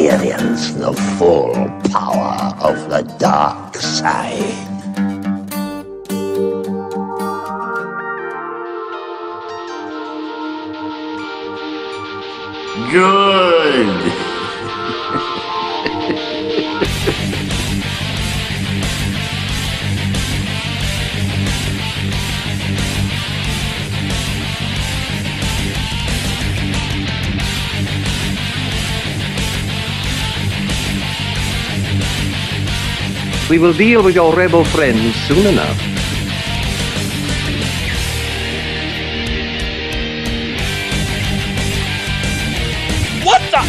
experience the full power of the dark side. Good! We will deal with your rebel friends soon enough. What the?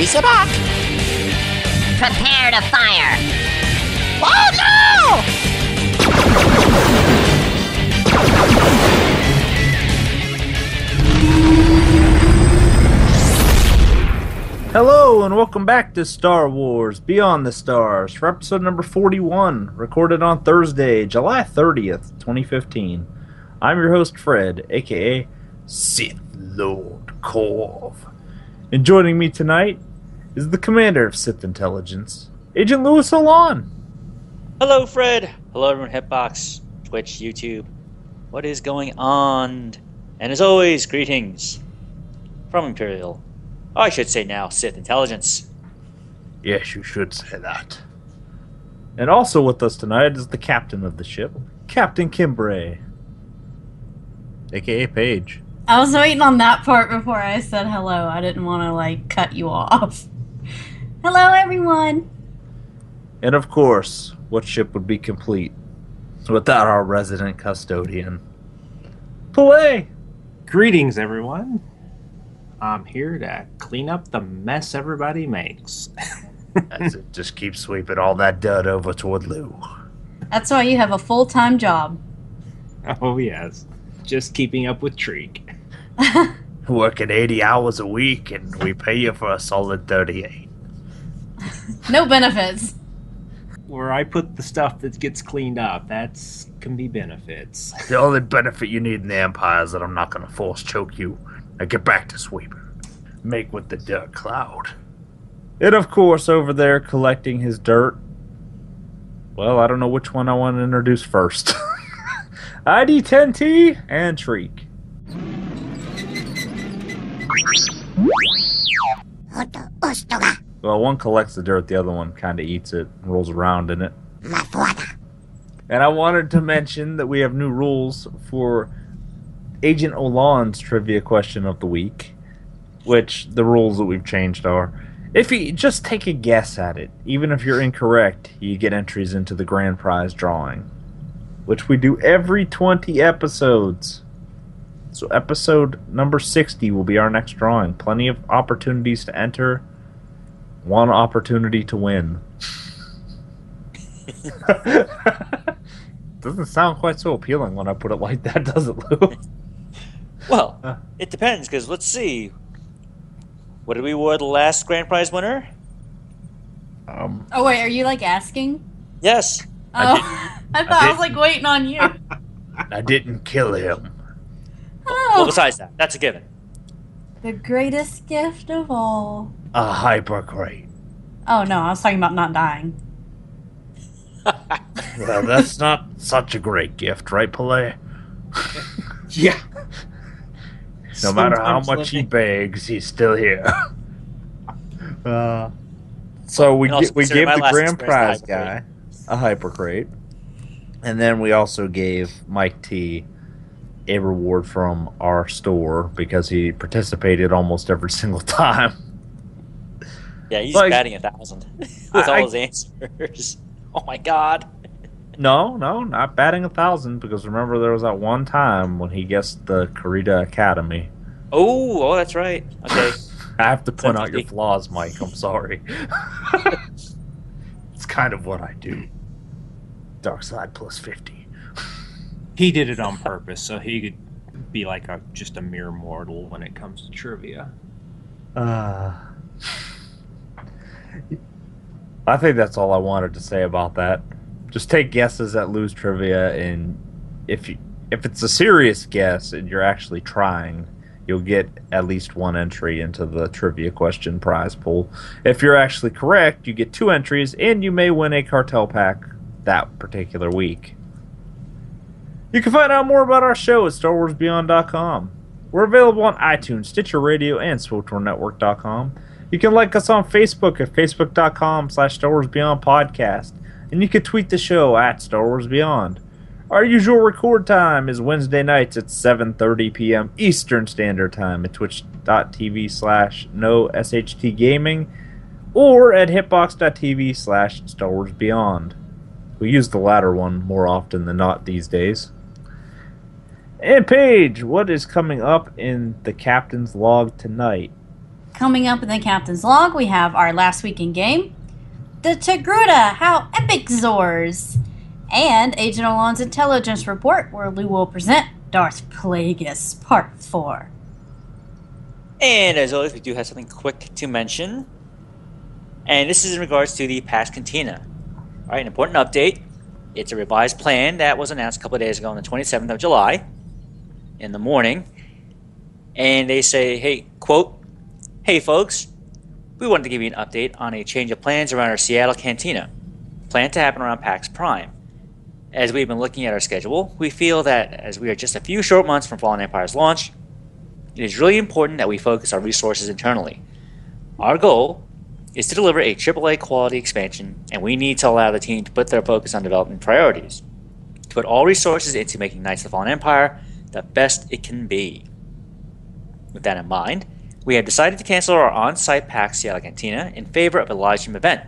Misa back! Prepare to fire! Oh no! Hello and welcome back to Star Wars Beyond the Stars for episode number 41, recorded on Thursday, July 30th, 2015. I'm your host Fred, aka Sith Lord Corv. And joining me tonight is the commander of Sith Intelligence, Agent Louis Olan. Hello, Fred. Hello, everyone. Hitbox, Twitch, YouTube. What is going on? And as always, greetings from Imperial. Oh, I should say now, Sith Intelligence. Yes, you should say that. And also with us tonight is the captain of the ship, Captain Kimbray, aka Paige. I was waiting on that part before I said hello. I didn't want to, cut you off. Hello, everyone. And of course, what ship would be complete without our resident custodian, Play? Greetings, everyone. I'm here to clean up the mess everybody makes. As it just keeps sweeping all that dirt over toward Lou. That's why you have a full-time job. Oh, yes. Just keeping up with Treek. Working 80 hours a week, and we pay you for a solid 38. No benefits. Where I put the stuff that gets cleaned up, can be benefits. The only benefit you need in the Empire is that I'm not going to force choke you. Now get back to sweeping. Make with the dirt cloud. And of course, over there collecting his dirt. Well, I don't know which one I want to introduce first. ID10T and Treek. Well, one collects the dirt, the other one kind of eats it and rolls around in it. And I wanted to mention that we have new rules for Agent Olan's trivia question of the week, which the rules that we've changed are, if you just take a guess at it, even if you're incorrect, you get entries into the grand prize drawing, which we do every 20 episodes. So episode number 60 will be our next drawing. Plenty of opportunities to enter, one opportunity to win. Doesn't sound quite so appealing when I put it like that, does it, Lou? Well, it depends, because let's see. What did we award the last grand prize winner? Oh, wait, are you, asking? Yes. Oh, I thought I was, waiting on you. I didn't kill him. Oh. Well, besides that, that's a given. The greatest gift of all. A hypercrate. Oh, no, I was talking about not dying. Well, that's not such a great gift, right, Pelé? Yeah. No matter how much he begs, he's still here. So we gave the grand prize guy a hypercrate, and then we also gave Mike T a reward from our store because he participated almost every single time. Yeah, he's batting 1,000 with all his answers. Oh my god. No, not batting 1,000, because remember there was that one time when he guessed the Kurita Academy. Oh, that's right. Okay. I have to point out your flaws, Mike. I'm sorry. It's kind of what I do. Dark side plus 50. He did it on purpose, so he could be like just a mere mortal when it comes to trivia. I think that's all I wanted to say about that. Just take guesses at Lose Trivia, and if it's a serious guess and you're actually trying, you'll get at least one entry into the trivia question prize pool. If you're actually correct, you get 2 entries, and you may win a cartel pack that particular week. You can find out more about our show at StarWarsBeyond.com. We're available on iTunes, Stitcher Radio, and SWTORnetwork.com. You can like us on Facebook at Facebook.com/StarWarsBeyond and you can tweet the show at StarWarsBeyond. Our usual record time is Wednesday nights at 7:30 p.m. Eastern Standard Time at twitch.tv/NoSHTGaming or at hitbox.tv/StarWarsBeyond. We use the latter one more often than not these days. And Paige, what is coming up in the Captain's Log tonight? Coming up in the Captain's Log, we have our last week in game, the Togruta, How Epic Zors, and Agent Olan's Intelligence Report, where Lou will present Darth Plagueis Part 4. And as always, we do have something quick to mention. And this is in regards to the PAX Cantina. All right, an important update. It's a revised plan that was announced a couple of days ago on the 27th of July in the morning. And they say, hey, quote, "Hey folks, we wanted to give you an update on a change of plans around our Seattle Cantina, planned to happen around PAX Prime. As we've been looking at our schedule, we feel that as we are just a few short months from Fallen Empire's launch, it is really important that we focus our resources internally. Our goal is to deliver a AAA quality expansion, and we need to allow the team to put their focus on development priorities, to put all resources into making Knights of the Fallen Empire the best it can be. With that in mind, we have decided to cancel our on-site PAX Seattle Cantina in favor of a live stream event.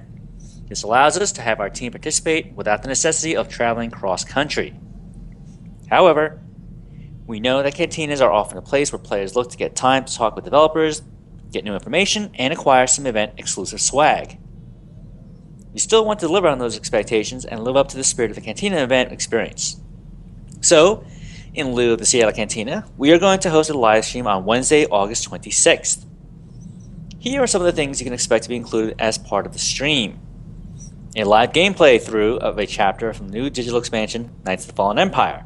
This allows us to have our team participate without the necessity of traveling cross-country. However, we know that cantinas are often a place where players look to get time to talk with developers, get new information, and acquire some event-exclusive swag. We still want to deliver on those expectations and live up to the spirit of the Cantina event experience. So, in lieu of the Seattle Cantina, we are going to host a live stream on Wednesday, August 26th. Here are some of the things you can expect to be included as part of the stream. A live gameplay through of a chapter from the new digital expansion, Knights of the Fallen Empire.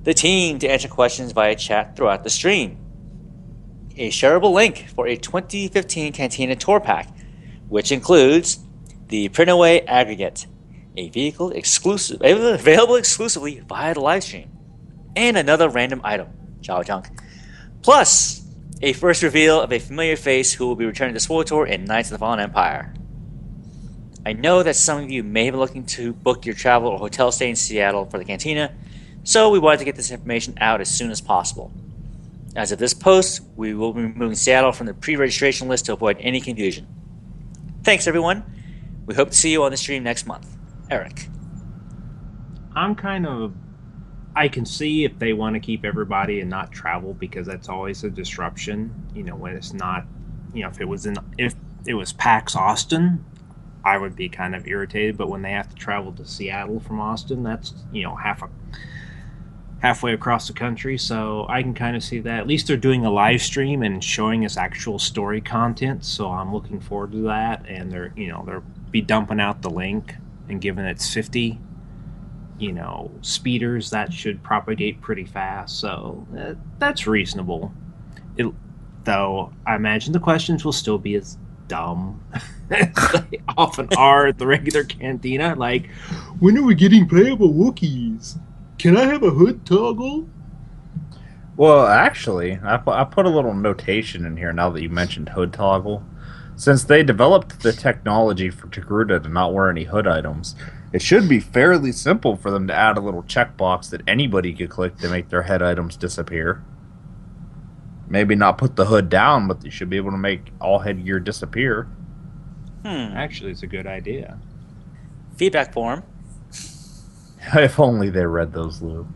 The team to answer questions via chat throughout the stream. A shareable link for a 2015 Cantina Tour Pack, which includes the Printaway Aggregate, a vehicle available exclusively via the live stream, and another random item, Java Junk, plus a first reveal of a familiar face who will be returning to SWTOR in Knights of the Fallen Empire. I know that some of you may be looking to book your travel or hotel stay in Seattle for the Cantina, so we wanted to get this information out as soon as possible. As of this post, we will be removing Seattle from the pre-registration list to avoid any confusion. Thanks everyone. We hope to see you on the stream next month. Eric. I can see if they want to keep everybody and not travel, because that's always a disruption. When it's not, if it was PAX Austin, I would be kind of irritated. But when they have to travel to Seattle from Austin, that's halfway across the country. So I can kind of see that. At least they're doing a live stream and showing us actual story content. So I'm looking forward to that. And they'll be dumping out the link, and given it's 50, speeders, that should propagate pretty fast. So that's reasonable. Though I imagine the questions will still be as dumb as they often are at the regular Cantina. Like, when are we getting playable Wookiees? Can I have a hood toggle? Well, actually, I put a little notation in here now that you mentioned hood toggle. Since they developed the technology for Togruta to not wear any hood items, it should be fairly simple for them to add a little checkbox that anybody could click to make their head items disappear. Maybe not put the hood down, but they should be able to make all headgear disappear. Actually, it's a good idea. Feedback form. If only they read those, Lou.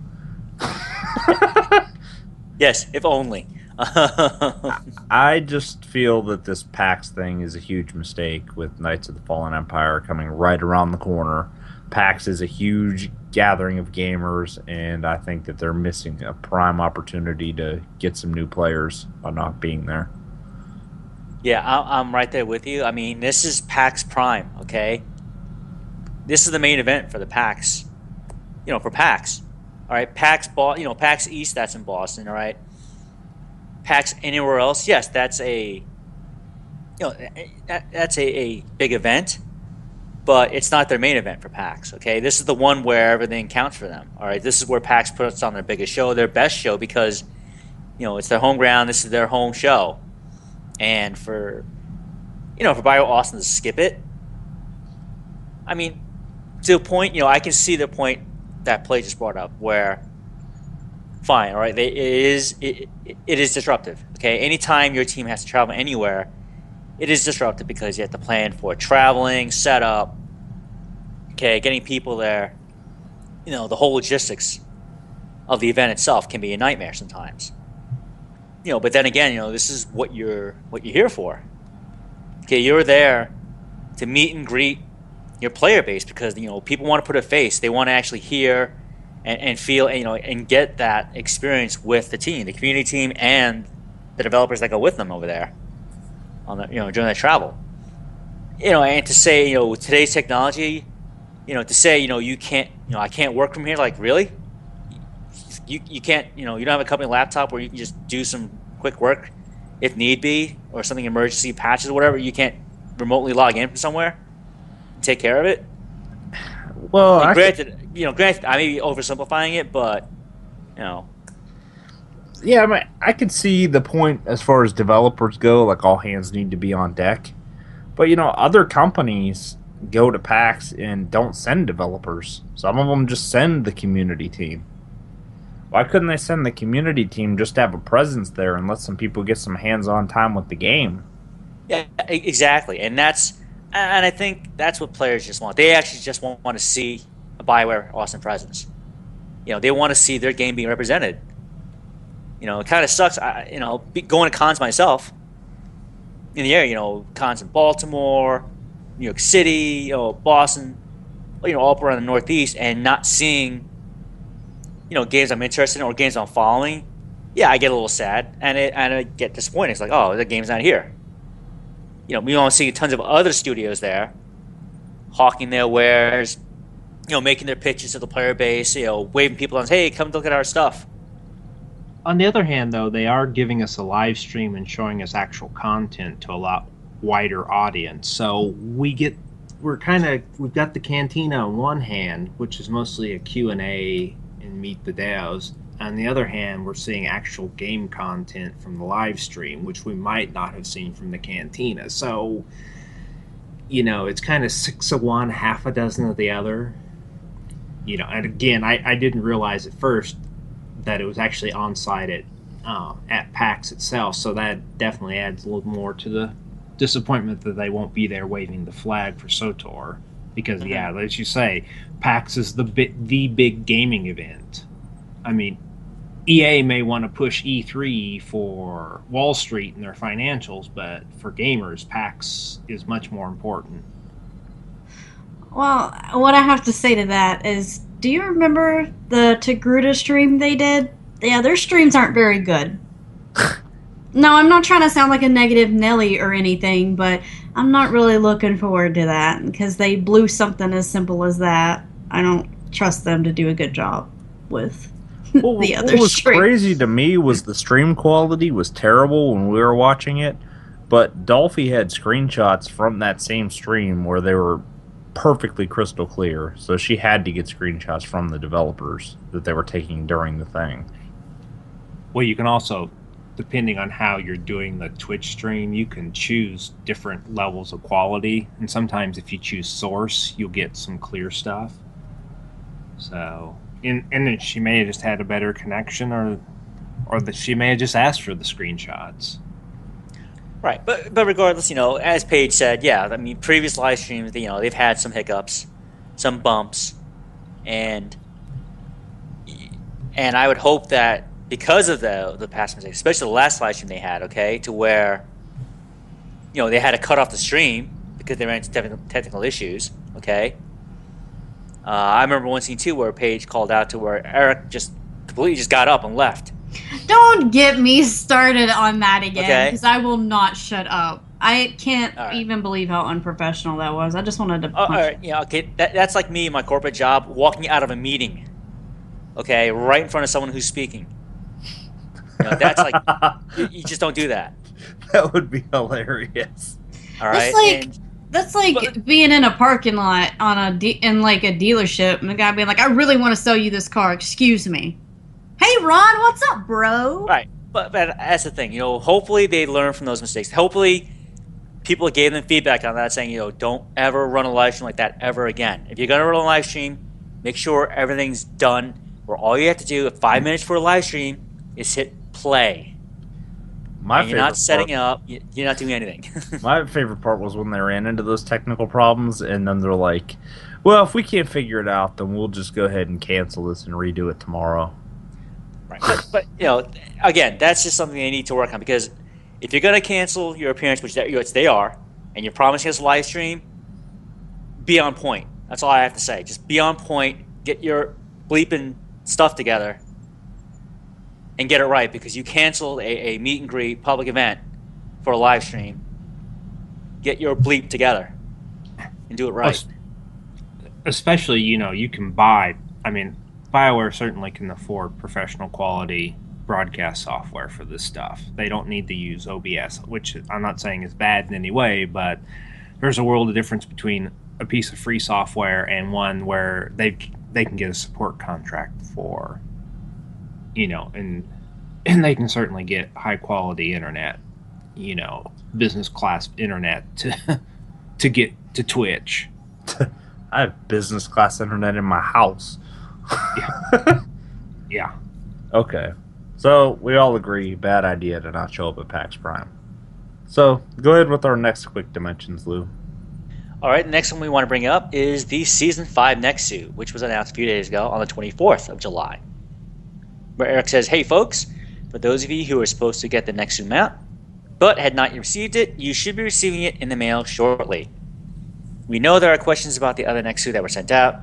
Yes, if only. I just feel that this PAX thing is a huge mistake with Knights of the Fallen Empire coming right around the corner. PAX is a huge gathering of gamers, and I think that they're missing a prime opportunity to get some new players by not being there. Yeah, I'm right there with you. I mean, this is PAX Prime, okay? This is the main event for the PAX. For PAX. All right, PAX East, that's in Boston, all right? PAX anywhere else, yes, that's a big event, but it's not their main event for PAX, okay? This is the one where everything counts for them, all right? This is where PAX puts on their biggest show, their best show, because, it's their home ground, this is their home show. And for Bio Austin to skip it, I mean, to a point, I can see the point that Play just brought up, where, fine, all right, it is disruptive, okay? Anytime your team has to travel anywhere, it is disruptive because you have to plan for traveling, setup, okay, getting people there. The whole logistics of the event itself can be a nightmare sometimes. But then again, this is what you're here for. Okay, you're there to meet and greet your player base because people want to put a face. They want to actually hear and feel and get that experience with the team, the community team, and the developers that go with them over there on the during their travel. And to say with today's technology, to say you can't I can't work from here. Like, really? You can't you don't have a company laptop where you can just do some quick work if need be, or something emergency patches or whatever. You can't remotely log in from somewhere and take care of it. Well, granted, I may be oversimplifying it, but yeah, I mean, I could see the point as far as developers go. Like, all hands need to be on deck, but other companies go to PAX and don't send developers. Some of them just send the community team. Why couldn't they send the community team just to have a presence there and let some people get some hands-on time with the game? Yeah, exactly. And I think that's what players just want. They actually just want to see a BioWare Austin presence. They want to see their game being represented. It kind of sucks. Going to cons myself in the area. Cons in Baltimore, New York City, Boston, all up around the Northeast, and not seeing games I'm interested in or games I'm following. Yeah, I get a little sad and I get disappointed. It's like, oh, the game's not here. We don't see tons of other studios there hawking their wares, making their pitches to the player base, waving people on, hey, come look at our stuff. On the other hand, though, they are giving us a live stream and showing us actual content to a lot wider audience. So we've got the cantina on one hand, which is mostly a Q&A and meet the devs. On the other hand, we're seeing actual game content from the live stream, which we might not have seen from the cantina. So, it's kind of 6 of one, half a dozen of the other. And again, I didn't realize at first that it was actually on site at PAX itself. So that definitely adds a little more to the disappointment that they won't be there waving the flag for SWTOR. Because, yeah, as you say, PAX is the big gaming event. I mean, EA may want to push E3 for Wall Street and their financials, but for gamers, PAX is much more important. Well, what I have to say to that is, do you remember the Togruta stream they did? Yeah, their streams aren't very good. No, I'm not trying to sound like a negative Nelly or anything, but I'm not really looking forward to that because they blew something as simple as that. I don't trust them to do a good job with the other What was streams. crazy to me was the stream quality was terrible when we were watching it, but Dolphy had screenshots from that same stream where they were perfectly crystal clear, so she had to get screenshots from the developers that they were taking during the thing. Well, you can also, depending on how you're doing the Twitch stream, you can choose different levels of quality, and sometimes if you choose source, you'll get some clear stuff. So, and then she may have just had a better connection, or that she may have just asked for the screenshots. Right, but regardless, as Paige said, yeah, I mean, previous live streams, they've had some hiccups, some bumps, and I would hope that because of the past mistakes, especially the last live stream they had, okay, to where, they had to cut off the stream because they ran into technical issues, okay. I remember one scene too where Paige called out to where Eric just completely got up and left. Don't get me started on that again, because Okay. I will not shut up. I can't even believe how unprofessional that was. I just wanted to punch All right, okay, that's like me in my corporate job, walking out of a meeting, okay, right in front of someone who's speaking. That's like, you just don't do that. That would be hilarious. All right. That's like being in a parking lot in like a dealership, and the guy being like, "I really want to sell you this car. Excuse me." Hey, Ron, what's up, bro? Right, but that's the thing. Hopefully they learn from those mistakes. Hopefully people gave them feedback on that, saying, don't ever run a live stream like that ever again. If you're gonna run a live stream, make sure everything's done. Where all you have to do, 5 minutes for a live stream, is hit play. You're not setting up. You're not doing anything. My favorite part was when they ran into those technical problems, and then they're like, "Well, if we can't figure it out, then we'll just go ahead and cancel this and redo it tomorrow." Right. But again, that's just something they need to work on, because if you're gonna cancel your appearance, which they are, and you're promising us a live stream, be on point. That's all I have to say. Just be on point. Get your bleeping stuff together. And get it right, because you canceled a meet and greet public event for a live stream. Get your bleep together and do it right. Especially, you can buy. I mean, BioWare certainly can afford professional quality broadcast software for this stuff. They don't need to use OBS, which I'm not saying is bad in any way, but there's a world of difference between a piece of free software and one where they can get a support contract for. And they can certainly get high quality internet, business class internet to get to Twitch. I have business class internet in my house. Yeah. Okay. So we all agree, bad idea to not show up at PAX Prime. So go ahead with our next quick dimensions, Lou. All right, the next one we want to bring up is the Season 5 Nexu, which was announced a few days ago on the 24th of July. Where Eric says, "Hey folks, for those of you who are supposed to get the Nexu mount, but had not yet received it, you should be receiving it in the mail shortly. We know there are questions about the other Nexu that were sent out,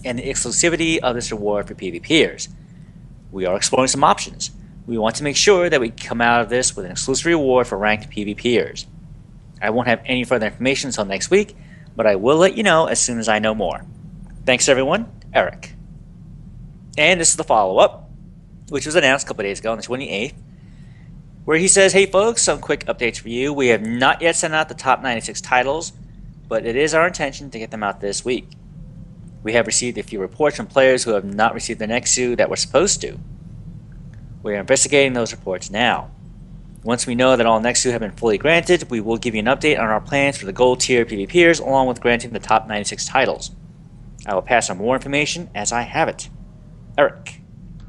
and the exclusivity of this reward for PvPers. We are exploring some options. We want to make sure that we come out of this with an exclusive reward for ranked PvPers. I won't have any further information until next week, but I will let you know as soon as I know more. Thanks everyone, Eric." And this is the follow-up, which was announced a couple days ago on the 28th, where he says, "Hey folks, some quick updates for you. We have not yet sent out the top 96 titles, but it is our intention to get them out this week. We have received a few reports from players who have not received the Nexu that were supposed to. We are investigating those reports now. Once we know that all Nexu have been fully granted, we will give you an update on our plans for the gold tier PvPers, along with granting the top 96 titles. I will pass on more information as I have it. Eric."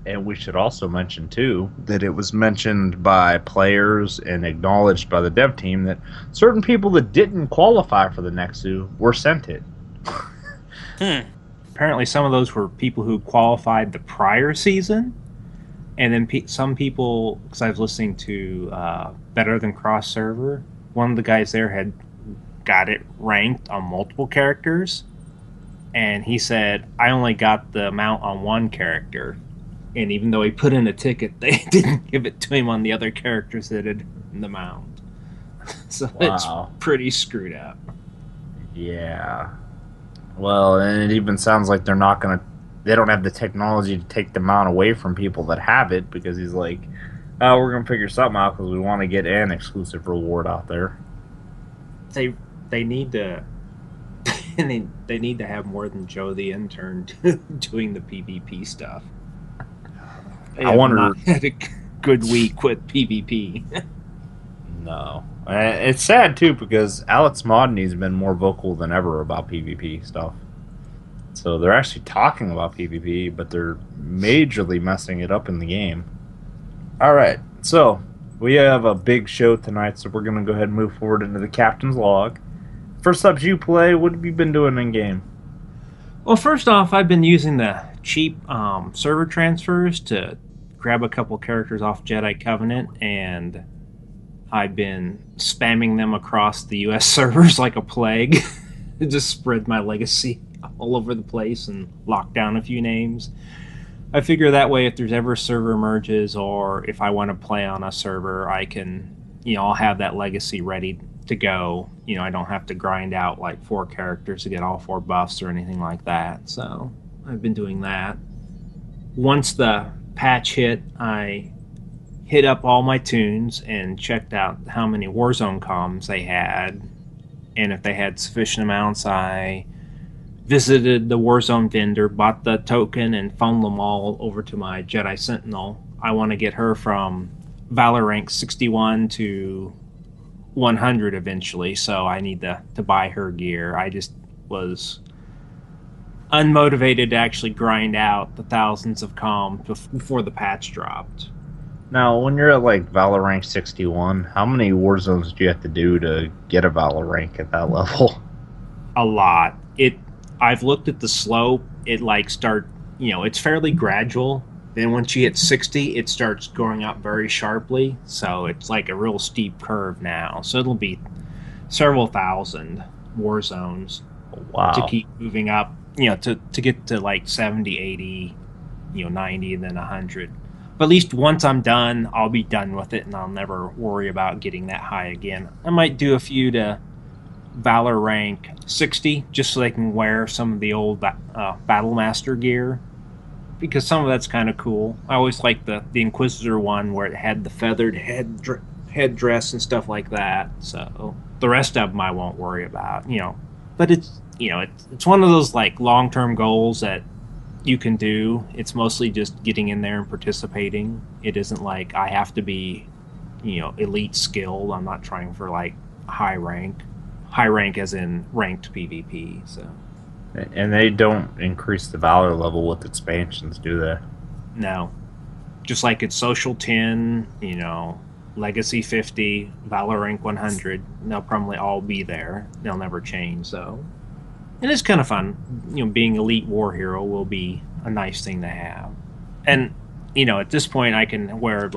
And we should also mention, too, that it was mentioned by players and acknowledged by the dev team that certain people that didn't qualify for the Nexu were sent it. Apparently some of those were people who qualified the prior season, and then some people, because I was listening to Better Than Cross Server, one of the guys there had got it ranked on multiple characters, and he said, "I only got the amount on one character." And even though he put in a ticket, they didn't give it to him on the other characters that had the mount. So It's pretty screwed up. Yeah. Well, and it even sounds like they don't have the technology to take the mount away from people that have it, because he's like, "Oh, we're going to figure something out because we want to get an exclusive reward out there." They need to they need to have more than Joe the intern doing the PvP stuff. I wonder. Had a good week with PvP. No. It's sad, too, because Alex Modney's been more vocal than ever about PvP stuff. So they're actually talking about PvP, but they're majorly messing it up in the game. Alright, so we have a big show tonight, so we're going to go ahead and move forward into the Captain's Log. First up, you play. What have you been doing in-game? Well, first off, I've been using the cheap server transfers to grab a couple characters off Jedi Covenant, and I've been spamming them across the U.S. servers like a plague. Just spread my legacy all over the place and lock down a few names. I figure that way if there's ever server merges or if I want to play on a server, I can, I'll have that legacy ready to go. I don't have to grind out like 4 characters to get all 4 buffs or anything like that. So I've been doing that. Once the patch hit, I hit up all my tunes and checked out how many Warzone comms they had. And if they had sufficient amounts, I visited the Warzone vendor, bought the token, and funneled them all over to my Jedi Sentinel. I want to get her from Valor rank 61 to 100 eventually, so I need to buy her gear. I just was unmotivated to actually grind out the thousands of comms before the patch dropped. Now, when you're at like Valor rank 61, how many Warzones do you have to do to get a Valor rank at that level? A lot. I've looked at the slope. It it's fairly gradual. Then once you hit 60, it starts going up very sharply. So it's like a real steep curve now. So it'll be several thousand war zones to keep moving up, to get to like 70, 80, 90, and then 100. But at least once I'm done, I'll be done with it, and I'll never worry about getting that high again. I might do a few to Valor rank 60, just so they can wear some of the old Battlemaster gear, because some of that's kind of cool. I always liked the Inquisitor one where it had the feathered headdress and stuff like that. So the rest of them I won't worry about, But it's one of those like long-term goals that you can do. It's mostly just getting in there and participating. It isn't like I have to be, elite skilled. I'm not trying for like high rank as in ranked PvP. So, and they don't increase the Valor level with expansions, do they? No, just like it's Social 10, Legacy 50, Valor rank 100. They'll probably all be there. They'll never change. So, and it's kind of fun. Being elite war hero will be a nice thing to have. And at this point, I can wear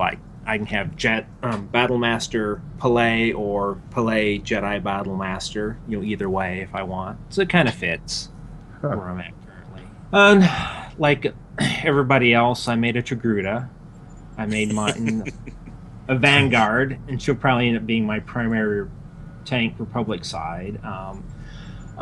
I can have Battlemaster Palais or Palais Jedi Battlemaster, either way if I want. So it kind of fits where I'm at currently. And like everybody else, I made a Togruta. I made mine a Vanguard, and she'll probably end up being my primary tank Republic side.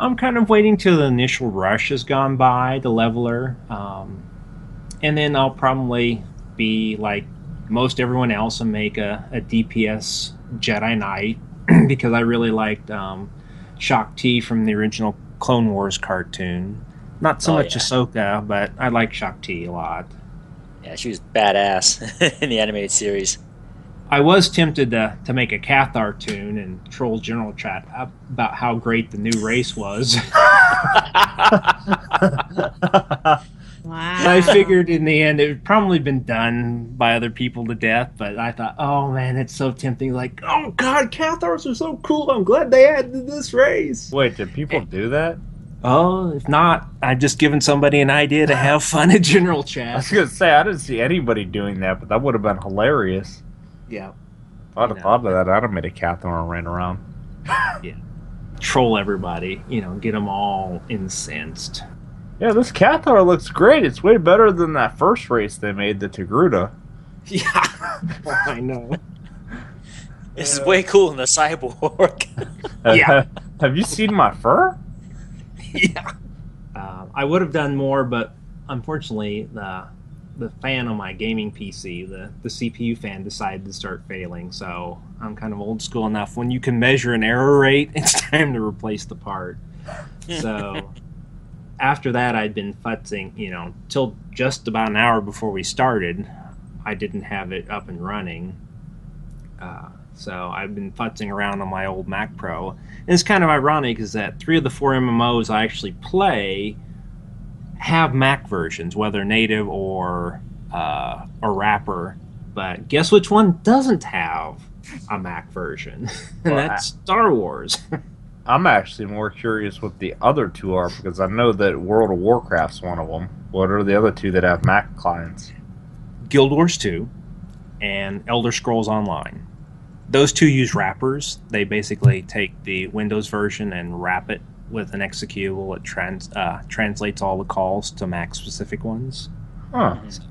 I'm kind of waiting till the initial rush has gone by, the leveler. And then I'll probably be like most everyone else and make a DPS Jedi Knight because I really liked Shaak Ti from the original Clone Wars cartoon. Not so much Ahsoka, but I like Shaak Ti a lot. Yeah, she was badass in the animated series. I was tempted to make a Cathar tune and troll general chat about how great the new race was. Wow. I figured in the end it would probably been done by other people to death, but I thought, oh man, it's so tempting. Like, oh god, Cathars are so cool. I'm glad they added this race. Wait, did people do that? Oh, if not, I've just given somebody an idea to have fun in general I chat. was going to say, I didn't see anybody doing that, but that would have been hilarious. Yeah. If I'd have thought of that, I'd have made a Cathar and ran around. Yeah. Troll everybody, get them all incensed. Yeah, this Cathar looks great. It's way better than that first race they made, the Togruta. Yeah, I know. It's way cool in the cyborg. Yeah. Have you seen my fur? Yeah. I would have done more, but unfortunately, the fan on my gaming PC, the CPU fan, decided to start failing. So I'm kind of old school enough. When you can measure an error rate, it's time to replace the part. So after that, I'd been futzing, till just about an hour before we started. I didn't have it up and running. So I've been futzing around on my old Mac Pro. And it's kind of ironic is that 3 of the 4 MMOs I actually play have Mac versions, whether native or wrapper. But guess which one doesn't have a Mac version? And that's Star Wars. I'm actually more curious what the other 2 are, because I know that World of Warcraft's one of them. What are the other 2 that have Mac clients? Guild Wars 2 and Elder Scrolls Online. Those two use wrappers. They basically take the Windows version and wrap it with an executable. It translates all the calls to Mac-specific ones. Huh. So,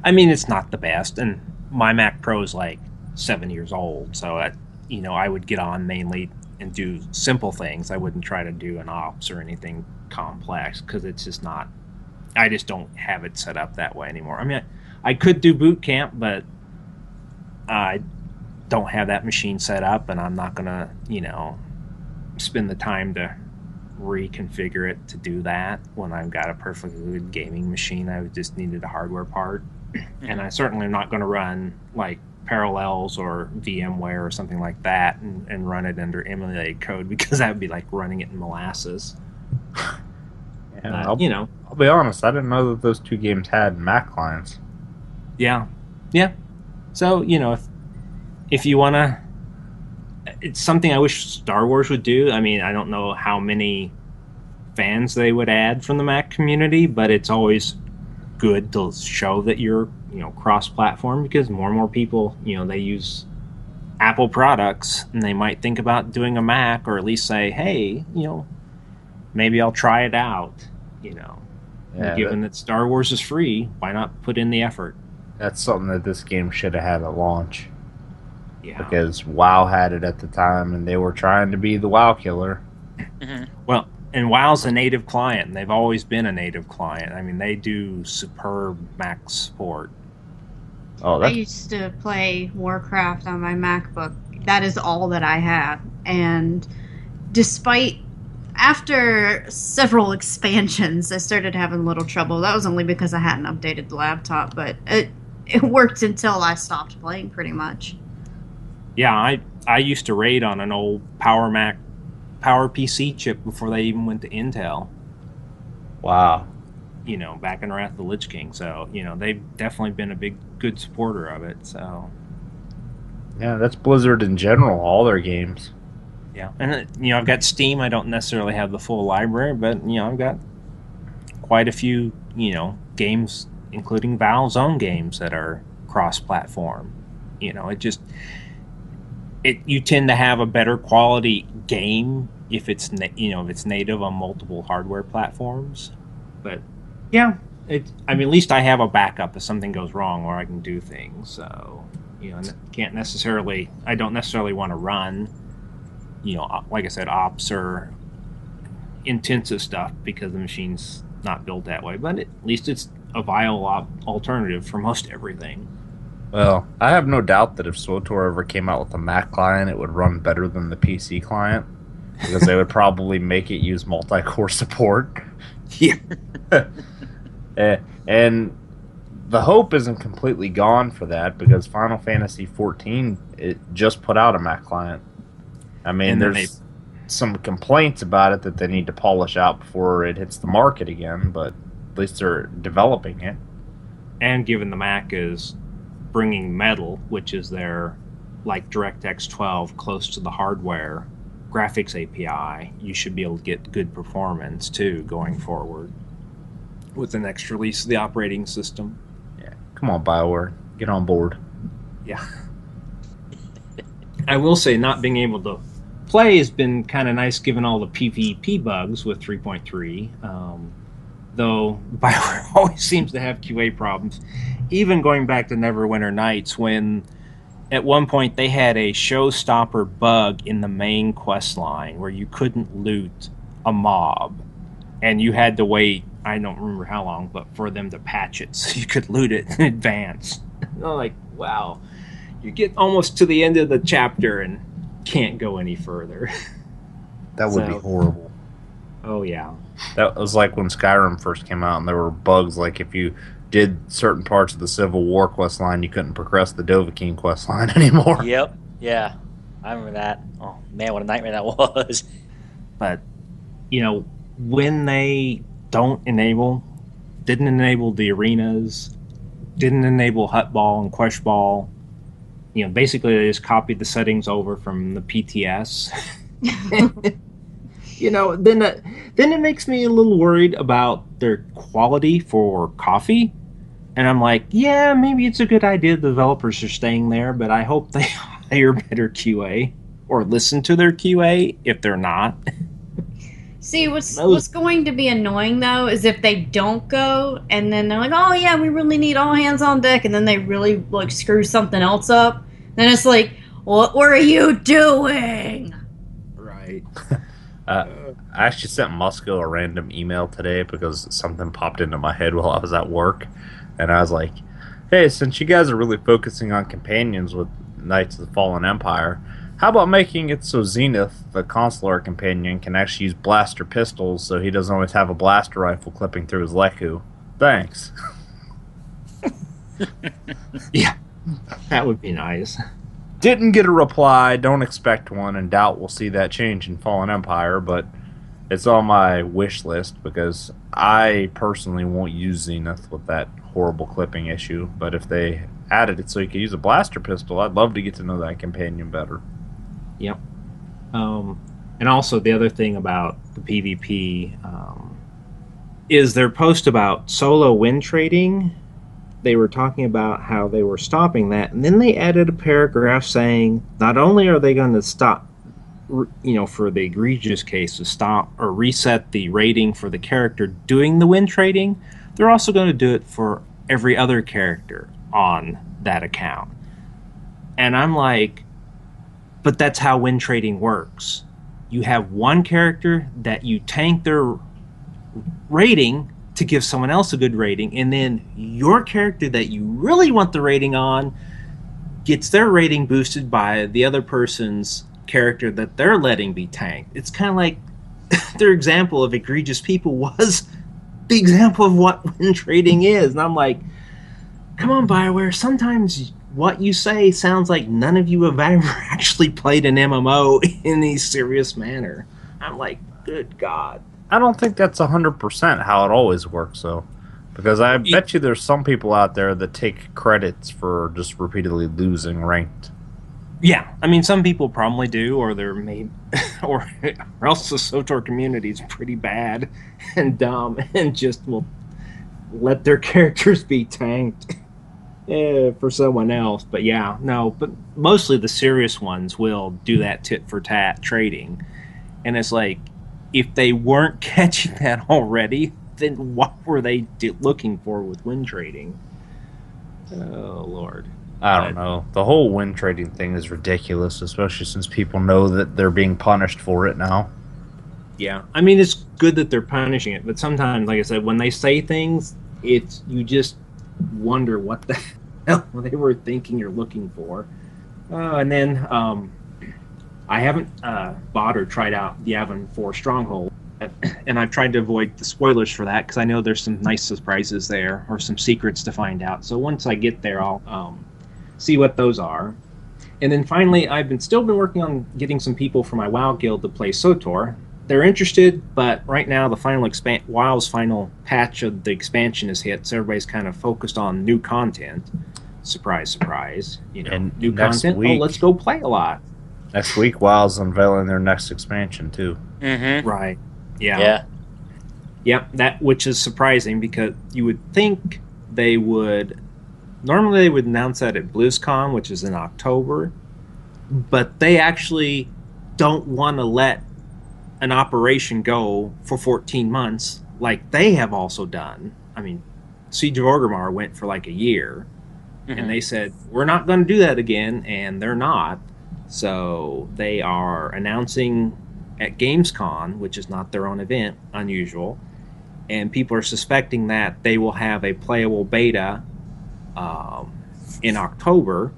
I mean, it's not the best, and my Mac Pro is like 7 years old, so I would get on mainly and do simple things. I wouldn't try to do an ops or anything complex because it's just not. I just don't have it set up that way anymore. I mean, I could do boot camp, but I don't have that machine set up, and I'm not gonna, spend the time to reconfigure it to do that when I've got a perfectly good gaming machine. I just needed a hardware part, and I certainly am not going to run like Parallels or VMware or something like that and run it under emulated code, because that would be like running it in molasses. Yeah, I'll be honest, I didn't know that those two games had Mac clients. Yeah. So, if you want to, it's something I wish Star Wars would do. I mean, I don't know how many fans they would add from the Mac community, but it's always good to show that you're, cross-platform, because more and more people, they use Apple products, and they might think about doing a Mac, or at least say, hey, maybe I'll try it out, Yeah, given that Star Wars is free, why not put in the effort? That's something that this game should have had at launch. Yeah. Because WoW had it at the time, and they were trying to be the WoW killer. Mm-hmm. Well, and WoW's a native client, and they've always been a native client. I mean, they do superb Mac support. Oh, I used to play Warcraft on my MacBook. That is all that I had. And after several expansions, I started having a little trouble. That was only because I hadn't updated the laptop, but it worked until I stopped playing, pretty much. Yeah, I used to raid on an old PowerPC chip before they even went to Intel. wow. Back in Wrath of the Lich King. So, they've definitely been a good supporter of it. So, Yeah, that's Blizzard in general, all their games. yeah. And, I've got Steam. I don't necessarily have the full library, but, I've got quite a few, games, including Valve's own games that are cross-platform. You tend to have a better quality game if it's native on multiple hardware platforms. But yeah, at least I have a backup if something goes wrong, or I can do things. So I don't necessarily want to run, like I said, ops or intensive stuff, because the machine's not built that way. But at least it's a viable alternative for most everything. Well, I have no doubt that if SWTOR ever came out with a Mac client, it would run better than the PC client, because they would probably make it use multi-core support. Yeah. And the hope isn't completely gone for that, because Final Fantasy XIV, it just put out a Mac client. I mean, And there's some complaints about it that they need to polish out before it hits the market again, but at least they're developing it. And given the Mac is bringing Metal, which is their DirectX 12 close to the hardware graphics API, you should be able to get good performance too going forward with the next release of the operating system. Yeah, come on, BioWare, get on board. Yeah. I will say, not being able to play has been kind of nice, given all the PvP bugs with 3.3. Though BioWare always seems to have QA problems, even going back to Neverwinter Nights, when at one point they had a showstopper bug in the main quest line where you couldn't loot a mob, and you had to wait, I don't remember how long, but for them to patch it so you could loot it in advance. I'm like, wow, you get almost to the end of the chapter and can't go any further. That would be horrible. Oh yeah. That was like when Skyrim first came out, and there were bugs like if you did certain parts of the Civil War quest line, you couldn't progress the Dovahkiin quest line anymore. Yep. Yeah. I remember that. Oh man, what a nightmare that was. But when they didn't enable the arenas, didn't enable Hut Ball and Quest Ball, basically they just copied the settings over from the PTS. Then it makes me a little worried about their quality for coffee. And I'm like, yeah, maybe it's a good idea the developers are staying there, but I hope they hire better QA or listen to their QA if they're not. See, what's going to be annoying, though, is if they don't go, and then they're like, oh, yeah, we really need all hands on deck, and then they really, like, screw something else up. Then it's like, what were you doing? Right. I actually sent Musco a random email today because something popped into my head while I was at work. And I was like, hey, since you guys are really focusing on companions with Knights of the Fallen Empire, how about making it so Zenith, the consular companion, can actually use blaster pistols so he doesn't always have a blaster rifle clipping through his Leku? Thanks. Yeah, that would be nice. Didn't get a reply, don't expect one, and doubt we'll see that change in Fallen Empire, but it's on my wish list because I personally won't use Zenith with that horrible clipping issue, but if they added it so you could use a blaster pistol, I'd love to get to know that companion better. Yep. And also the other thing about the PvP is their post about solo win trading. They were talking about how they were stopping that, and then they added a paragraph saying not only are they going to stop, for the egregious case to stop or reset the rating for the character doing the win trading, they're also going to do it for every other character on that account. And I'm like, but that's how win trading works. You have one character that you tank their rating to give someone else a good rating, and then your character that you really want the rating on gets their rating boosted by the other person's character that they're letting be tanked. It's kind of like their example of egregious people was the example of what win trading is. And I'm like, come on, BioWare, sometimes what you say sounds like none of you have ever actually played an MMO in a serious manner. I'm like, good God. I don't think that's 100% how it always works, though. Because I bet you there's some people out there that take credits for just repeatedly losing ranked. Yeah, I mean, some people probably do, or they're made, or else the SWTOR community is pretty bad and dumb and just will let their characters be tanked for someone else. But yeah, no, but mostly the serious ones will do that tit for tat trading. And it's like, if they weren't catching that already, then what were they looking for with win trading? Oh, Lord. I don't know. The whole win trading thing is ridiculous, especially since people know that they're being punished for it now. Yeah. I mean, it's good that they're punishing it, but sometimes, like I said, when they say things, you just wonder what the hell they were thinking or looking for. And then I haven't bought or tried out the Yavin 4 Stronghold, and I've tried to avoid the spoilers for that because I know there's some nice surprises there or some secrets to find out. So once I get there, I'll see what those are. And then finally, I've still been working on getting some people from my WoW guild to play SWTOR. They're interested, but right now the final WoW's final patch of the expansion is hit, so everybody's kind of focused on new content. Surprise, surprise. And new content. Let's go play a lot. Next week, WoW's unveiling their next expansion too. Mm-hmm. Right. Yeah. Yep. That, which is surprising because you would think they would. Normally, they would announce that at BlizzCon, which is in October, but they actually don't want to let an operation go for 14 months like they have also done. I mean, Siege of Orgrimmar went for like a year, and they said, we're not going to do that again, and they're not. So they are announcing at Gamescom, which is not their own event, unusual, and people are suspecting that they will have a playable beta in October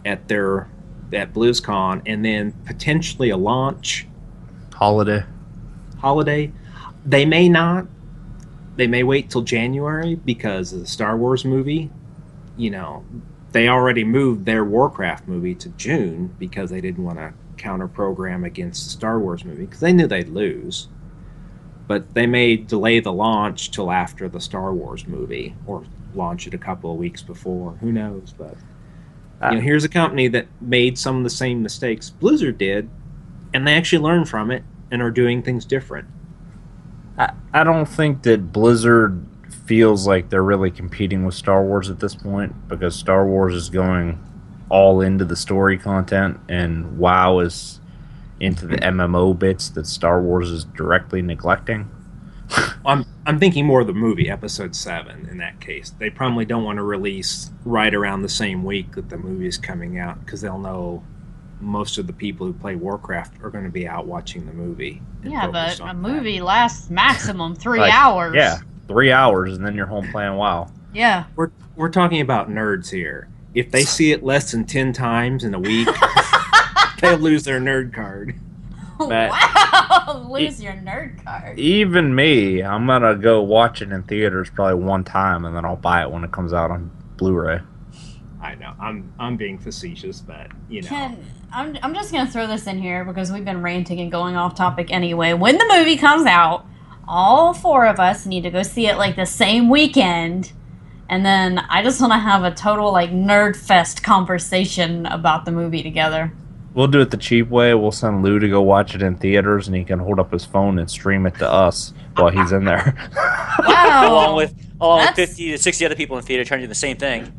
at BlizzCon, and then potentially a launch holiday. They may not. They may wait till January because of the Star Wars movie. They already moved their Warcraft movie to June because they didn't want to counter program against the Star Wars movie because they knew they'd lose. But they may delay the launch till after the Star Wars movie or launch it a couple of weeks before. Who knows? But here's a company that made some of the same mistakes Blizzard did, and they actually learned from it and are doing things different. I don't think that Blizzard feels like they're really competing with Star Wars at this point, because Star Wars is going all into the story content, and WoW is into the MMO bits that Star Wars is directly neglecting. I'm thinking more of the movie, Episode 7, in that case. They probably don't want to release right around the same week that the movie is coming out, because they'll know most of the people who play Warcraft are going to be out watching the movie. Yeah, but a movie lasts maximum 3 hours. Yeah, 3 hours, and then you're home playing WoW. Yeah. We're talking about nerds here. If they see it less than 10 times in a week, they'll lose their nerd card. But wow, lose your nerd card. Even me, I'm gonna go watch it in theaters probably one time, and then I'll buy it when it comes out on Blu-ray. I know, I'm being facetious, but you know. I'm just gonna throw this in here because we've been ranting and going off topic anyway. When the movie comes out, all 4 of us need to go see it like the same weekend, and then I just want to have a total like nerd fest conversation about the movie together. We'll do it the cheap way. We'll send Lou to go watch it in theaters, and he can hold up his phone and stream it to us while he's in there. Wow. along with 50 to 60 other people in theater trying to do the same thing.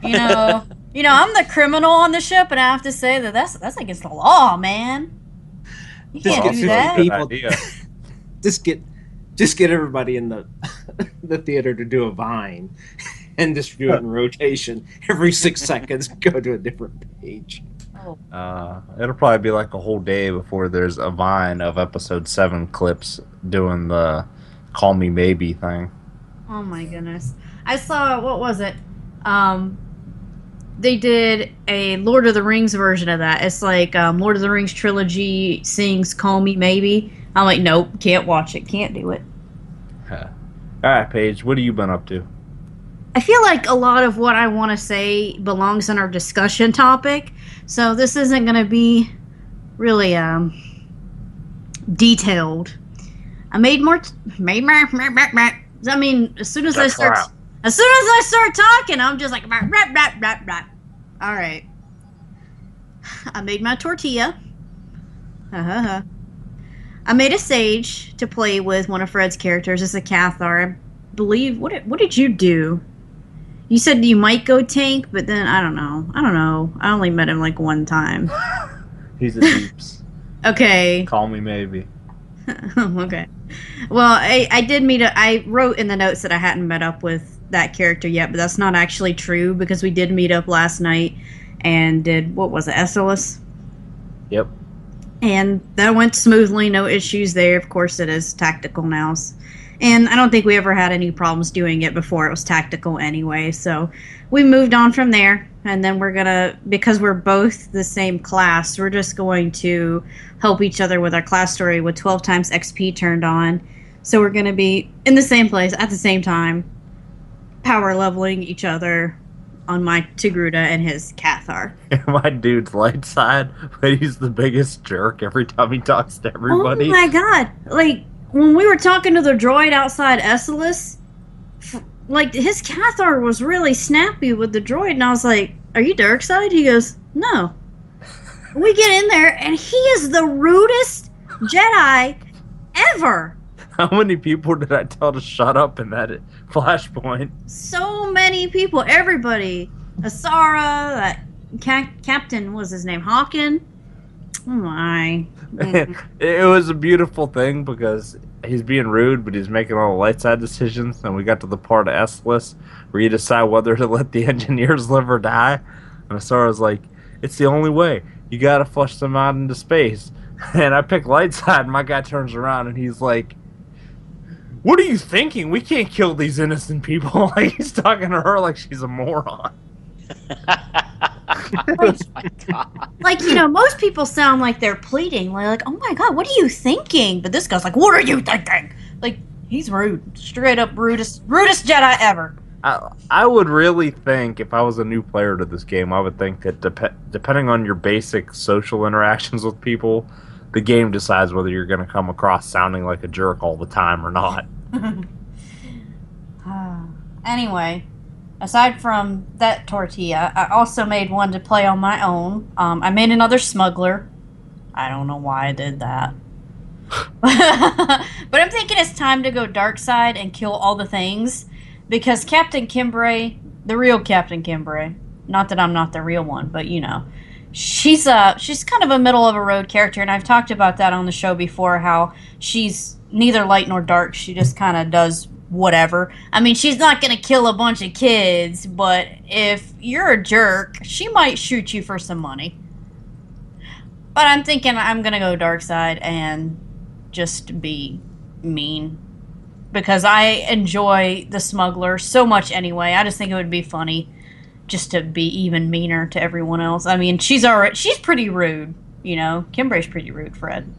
You know, I'm the criminal on the ship, and I have to say that that's against the law, man. You can't do that. People, just get everybody in the theater to do a Vine and just do it in rotation. Every 6 seconds, go to a different page. It'll probably be like a whole day before there's a Vine of Episode 7 clips doing the Call Me Maybe thing. Oh my goodness. I saw, what was it? They did a Lord of the Rings version of that. It's like Lord of the Rings trilogy sings Call Me Maybe. I'm like, nope, can't watch it, can't do it. Alright, Paige, what have you been up to? I feel like a lot of what I want to say belongs in our discussion topic, so this isn't going to be really detailed. I made more. I mean, as soon as I start talking, I'm just like rap. All right. I made my tortilla. I made a sage to play with one of Fred's characters. It's a Cathar. I believe. What did you do? You said you might go tank, but then I don't know. I only met him like one time. He's a deeps. Okay. Call Me Maybe. Okay. Well, I did meet I wrote in the notes that I hadn't met up with that character yet, but that's not actually true because we did meet up last night and did, what was it, Esselis? Yep. And that went smoothly, no issues there. Of course, it is tactical now. And I don't think we ever had any problems doing it before it was tactical anyway. So we moved on from there. And then we're going to, because we're both the same class, we're just going to help each other with our class story with 12 times XP turned on. So we're going to be in the same place at the same time, power leveling each other on my Togruta and his Cathar. My dude's light side, but he's the biggest jerk every time he talks to everybody. Oh my god. Like, when we were talking to the droid outside Esselis, like, his Cathar was really snappy with the droid, and I was like, are you dark side? He goes, no. We get in there, and he is the rudest Jedi ever. How many people did I tell to shut up in that flashpoint? So many people, everybody. Asara, that Captain, what was his name, Hawken? Oh my. It was a beautiful thing because he's being rude, but he's making all the light side decisions, and we got to the part of S-list where you decide whether to let the engineers live or die, and Asara's like, it's the only way. You gotta flush them out into space. And I pick light side, and my guy turns around, and he's like, what are you thinking? We can't kill these innocent people. Like, he's talking to her like she's a moron. Oh my god. Like, you know, most people sound like they're pleading. Like, oh my god, what are you thinking? But this guy's like, what are you thinking? Like, he's rude. Straight up rudest Jedi ever. I would really think, if I was a new player to this game, I would think that depending on your basic social interactions with people, the game decides whether you're going to come across sounding like a jerk all the time or not. Anyway, aside from that tortilla, I also made one to play on my own. I made another smuggler. I don't know why I did that. But But I'm thinking it's time to go dark side and kill all the things, because Captain Kimbray, the real Captain Kimbray, not that I'm not the real one, but you know, she's kind of a middle of a road character, and I've talked about that on the show before, how she's neither light nor dark. She just kind of does whatever. I mean, she's not going to kill a bunch of kids, but if you're a jerk, she might shoot you for some money. But I'm thinking I'm going to go dark side and just be mean, because I enjoy the smuggler so much anyway. I just think it would be funny just to be even meaner to everyone else. I mean, she's pretty rude, you know. Kimbray's pretty rude, Fred.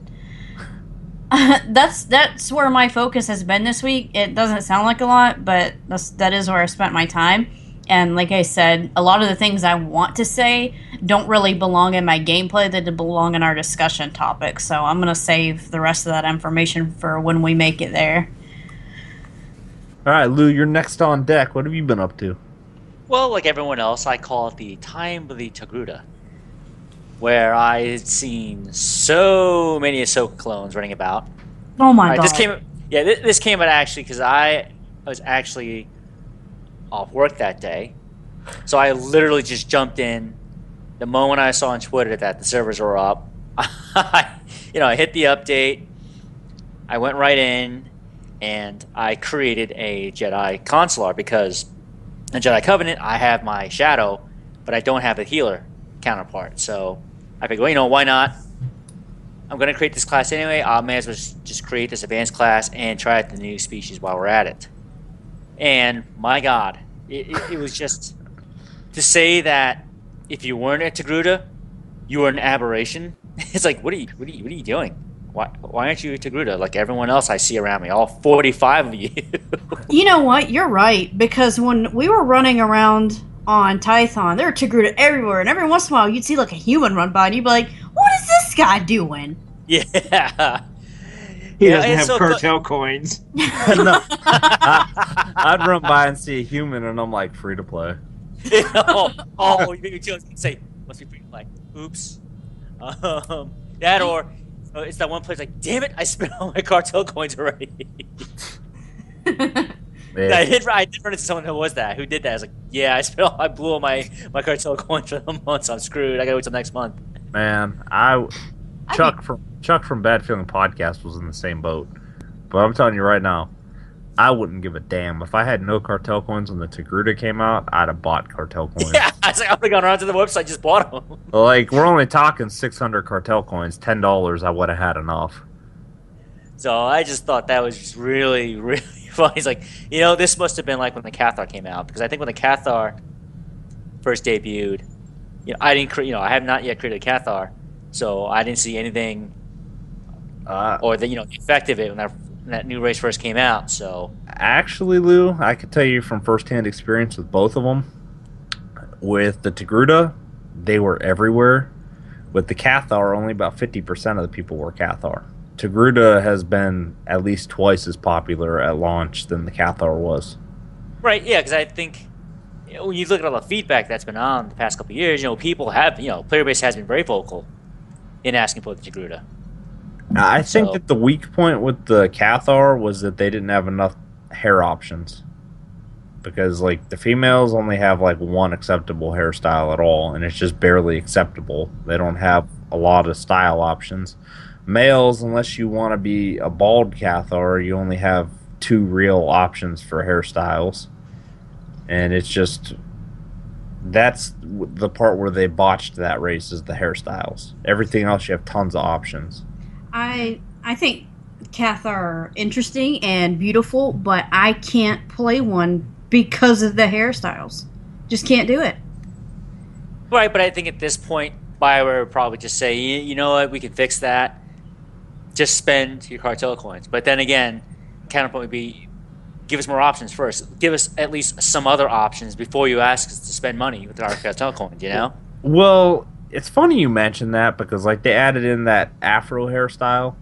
That's where my focus has been this week. It doesn't sound like a lot, but that is where I spent my time. And like I said, a lot of the things I want to say don't really belong in my gameplay. They belong in our discussion topic. So I'm going to save the rest of that information for when we make it there. All right, Lou, you're next on deck. What have you been up to? Well, like everyone else, I call it the time of the Togruta, where I had seen so many Ahsoka clones running about. Oh my god! This came out actually because I was actually off work that day, so I literally just jumped in the moment I saw on Twitter that the servers were up. I hit the update. I went right in, and I created a Jedi Consular, because in Jedi Covenant I have my Shadow, but I don't have a healer counterpart. So I figured, well, why not? I'm going to create this class anyway. I may as well just create this advanced class and try out the new species while we're at it. And my God, it was just to say that if you weren't at Togruta, you were an aberration. It's like, what are you doing? Why aren't you at Togruta like everyone else I see around me? All 45 of you. You know what? You're right, because when we were running around on Tython, there were Togruta everywhere, and every once in a while you'd see like a human run by, and you'd be like, "What is this guy doing?" Yeah. He doesn't have cartel coins. No. I'd run by and see a human, and I'm like, free to play. You made me too. I was gonna say, must be free to play. Oops. That or it's that one place like, damn it, I spent all my cartel coins already. I did run into someone who did that. I was like, yeah, I blew all my cartel coins for the month, so I'm screwed. I gotta wait till next month. Man, Chuck from Bad Feeling Podcast was in the same boat. But I'm telling you right now, I wouldn't give a damn. If I had no cartel coins when the Togruta came out, I'd have bought cartel coins. Yeah, I was like, I would have gone around to the website, just bought them. Like, we're only talking 600 cartel coins. $10, I would have had enough. So I just thought that was just really, really funny. It's like, this must have been like when the Cathar came out, because I think when the Cathar first debuted, I have not yet created a Cathar, so I didn't see anything, or the effect of it when that new race first came out. So actually, Lou, I could tell you from firsthand experience with both of them. With the Togruta, they were everywhere. With the Cathar, only about 50% of the people were Cathar. Togruta has been at least twice as popular at launch than the Cathar was. Right, yeah, because I think when you look at all the feedback that's been on the past couple of years, people have, player base has been very vocal in asking for the Togruta. I think that the weak point with the Cathar was that they didn't have enough hair options. Because, like, the females only have, like, one acceptable hairstyle at all, and it's just barely acceptable. They don't have a lot of style options. Males, unless you want to be a bald Cathar, you only have 2 real options for hairstyles. And it's just... That's the part where they botched that race, is the hairstyles. Everything else, you have tons of options. I think Cathar are interesting and beautiful, but I can't play one because of the hairstyles. Just can't do it. Right, but I think at this point, BioWare would probably just say, you know what, we can fix that. Just spend your cartel coins. But then again, counterpoint would be, give us more options first. Give us at least some other options before you ask us to spend money with our cartel coins, Well, it's funny you mention that, because like they added in that afro hairstyle.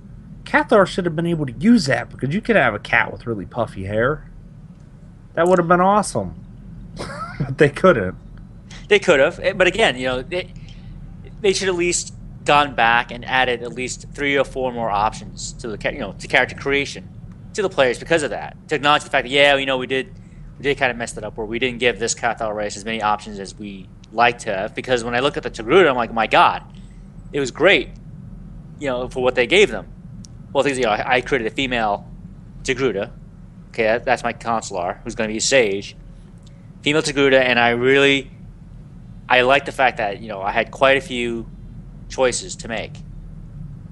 Cathar should have been able to use that, because you could have a cat with really puffy hair. That would have been awesome. But they couldn't. They could have, but again, they should at least gone back and added at least 3 or 4 more options to the to character creation. to the players because of that. To acknowledge the fact that we did kind of mess that up, where we didn't give this Cathar race as many options as we like to have. Because when I look at the Togruta, I'm like, my God, it was great, for what they gave them. Well, things I created a female Togruta. Okay, that's my consular, who's going to be a sage, female Togruta, and I like the fact that I had quite a few choices to make.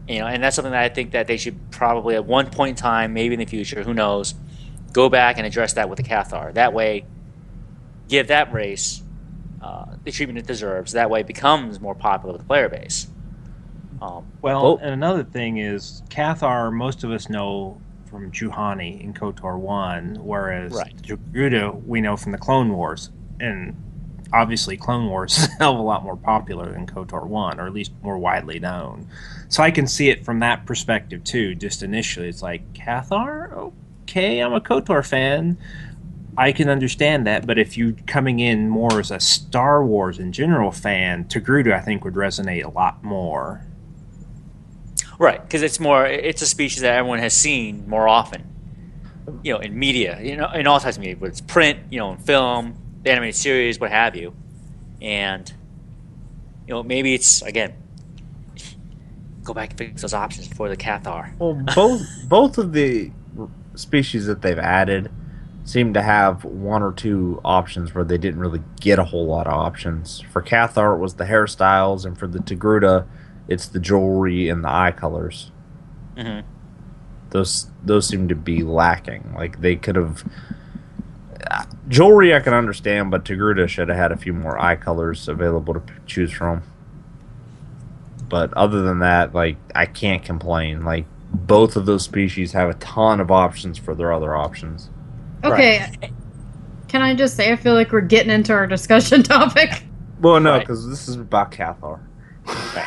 And that's something that I think that they should probably at one point in time, maybe in the future, who knows, go back and address that with the Cathar. That way, give that race the treatment it deserves. That way, it becomes more popular with the player base. And another thing is, Cathar, most of us know from Juhani in KOTOR 1, whereas Togruta we know from the Clone Wars. And obviously, Clone Wars is a hell of a lot more popular than KOTOR 1, or at least more widely known. So I can see it from that perspective, too. Just initially, it's like, Cathar? Okay, I'm a KOTOR fan. I can understand that, but if you coming in more as a Star Wars in general fan, Togruta, I think, would resonate a lot more. Right, because it's a species that everyone has seen more often, in media, in all types of media, whether it's print, in film, the animated series, what have you. And, maybe it's, again, go back and fix those options for the Cathar. Well, both of the species that they've added seem to have one or two options where they didn't really get a whole lot of options. For Cathar, it was the hairstyles, and for the Togruta, it's the jewelry and the eye colors. Mm-hmm. Those seem to be lacking. Like, they could have... Jewelry I can understand, but Togruta should have had a few more eye colors available to choose from. But other than that, like, I can't complain. Like, both of those species have a ton of options for their other options. Okay. Right. Can I just say, I feel like we're getting into our discussion topic. Well, no, because this is about Cathar. Right.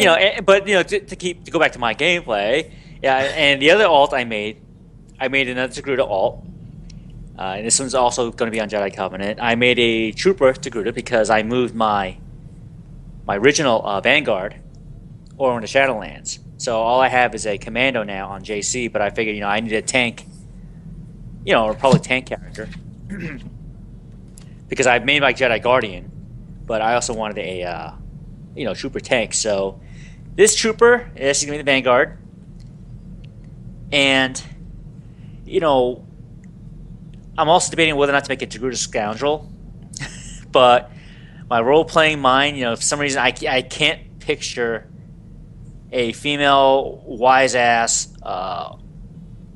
To go back to my gameplay, and the other alt I made another Togruta alt. And this one's also going to be on Jedi Covenant. I made a Trooper Togruta because I moved my original Vanguard over into Shadowlands. So all I have is a Commando now on JC, but I figured, I need a tank, or probably tank character. Because I made my Jedi Guardian, but I also wanted a, Trooper tank. So this Trooper is going to be the Vanguard. And, I'm also debating whether or not to make a Togruta Scoundrel. But my role-playing mind, for some reason, I can't picture a female wise-ass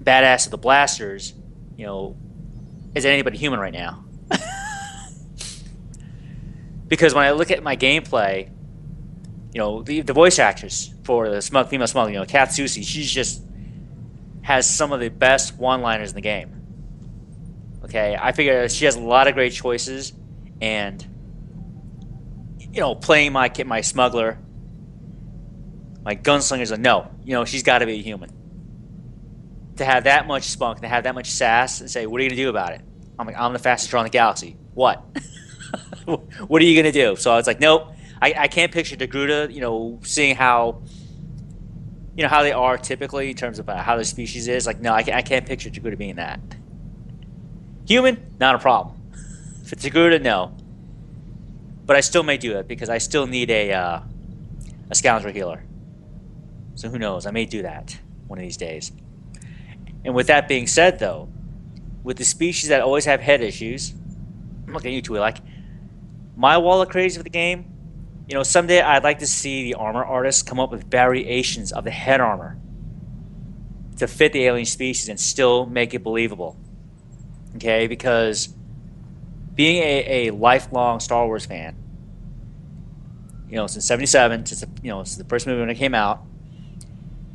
badass of the blasters, as anybody human right now. Because when I look at my gameplay, the voice actress for the female smuggler, Kath Soucie, she just has some of the best one-liners in the game. Okay, I figure she has a lot of great choices, and playing my smuggler, my gunslinger's like, no, she's got to be a human. To have that much spunk, to have that much sass, and say, what are you gonna do about it? I'm like, I'm the fastest draw in the galaxy. What? What are you gonna do? So I was like, nope, I can't picture Togruta, seeing how, how they are typically in terms of how their species is. Like, no, I can't picture Togruta being that. Human, not a problem. For Togruta, no. But I still may do it because I still need a Scoundrel healer. So who knows? I may do that one of these days. And with that being said, though, with the species that always have head issues, I'm looking at you two, like, my wall of crazy for the game, someday I'd like to see the armor artists come up with variations of the head armor to fit the alien species and still make it believable. Okay, because being a lifelong Star Wars fan, since '77, since the first movie when it came out,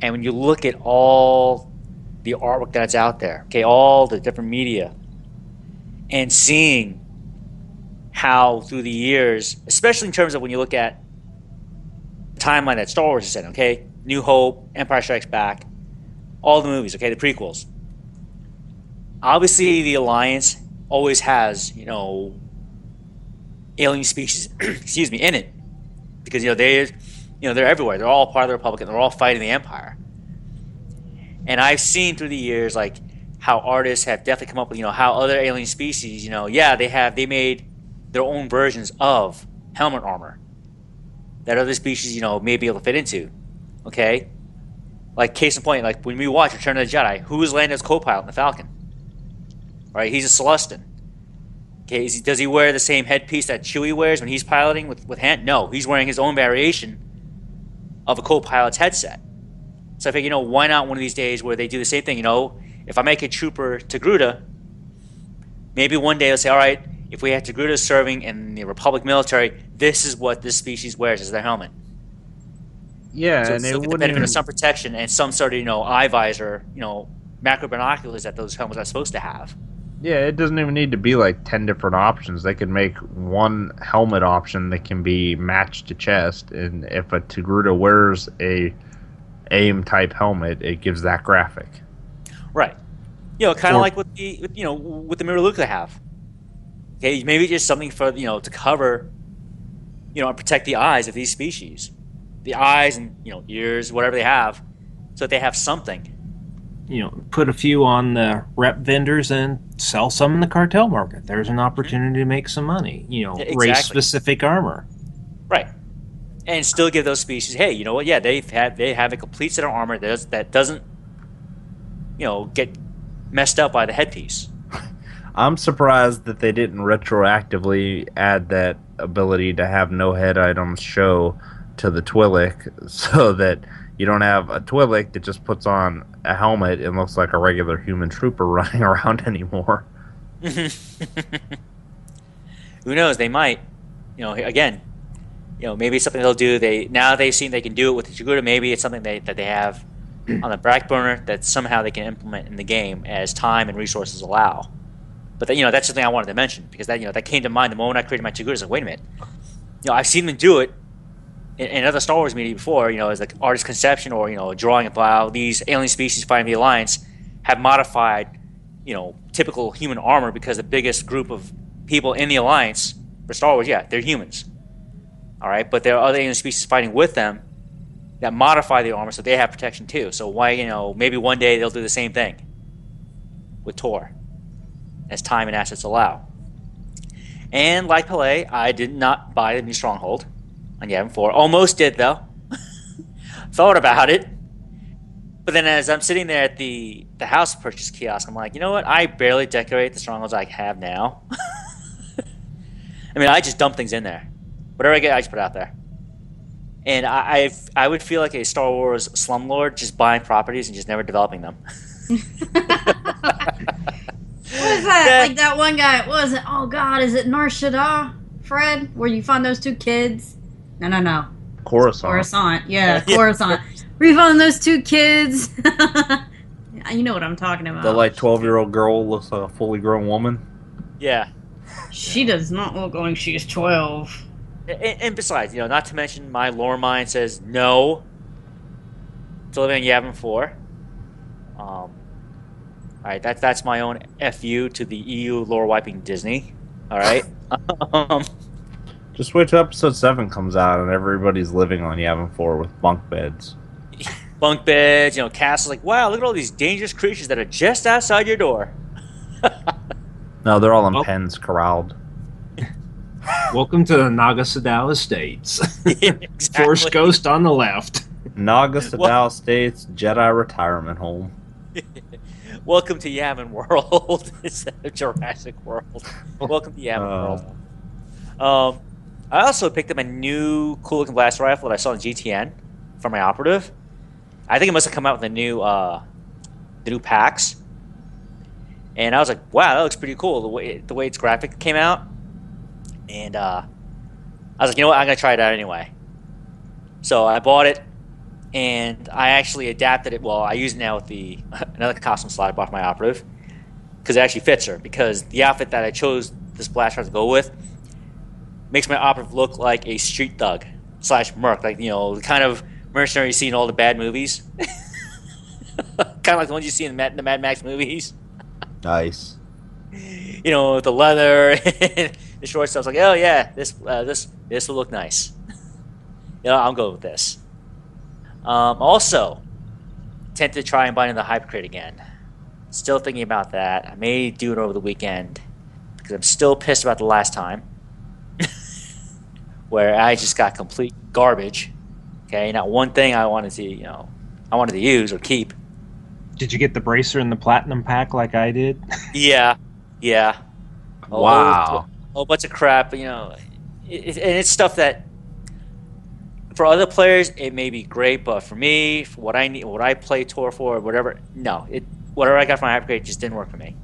and when you look at all the artwork that's out there, okay, all the different media, and seeing how through the years, especially in terms of when you look at the timeline that Star Wars is in, okay, New Hope, Empire Strikes Back, all the movies, okay, the prequels. Obviously, the Alliance always has, alien species, excuse me, in it, because they're everywhere. They're all part of the Republic, and they're all fighting the Empire. And I've seen through the years, like, how artists have definitely come up with, how other alien species, they made their own versions of helmet armor that other species, may be able to fit into. Okay? Like, case in point, like, when we watch Return of the Jedi, who is landed as co-pilot in the Falcon? Right? He's a Celestin. Okay, does he wear the same headpiece that Chewie wears when he's piloting with Han? No, he's wearing his own variation of a co-pilot's headset. So I think, why not one of these days where they do the same thing, if I make a trooper Togruta, maybe one day they'll say, all right, if we have Togruta serving in the Republic military, this is what this species wears as their helmet. Yeah, so and it the wouldn't benefit even... of some protection and some sort of, eye visor, macro binoculars that those helmets are supposed to have. Yeah, it doesn't even need to be like 10 different options. They could make one helmet option that can be matched to chest, and if a Togruta wears a AIM type helmet, it gives that graphic. Right. Kind of like with the mirror Luke they have. Okay, maybe just something for to cover, and protect the eyes of these species, the eyes and ears, whatever they have, so that they have something. Put a few on the rep vendors and sell some in the cartel market. There's an opportunity to make some money. Exactly. Race-specific armor. Right. And still give those species, hey, you know what? Yeah, they have a complete set of armor that doesn't, get messed up by the headpiece. I'm surprised that they didn't retroactively add that ability to have no head items show to the Twi'lek, so that you don't have a Twi'lek that just puts on a helmet and looks like a regular human trooper running around anymore. Who knows? They might. Again, maybe it's something they'll do. They've seen they can do it with the Togruta. Maybe it's something that they have on the back burner that somehow they can implement in the game as time and resources allow. But that's something I wanted to mention, because that came to mind the moment I created my Togruta. I was like, wait a minute. I've seen them do it in other Star Wars media before, as like artist conception or, drawing of how these alien species fighting the Alliance have modified, typical human armor, because the biggest group of people in the Alliance for Star Wars, yeah, they're humans. All right, but there are other alien species fighting with them that modify the armor so they have protection too. So why, maybe one day they'll do the same thing with Tor, as time and assets allow. And like Pele, I did not buy the new Stronghold on Yavin 4. Almost did, though. Thought about it. But then as I'm sitting there at the house purchase kiosk, I'm like, you know what? I barely decorate the Strongholds I have now. I mean, I just dump things in there. Whatever I get, I just put out there. And I would feel like a Star Wars slumlord, just buying properties and just never developing them. What is that? Yeah. Like that one guy, what was it? Oh God, is it Nar Shaddaa, Fred? Where you find those two kids? No. Coruscant. Yeah, Coruscant. Where you find those two kids? You know what I'm talking about. The 12-year-old girl looks like a fully grown woman. Yeah. She does not look like she is 12. And besides, not to mention my lore mind says no to living in Yavin 4. All right, that's my own FU to the EU lore wiping Disney. All right. Just wait till episode 7 comes out and everybody's living on Yavin 4 with bunk beds. Bunk beds, castles. Like, wow, look at all these dangerous creatures that are just outside your door. No, they're all in pens, corralled. Welcome to the Naga Sadao Estates. Yeah, exactly. Force Ghost on the left. Naga Sadao Estates Jedi Retirement Home. Welcome to Yavin World instead of Jurassic World. Welcome to Yavin World. I also picked up a new cool-looking blaster rifle that I saw in GTN for my operative. I think it must have come out with the new packs. And I was like, wow, that looks pretty cool, the way its graphic came out. And I was like, you know what, I'm going to try it out anyway. So I bought it, and I actually adapted it. Well, I use it now with another costume slot I bought for my operative, because it actually fits her. Because the outfit that I chose this blaster to go with makes my operative look like a street thug / merc, like, the kind of mercenary you see in all the bad movies. Kind of like the ones you see in the Mad Max movies. Nice. With the leather and the short stuff. Like, oh yeah, this will look nice. I'll go with this. Also, tempted to try and buy into the hype crate again. Still thinking about that. I may do it over the weekend because I'm still pissed about the last time where I just got complete garbage. Okay, not one thing I wanted to use or keep. Did you get the bracer in the platinum pack like I did? Yeah. Wow. A whole bunch of crap, and it's stuff that for other players it may be great, but for me, for what I need, what I play Tor for, whatever, no, whatever I got from my upgrade just didn't work for me.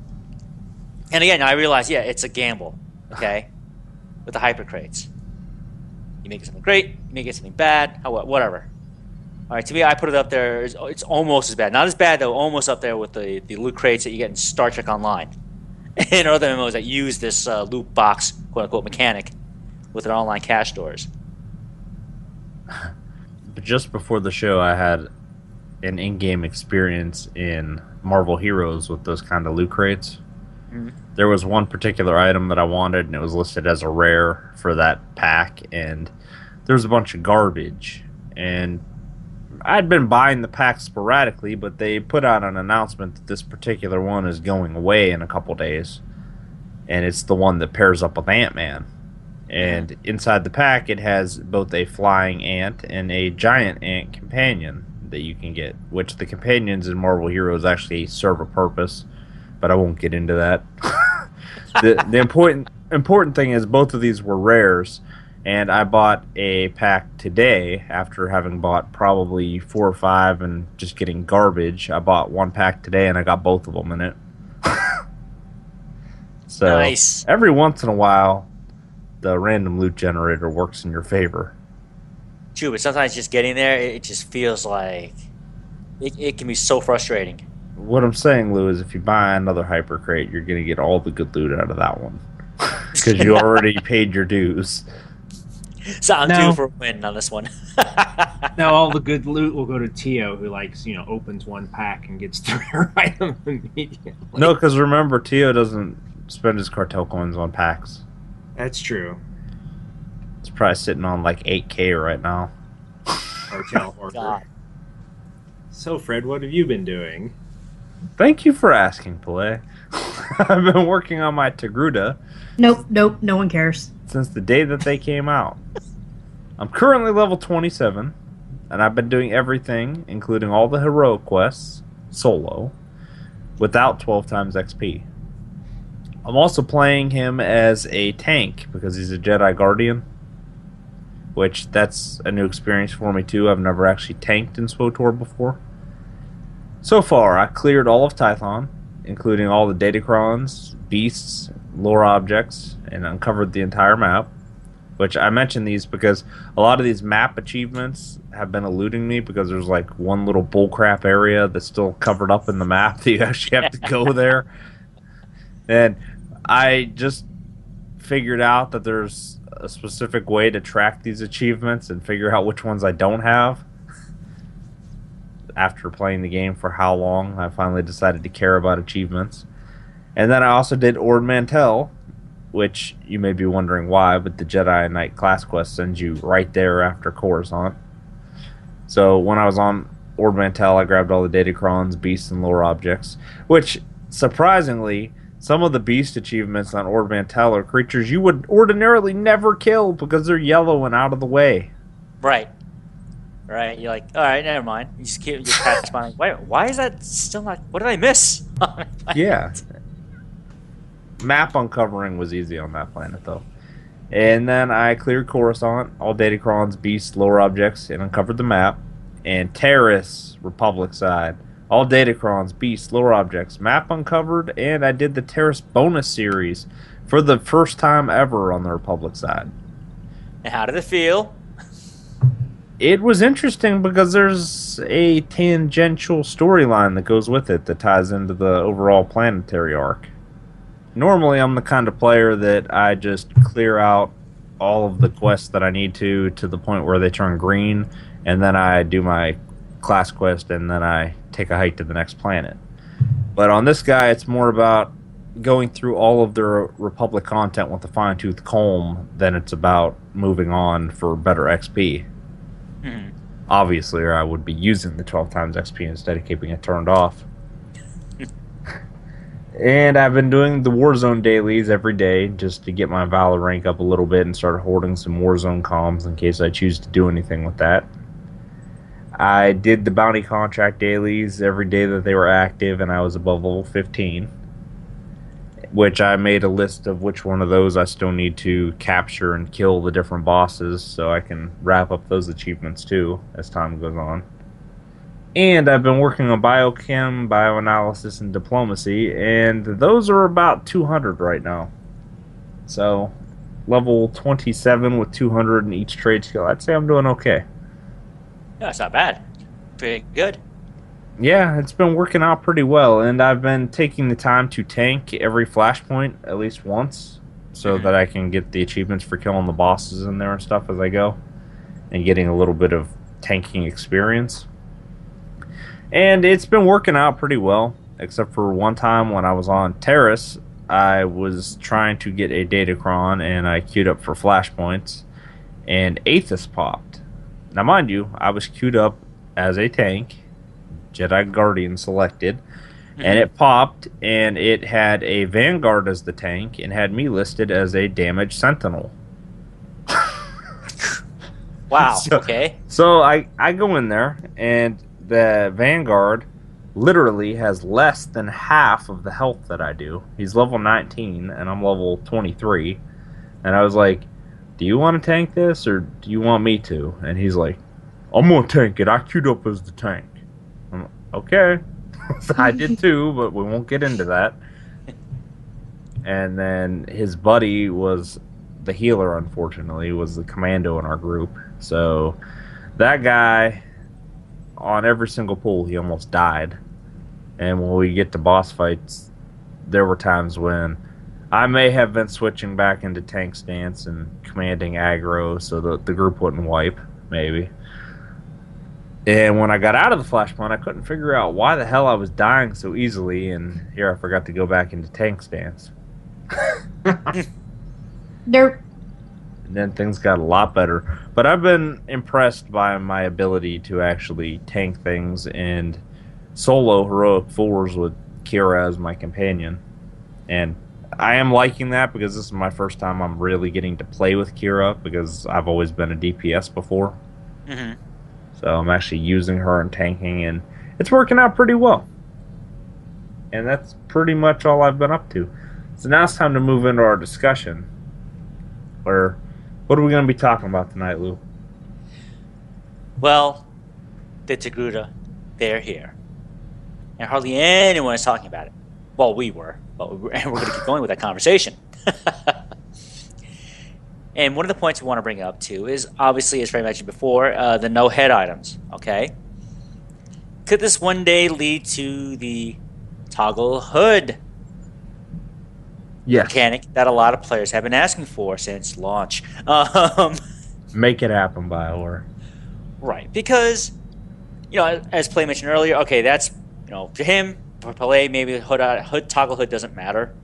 And again, I realized, it's a gamble, okay, with the hyper crates. You make it something great, you make it something bad, whatever. All right, to me, I put it up there. It's almost as bad, not as bad though, almost up there with the loot crates that you get in Star Trek Online and other MMOs that use this loot box quote unquote mechanic with their online cash stores. But just before the show, I had an in-game experience in Marvel Heroes with those kind of loot crates. Mm-hmm. There was one particular item that I wanted, and it was listed as a rare for that pack, and there was a bunch of garbage. And I'd been buying the pack sporadically, but they put out an announcement that this particular one is going away in a couple days. And it's the one that pairs up with Ant-Man. And inside the pack, it has both a flying ant and a giant ant companion that you can get, which the companions in Marvel Heroes actually serve a purpose, but I won't get into that. The important thing is both of these were rares, and I bought a pack today after having bought probably 4 or 5 and just getting garbage. I bought one pack today, and I got both of them in it. So nice. Every once in a while, the random loot generator works in your favor. True, but sometimes just getting there, it just feels like it can be so frustrating. What I'm saying, Lou, is if you buy another hyper crate, you're going to get all the good loot out of that one because you already paid your dues. So I'm due for a win on this one. Now all the good loot will go to Tio, who opens one pack and gets the rare item immediately. No, because remember, Tio doesn't spend his cartel coins on packs. That's true. It's probably sitting on like 8K right now. Cartel order. So, Fred, what have you been doing? Thank you for asking, Pele. I've been working on my Togruta. Nope, no one cares. Since the day that they came out. I'm currently level 27, and I've been doing everything, including all the heroic quests, solo, without 12 times XP. I'm also playing him as a tank, because he's a Jedi Guardian, which that's a new experience for me too. I've never actually tanked in SWTOR before. So far, I cleared all of Tython, including all the datacrons, beasts, lore objects, and uncovered the entire map. Which I mention these because a lot of these map achievements have been eluding me because there's like one little bullcrap area that's still covered up in the map that you actually have to go there. And I just figured out that there's a specific way to track these achievements and figure out which ones I don't have. After playing the game for how long, I finally decided to care about achievements. And then I also did Ord Mantell, which you may be wondering why, but the Jedi Knight class quest sends you right there after Coruscant. So when I was on Ord Mantell, I grabbed all the datacrons, beasts, and lore objects, which, surprisingly, some of the beast achievements on Ord Mantell are creatures you would ordinarily never kill because they're yellow and out of the way. Right. You're like, all right, never mind. You just pass by. Why is that still not? What did I miss? Yeah. Map uncovering was easy on that planet, though. And then I cleared Coruscant, all datacrons, beasts, lore objects, and uncovered the map. And Terrace, Republic side, all datacrons, beasts, lore objects, map uncovered, and I did the Terrace bonus series for the first time ever on the Republic side. And how did it feel? It was interesting because there's a tangential storyline that goes with it that ties into the overall planetary arc. Normally, I'm the kind of player that I just clear out all of the quests that I need to the point where they turn green, and then I do my class quest, and then I take a hike to the next planet. But on this guy, it's more about going through all of their Republic content with a fine-tooth comb than it's about moving on for better XP. obviously, or I would be using the 12 times XP instead of keeping it turned off. And I've been doing the Warzone dailies every day just to get my Valor rank up a little bit and start hoarding some Warzone comms in case I choose to do anything with that. I did the bounty contract dailies every day that they were active, and I was above level 15. Which I made a list of which one of those I still need to capture and kill the different bosses so I can wrap up those achievements too as time goes on. And I've been working on biochem, bioanalysis, and diplomacy, and those are about 200 right now. So, level 27 with 200 in each trade skill. I'd say I'm doing okay. Yeah, it's not bad. Pretty good. Yeah, it's been working out pretty well, and I've been taking the time to tank every flashpoint at least once so that I can get the achievements for killing the bosses in there and stuff as I go, and getting a little bit of tanking experience. And it's been working out pretty well, except for one time when I was on Terrace, I was trying to get a Datacron, and I queued up for flashpoints, and Aethys popped. Now, mind you, I was queued up as a tank, Jedi Guardian selected, and it popped, and it had a Vanguard as the tank, and had me listed as a damaged Sentinel. Wow, okay. So I go in there, and the Vanguard literally has less than half of the health that I do. He's level 19, and I'm level 23. And I was like, do you want to tank this, or do you want me to? And he's like, I'm going to tank it. I queued up as the tank. I'm like, okay. I did too, but we won't get into that. And then his buddy was the healer, unfortunately, was the commando in our group. So that guy, on every single pull, he almost died. And when we get to boss fights, there were times when I may have been switching back into tank stance and commanding aggro so that the group wouldn't wipe, maybe. And when I got out of the flashpoint, I couldn't figure out why the hell I was dying so easily, and here I forgot to go back into tank stance. Derp. And then things got a lot better. But I've been impressed by my ability to actually tank things and solo heroic 4s with Kira as my companion. And I am liking that because this is my first time I'm really getting to play with Kira, because I've always been a DPS before. Mm-hmm. So I'm actually using her and tanking, and it's working out pretty well. And that's pretty much all I've been up to. So now it's time to move into our discussion. Where, what are we going to be talking about tonight, Lou? Well, the Togruta, they're here. And hardly anyone is talking about it. Well, we were, but we're going to keep going with that conversation. And one of the points we want to bring up, too, is obviously, as Ray mentioned before, the no-head items, okay? Could this one day lead to the toggle hood mechanic that a lot of players have been asking for since launch? Make it happen, BioWare. Right, because, you know, as Play mentioned earlier, okay, that's, you know, to him, for Play, maybe hood toggle hood doesn't matter.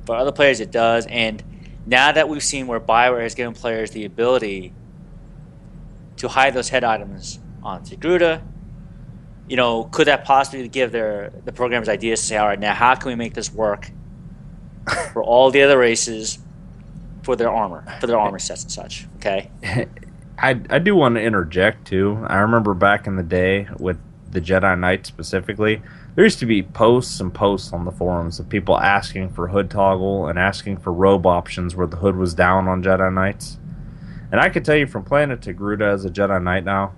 For other players, it does, and now that we've seen where BioWare has given players the ability to hide those head items on Togruta, you know, could that possibly give the programmers ideas to say, all right, now how can we make this work for all the other races for their armor sets and such, okay? I do want to interject, too. I remember back in the day with the Jedi Knight specifically, there used to be posts and posts on the forums of people asking for hood toggle and asking for robe options where the hood was down on Jedi Knights. And I can tell you from playing a Togruta as a Jedi Knight now,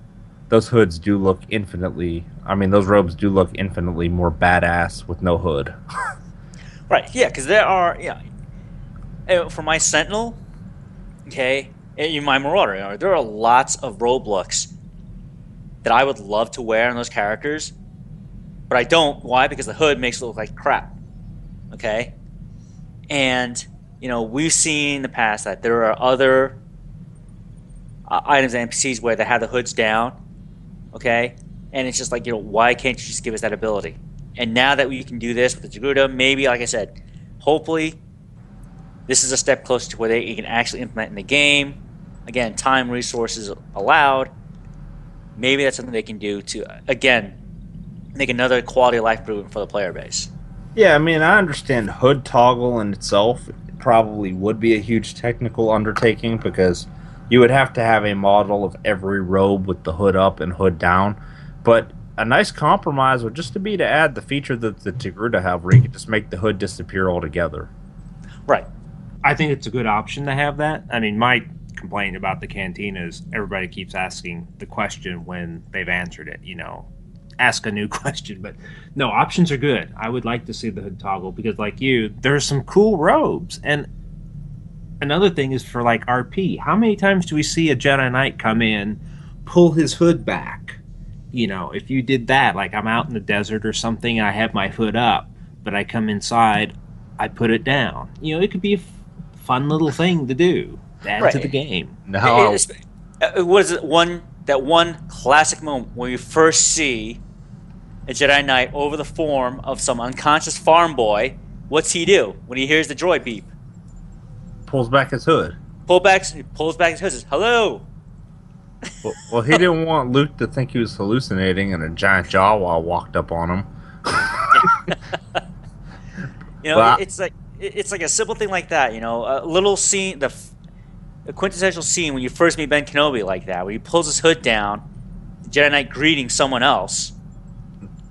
those hoods do look those robes do look infinitely more badass with no hood. Right, yeah, because there are, for my Sentinel, okay, and my Marauder, there are lots of robe looks that I would love to wear on those characters, but I don't. Why? Because the hood makes it look like crap. Okay? And, you know, we've seen in the past that there are other items and NPCs where they have the hoods down. Okay? And it's just like, you know, why can't you just give us that ability? And now that we can do this with the Togruta, maybe, like I said, hopefully this is a step closer to where you can actually implement in the game. Again, time, resources allowed. maybe that's something they can do to, again, make another quality of life improvement for the player base. Yeah, I mean, I understand hood toggle in itself probably would be a huge technical undertaking because you would have to have a model of every robe with the hood up and hood down. But a nice compromise would just be to add the feature that the Togruta have where you could just make the hood disappear altogether. Right. I think it's a good option to have that. I mean, my complaint about the cantina is everybody keeps asking the question when they've answered it, ask a new question. But no, options are good. I would like to see the hood toggle because, like you, there's some cool robes. And another thing is for, like, RP. How many times do we see a Jedi Knight come in, pull his hood back? If you did that, like I'm out in the desert or something, I have my hood up, but I come inside, I put it down. It could be a fun little thing to do. Add to the game. No. What is it? That one classic moment where you first see a Jedi Knight over the form of some unconscious farm boy. What's he do when he hears the droid beep? Pulls back his hood. Pulls back his hood. Says, "Hello." Well, he didn't want Luke to think he was hallucinating, and a giant Jawa walked up on him. It's like a simple thing like that. A little scene, a quintessential scene when you first meet Ben Kenobi, like that, where he pulls his hood down, the Jedi Knight greeting someone else.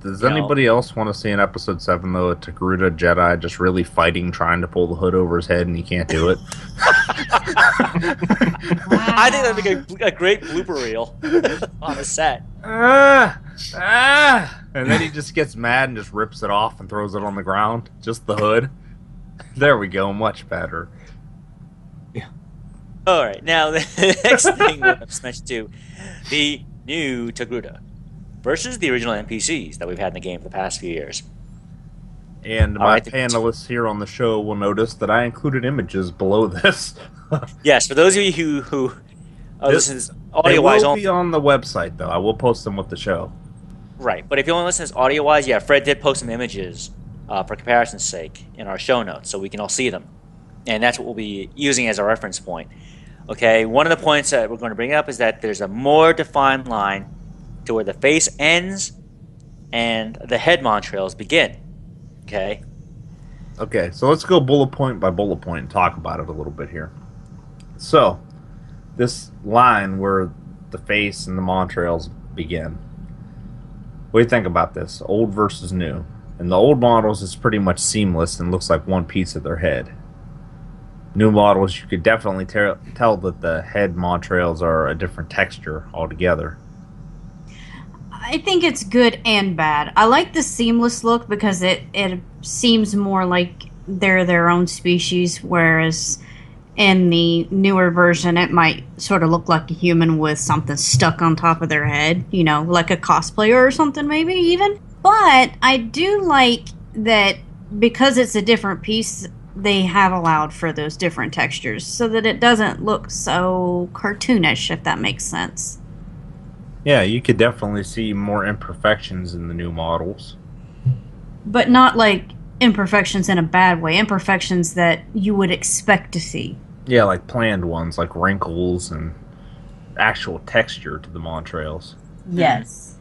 Does anybody else want to see in Episode 7, though, a Togruta Jedi just really fighting, trying to pull the hood over his head, and he can't do it? I think that would be a great blooper reel on the set. And then he just gets mad and just rips it off and throws it on the ground. Just the hood. There we go. Much better. All right. Now, the next thing we're going to mention too, the new Togruta versus the original NPCs that we've had in the game for the past few years. And my panelists here on the show will notice that I included images below this. Yes, for those of you who listen audio-wise, they will be on the website, though. I will post them with the show. Right, but if you only listen audio-wise, yeah, Fred did post some images for comparison's sake in our show notes, so we can all see them. And that's what we'll be using as our reference point. Okay, one of the points that we're going to bring up is that there's a more defined line to where the face ends and the head montrails begin. Okay? Okay, so let's go bullet point by bullet point and talk about it a little bit here. So, this line where the face and the montrails begin. What do you think about this? Old versus new. In the old models, it's pretty much seamless and looks like one piece of their head. New models, you could definitely tell that the head montrails are a different texture altogether. I think it's good and bad. I like the seamless look because it seems more like they're their own species, whereas in the newer version it might sort of look like a human with something stuck on top of their head, like a cosplayer or something maybe even. But I do like that because it's a different piece, they have allowed for those different textures so that it doesn't look so cartoonish, if that makes sense. Yeah, you could definitely see more imperfections in the new models. But not like imperfections in a bad way. Imperfections that you would expect to see. Yeah, like planned ones, like wrinkles and actual texture to the montrails. Yes.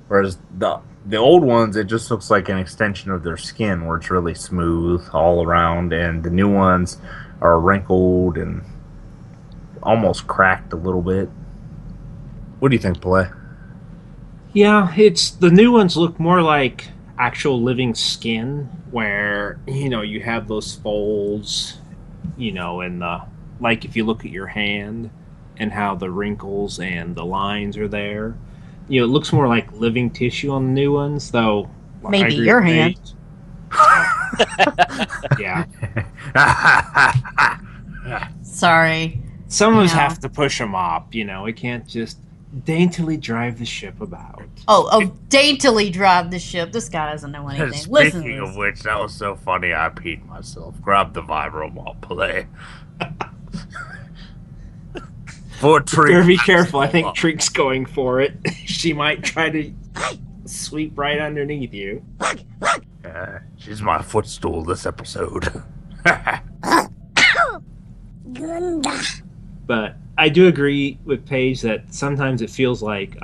Whereas the old ones, it just looks like an extension of their skin where it's really smooth all around, and the new ones are wrinkled and almost cracked a little bit. What do you think, Play? Yeah, the new ones look more like actual living skin, where you have those folds, and like if you look at your hand and how the wrinkles and the lines are there, it looks more like living tissue on the new ones. Though maybe your hand. Yeah. Sorry. Some of us have to push them up. We can't just daintily drive the ship about. Oh, daintily drive the ship. This guy doesn't know anything. Speaking of which, that was so funny, I peed myself. Grab the vibro while Play. For Treek. Better be careful. I think Treek's going for it. She might try to sweep right underneath you. She's my footstool this episode. But I do agree with Paige that sometimes it feels like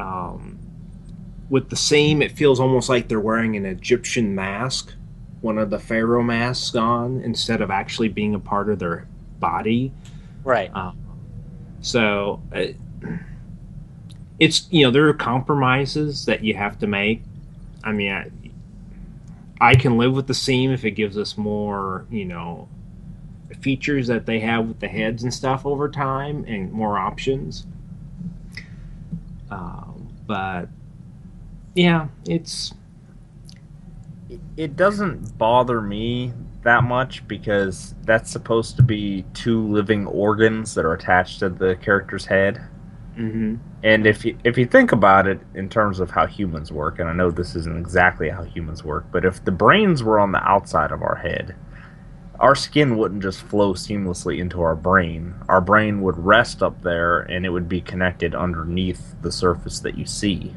with the same, it feels almost like they're wearing an Egyptian mask, one of the pharaoh masks on, instead of actually being a part of their body. Right. So it's, you know, there are compromises that you have to make. I mean, I can live with the seam if it gives us more, you know, features that they have with the heads and stuff over time and more options. But yeah, it doesn't bother me that much because that's supposed to be two living organs that are attached to the character's head. Mm-hmm. And if you think about it in terms of how humans work, and I know this isn't exactly how humans work, but if the brains were on the outside of our head, our skin wouldn't just flow seamlessly into our brain. Our brain would rest up there, and it would be connected underneath the surface that you see.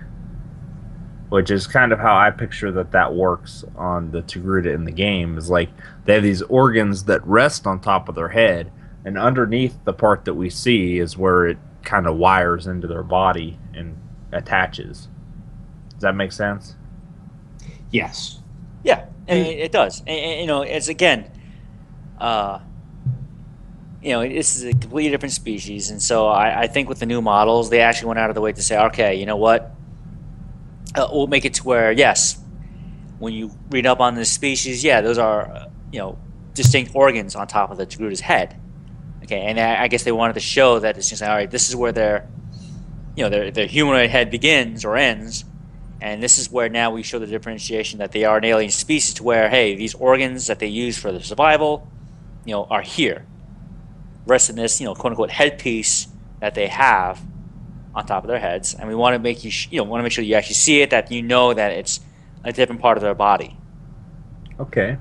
Which is kind of how I picture that works on the Togruta in the game. Is like they have these organs that rest on top of their head, and underneath the part that we see is where it kind of wires into their body and attaches. Does that make sense? Yes. Yeah, it does. And, you know, it's again, you know, this is a completely different species, and so I think with the new models, they actually went out of the way to say, okay, you know what? We'll make it to where, yes, when you read up on this species, yeah, those are, you know, distinct organs on top of the Togruta's head. Okay, and I guess they wanted to show that it's just like, all right, this is where their, you know, their humanoid head begins or ends, and this is where now we show the differentiation that they are an alien species to where, hey, these organs that they use for their survival, you know, are here. Rest in this, you know, quote-unquote headpiece that they have on top of their heads, and we want to make you want to make sure you actually see it, that you know that it's a different part of their body. Okay.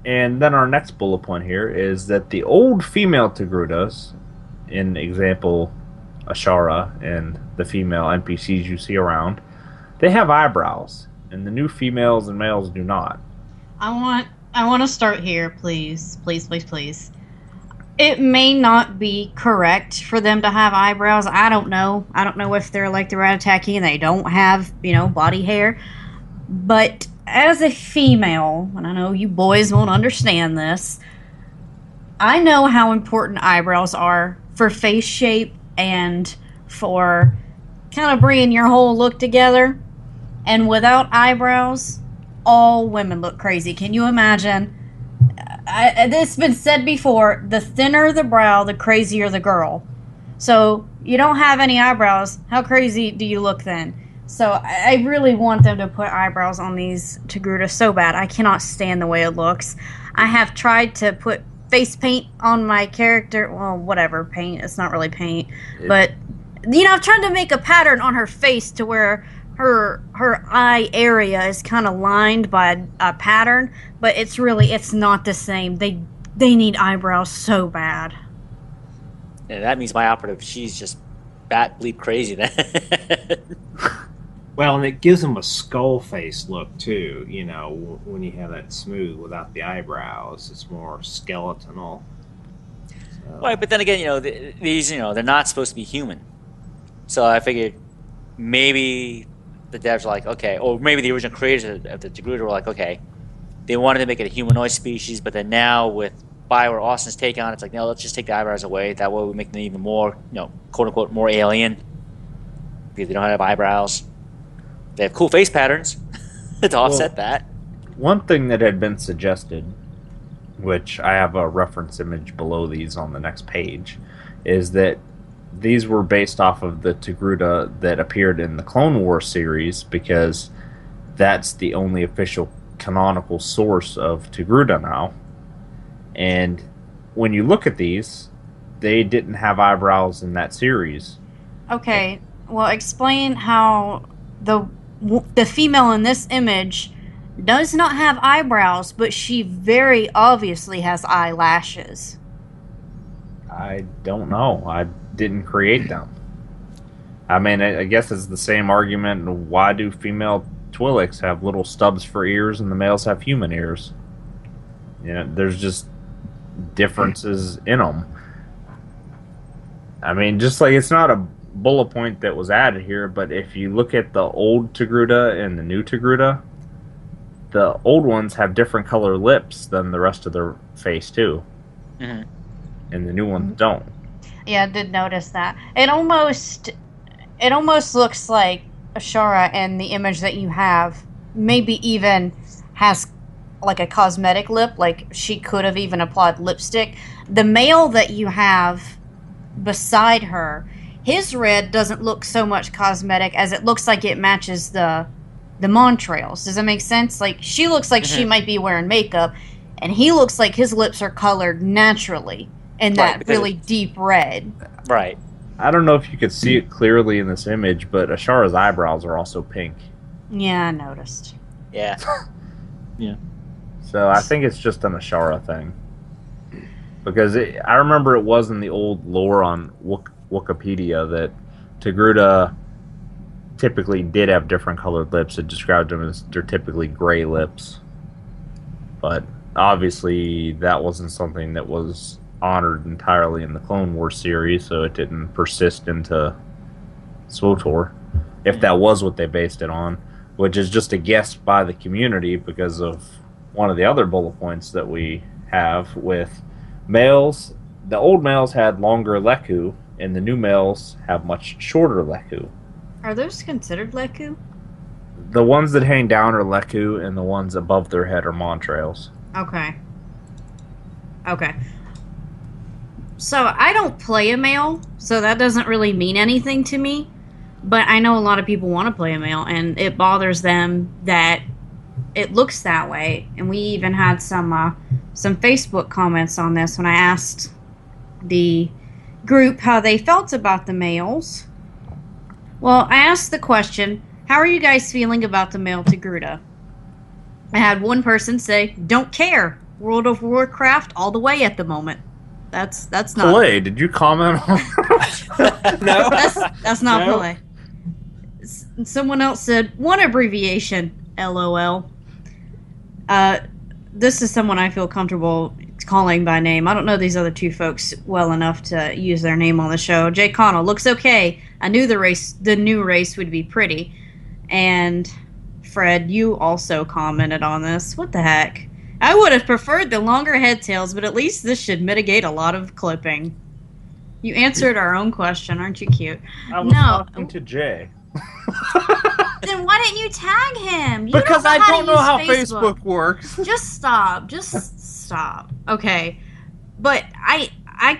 And then our next bullet point here is that the old female Togrutas, in example Ashara and the female NPCs you see around, they have eyebrows, and the new females and males do not. I want to start here, please. Please, please, please. It may not be correct for them to have eyebrows. I don't know. I don't know if they're like the Ratataki and they don't have, you know, body hair. But as a female, and I know you boys won't understand this, I know how important eyebrows are for face shape and for kind of bringing your whole look together. And without eyebrows, all women look crazy. Can you imagine? It's been said before, the thinner the brow, the crazier the girl. So you don't have any eyebrows, how crazy do you look then? So I really want them to put eyebrows on these Togruta so bad. I cannot stand the way it looks. I have tried to put face paint on my character. Well, whatever, paint. It's not really paint. But, you know, I've tried to make a pattern on her face to where her eye area is kind of lined by a pattern, but it's not the same. They need eyebrows so bad. Yeah, that means my operative, she's just bat bleep crazy then. Well, and it gives them a skull face look too. You know, when you have that smooth without the eyebrows, it's more skeletal. So. Right, but then again, you know, these, you know, they're not supposed to be human. So I figured maybe the devs were like, okay, or maybe the original creators of the Togruta were like, okay, they wanted to make it a humanoid species, but then now with Bioware Austin's take on it, it's like, no, let's just take the eyebrows away. That way we make them even more, you know, quote unquote, more alien. Because they don't have eyebrows. They have cool face patterns to offset that. One thing that had been suggested, which I have a reference image below these on the next page, is that these were based off of the Togruta that appeared in the Clone Wars series, because that's the only official canonical source of Togruta now. And when you look at these, they didn't have eyebrows in that series. Okay, well, explain how the female in this image does not have eyebrows, but she very obviously has eyelashes. I don't know. I didn't create them. I mean, I guess it's the same argument. Why do female Twi'leks have little stubs for ears and the males have human ears? You know, there's just differences in them. I mean, just like it's not a bullet point that was added here, but if you look at the old Togruta and the new Togruta, the old ones have different color lips than the rest of their face too, and the new ones don't. Yeah, I did notice that. It almost looks like Ashara in the image that you have. Maybe even has like a cosmetic lip, like she could have even applied lipstick. The male that you have beside her, his red doesn't look so much cosmetic as it looks like it matches the Montrails. Does that make sense? Like, she looks like she might be wearing makeup, and he looks like his lips are colored naturally in that really deep red. Right. I don't know if you could see it clearly in this image, but Ashara's eyebrows are also pink. Yeah, I noticed. Yeah. Yeah. So I think it's just an Ashara thing. Because I remember it was in the old lore on Wikipedia that Togruta typically did have different colored lips. It described them as they're typically gray lips. But obviously that wasn't something that was honored entirely in the Clone Wars series, so it didn't persist into SWTOR, if that was what they based it on, which is just a guess by the community because of one of the other bullet points that we have with males. The old males had longer leku, and the new males have much shorter leku. Are those considered leku? The ones that hang down are leku, and the ones above their head are Montrails. Okay. So I don't play a male, so that doesn't really mean anything to me. But I know a lot of people want to play a male, and it bothers them that it looks that way. And we even had some Facebook comments on this when I asked the group how they felt about the males. Well, I asked the question, how are you guys feeling about the male Togruta? I had one person say, don't care. World of Warcraft all the way at the moment. That's not Play. Did you comment on No. That's not No. play. Someone else said, one abbreviation, LOL. This is someone I feel comfortable calling by name. I don't know these other two folks well enough to use their name on the show. Jay Connell, looks okay. I knew the new race would be pretty. And Fred, you also commented on this. What the heck? I would have preferred the longer head tails, but at least this should mitigate a lot of clipping. You answered our own question. Aren't you cute? I was talking to Jay. Then why didn't you tag him? You Because I don't know how use Facebook works. Just stop. Okay. But I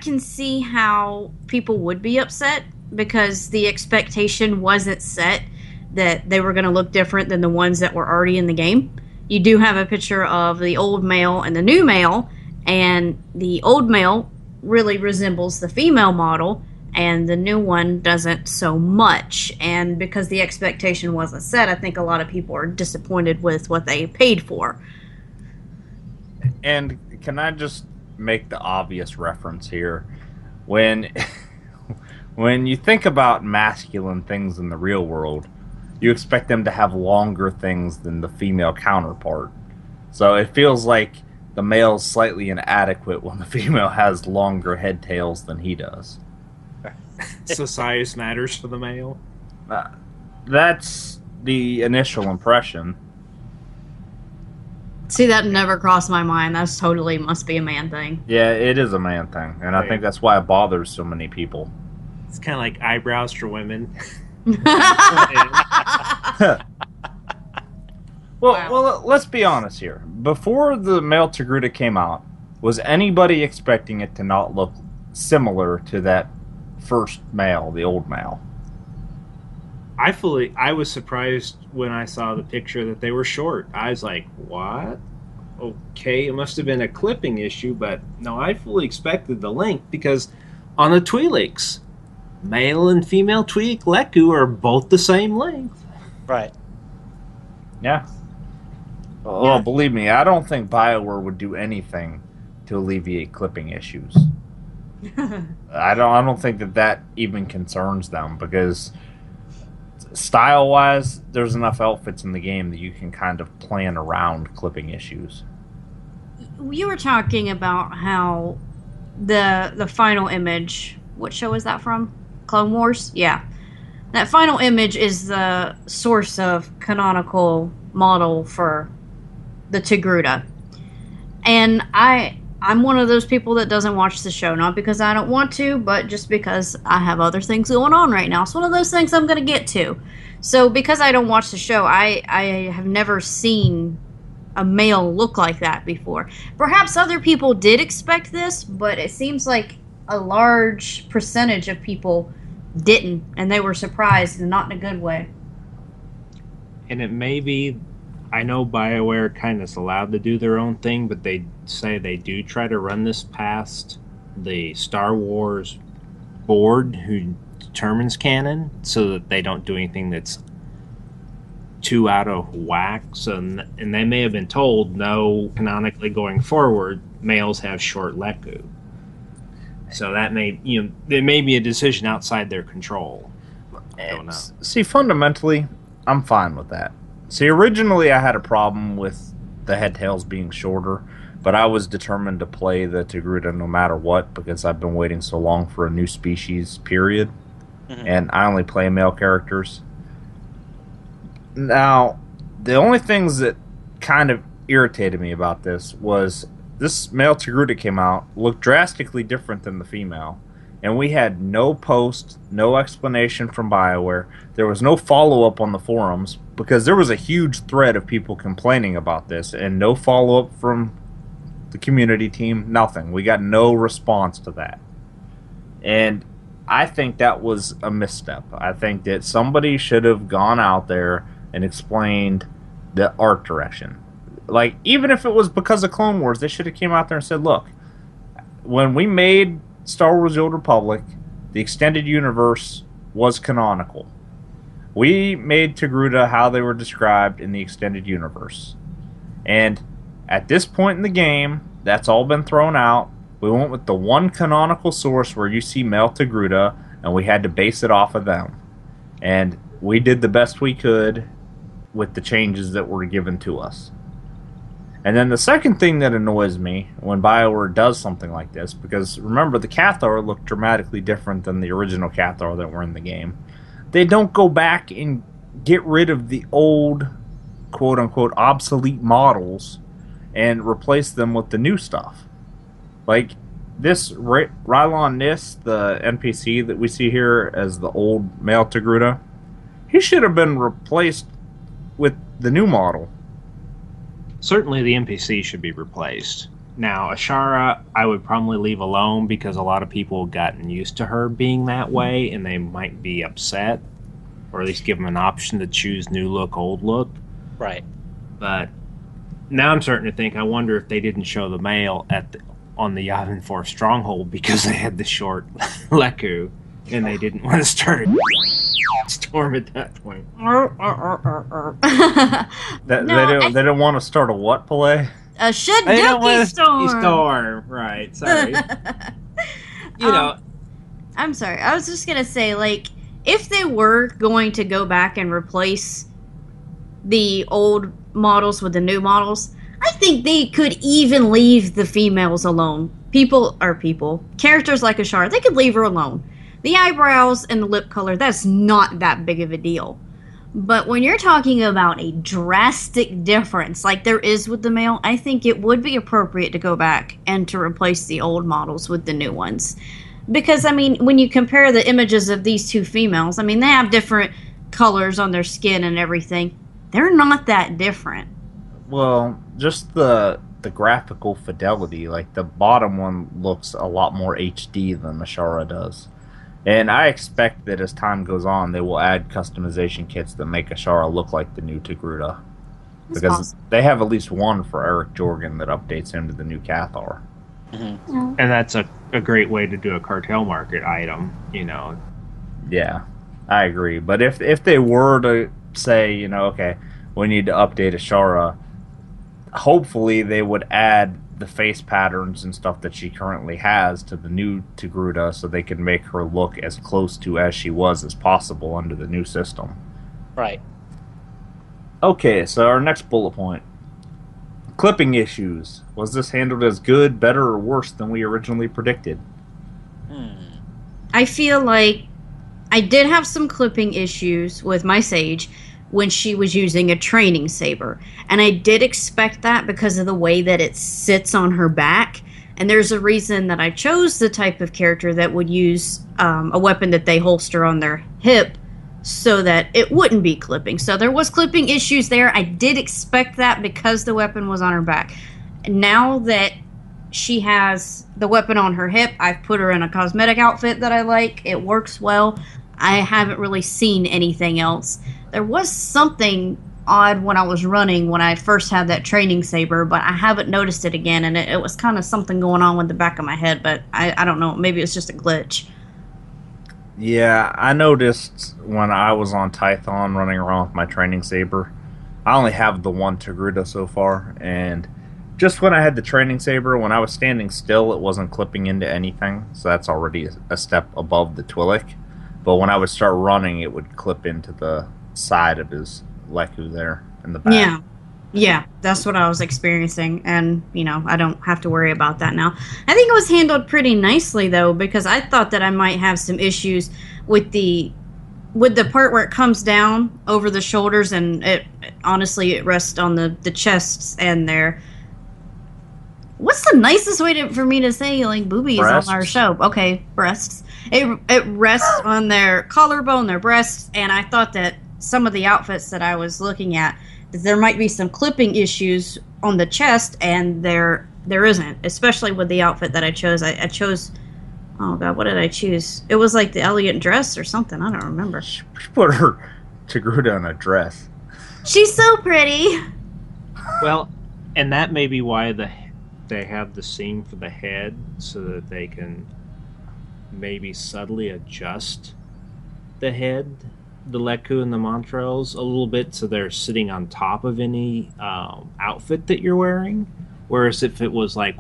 can see how people would be upset because the expectation wasn't set that they were going to look different than the ones that were already in the game. You do have a picture of the old male and the new male, and the old male really resembles the female model, and the new one doesn't so much. And because the expectation wasn't set, I think a lot of people are disappointed with what they paid for. And can I just make the obvious reference here? When you think about masculine things in the real world, you expect them to have longer things than the female counterpart. So it feels like the male's slightly inadequate when the female has longer head tails than he does. So size matters for the male? That's the initial impression. See, that never crossed my mind. That's totally must be a man thing. Yeah, it is a man thing, and I think that's why it bothers so many people. It's kind of like eyebrows for women. Well, let's be honest here. Before the male Togruta came out, was anybody expecting it to not look similar to that first male, the old male? I was surprised when I saw the picture that they were short. I was like, what? Okay, it must have been a clipping issue, but no, I fully expected the length because on the Twi'leks, male and female Twi'lek Leku are both the same length. Right. Yeah. Well, believe me, I don't think BioWare would do anything to alleviate clipping issues. I don't think that even concerns them because style-wise, there's enough outfits in the game that you can kind of plan around clipping issues. You were talking about how the final image what show is that from? Clone Wars? Yeah. That final image is the source of canonical model for the Togruta. And I'm one of those people that doesn't watch the show, not because I don't want to, but just because I have other things going on right now. It's one of those things I'm going to get to. So because I don't watch the show, I have never seen a male look like that before. Perhaps other people did expect this, but it seems like a large percentage of people didn't, and they were surprised, and not in a good way. And it may be, I know BioWare kind of is allowed to do their own thing, but they say they do try to run this past the Star Wars board who determines canon, so that they don't do anything that's too out of whack. So, and they may have been told, no, canonically going forward, males have short leku. So that may, there may be a decision outside their control. I don't know. See, fundamentally, I'm fine with that. See, originally I had a problem with the head tails being shorter, but I was determined to play the Togruta no matter what, because I've been waiting so long for a new species, period. Mm-hmm. And I only play male characters. Now, the only things that kind of irritated me about this was this male Togruta came out, looked drastically different than the female, and we had no post, no explanation from BioWare. There was no follow-up on the forums, because there was a huge thread of people complaining about this, and no follow-up from the community team, nothing. We got no response to that. And I think that was a misstep. I think that somebody should have gone out there and explained the art direction. Like, even if it was because of Clone Wars, they should have came out there and said, look, when we made Star Wars The Old Republic, the extended universe was canonical. We made Togruta how they were described in the extended universe. And at this point in the game, that's all been thrown out. We went with the one canonical source where you see male Togruta, and we had to base it off of them. And we did the best we could with the changes that were given to us. And then the second thing that annoys me when BioWare does something like this, because remember, the Cathar looked dramatically different than the original Cathar that were in the game. They don't go back and get rid of the old, quote-unquote, obsolete models and replace them with the new stuff. Like, this Rylon Nis, the NPC that we see here as the old male Togruta, he should have been replaced with the new model. Certainly the NPC should be replaced. Now, Ashara, I would probably leave alone because a lot of people have gotten used to her being that way, and they might be upset, or at least give them an option to choose new look, old look. Right. But now I'm starting to think, I wonder if they didn't show the male on the Yavin 4 stronghold because they had the short leku, and they didn't want to start a storm at that point. They didn't want to start a what play? A Shaduki storm. Right, sorry. You know. I'm sorry. I was just going to say, like, if they were going to go back and replace the old models with the new models, I think they could even leave the females alone. Characters like Ashara, they could leave her alone. The eyebrows and the lip color, that's not that big of a deal. But when you're talking about a drastic difference like there is with the male, I think it would be appropriate to go back and to replace the old models with the new ones. Because, I mean, when you compare the images of these two females, I mean, they have different colors on their skin and everything. They're not that different. Well, just the graphical fidelity, like the bottom one looks a lot more HD than Ashara does. And I expect that as time goes on, they will add customization kits that make Ashara look like the new Togruta. Because they have at least one for Eric Jorgen that updates him to the new Cathar. Mm-hmm. Yeah. And that's a great way to do a cartel market item, you know. Yeah, I agree. But if they were to say, you know, okay, we need to update Ashara, hopefully they would add the face patterns and stuff that she currently has to the new Togruta so they can make her look as close to as she was as possible under the new system. Right. Okay, so our next bullet point. Clipping issues. Was this handled as good, better, or worse than we originally predicted? I feel like I did have some clipping issues with my Sage when she was using a training saber. And I did expect that because of the way that it sits on her back. And there's a reason that I chose the type of character that would use a weapon that they holster on their hip so that it wouldn't be clipping. So there was clipping issues there. I did expect that because the weapon was on her back. Now that she has the weapon on her hip, I've put her in a cosmetic outfit that I like. It works well. I haven't really seen anything else. There was something odd when I was running when I first had that training saber, but I haven't noticed it again, and it was kind of something going on with the back of my head, but I don't know. Maybe it's just a glitch. Yeah, I noticed when I was on Tython running around with my training saber. I only have the one Togruta so far, and just when I had the training saber, when I was standing still, it wasn't clipping into anything, so that's already a step above the Twi'lek. But when I would start running, it would clip into the side of his Leku there in the back. Yeah, that's what I was experiencing, and, I don't have to worry about that now. I think it was handled pretty nicely, though, because I thought that I might have some issues with the part where it comes down over the shoulders, and honestly, it rests on the chests and their... What's the nicest way for me to say, like, boobies breasts. On our show? Okay, breasts. It rests on their collarbone, their breasts, and I thought that some of the outfits that I was looking at, that there might be some clipping issues on the chest, and there isn't, especially with the outfit that I chose. I chose, oh god, what did I choose? It was like the elegant dress or something, I don't remember. She put her Togruta in a dress. She's so pretty! Well, and that may be why they have the seam for the head, so that they can maybe subtly adjust the head, the Leku and the Montrose, a little bit, so they're sitting on top of any outfit that you're wearing. Whereas if it was like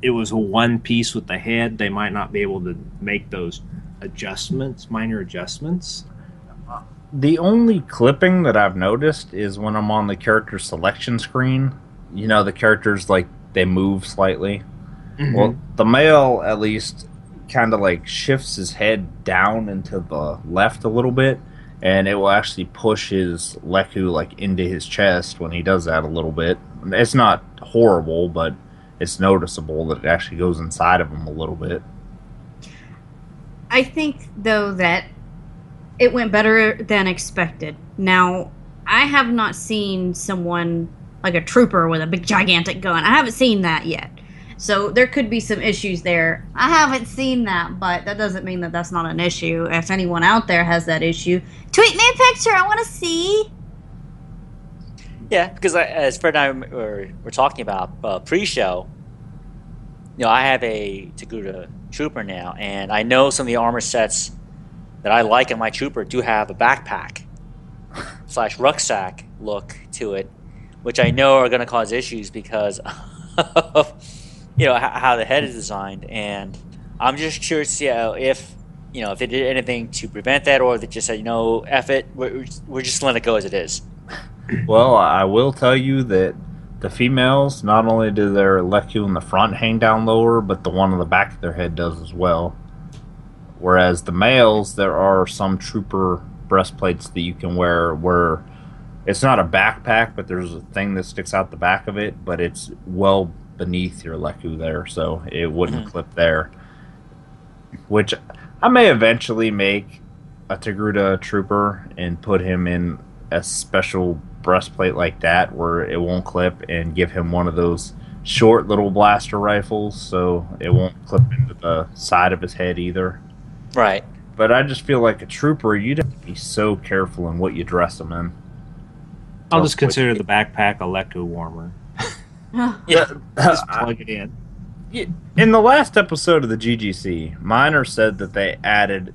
it was a one piece with the head, they might not be able to make those minor adjustments. The only clipping that I've noticed is when I'm on the character selection screen. The characters, like, they move slightly. Mm-hmm. Well, the male, at least, kind of like shifts his head down into the left a little bit, and it will actually push his Leku like into his chest when he does that a little bit. It's not horrible, but it's noticeable that it actually goes inside of him a little bit. I think, though, that it went better than expected. Now, I have not seen someone like a trooper with a big gigantic gun. I haven't seen that yet. So there could be some issues there. I haven't seen that, but that doesn't mean that that's not an issue. If anyone out there has that issue, tweet me a picture. I want to see. Yeah, because as Fred and I were talking about pre-show, I have a Togruta trooper now, and I know some of the armor sets that I like in my trooper do have a backpack / rucksack look to it, which I know are going to cause issues because of how the head is designed, and I'm just curious to see if they did anything to prevent that, or they just said, F it, we're just letting it go as it is. Well, I will tell you that the females, not only do their Leku in the front hang down lower, but the one on the back of their head does as well. Whereas the males, there are some trooper breastplates that you can wear where it's not a backpack, but there's a thing that sticks out the back of it, but it's well beneath your Leku there, so it wouldn't clip there. Which I may eventually make a Togruta trooper and put him in a special breastplate like that where it won't clip, and give him one of those short little blaster rifles so it won't clip into the side of his head either. Right. But I just feel like a trooper, you'd have to be so careful in what you dress them in. I'll just consider the backpack a Leku warmer. Yeah. Just plug it in. In the last episode of the GGC, Miner said that they added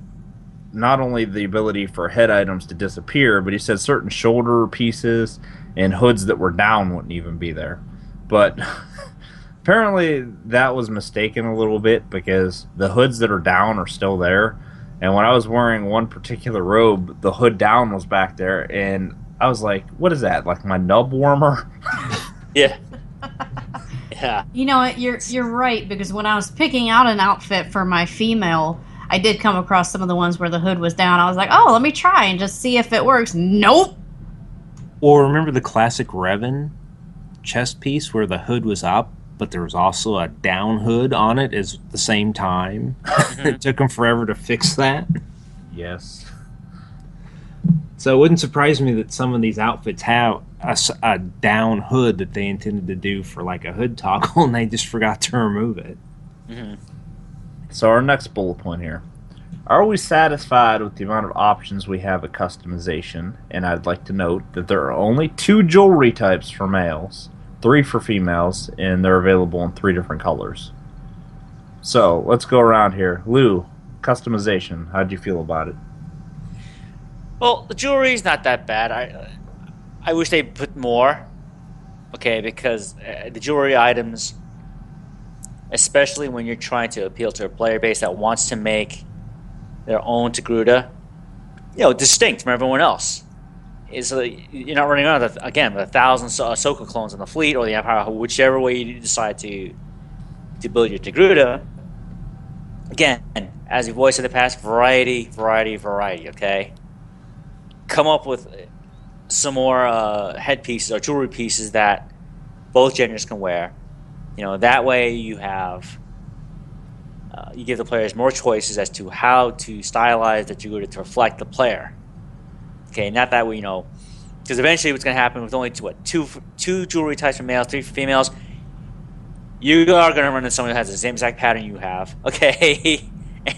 not only the ability for head items to disappear, but he said certain shoulder pieces and hoods that were down wouldn't even be there. But apparently that was mistaken a little bit, because the hoods that are down are still there. And when I was wearing one particular robe, the hood down was back there, and I was like, what is that, like my nub warmer? Yeah. Yeah. You know what? You're right, because when I was picking out an outfit for my female, I did come across some of the ones where the hood was down. I was like, oh, let me try and just see if it works. Nope. Or remember the classic Revan chest piece where the hood was up, but there was also a down hood on it at the same time? It took them forever to fix that. Yes. So it wouldn't surprise me that some of these outfits have a down hood that they intended to do for like a hood toggle, and they just forgot to remove it. Mm-hmm. So our next bullet point here. Are we satisfied with the amount of options we have at customization? And I'd like to note that there are only 2 jewelry types for males, 3 for females, and they're available in 3 different colors. So let's go around here. Lou, customization, how'd you feel about it? Well, the jewelry's not that bad. I wish they'd put more. Okay, because the jewelry items, especially when you're trying to appeal to a player base that wants to make their own Togruta, distinct from everyone else. Is you're not running around with, again, with 1,000 Ahsoka clones in the fleet or the Empire, whichever way you decide to build your Togruta. Again, as we've always said in the past, variety, okay? Come up with some more headpieces or jewelry pieces that both genders can wear. That way you have you give the players more choices as to how to stylize the Togruta to reflect the player. Okay, not that way, because eventually what's going to happen with only two jewelry types for males, 3 for females, you are going to run into someone who has the same exact pattern you have, okay,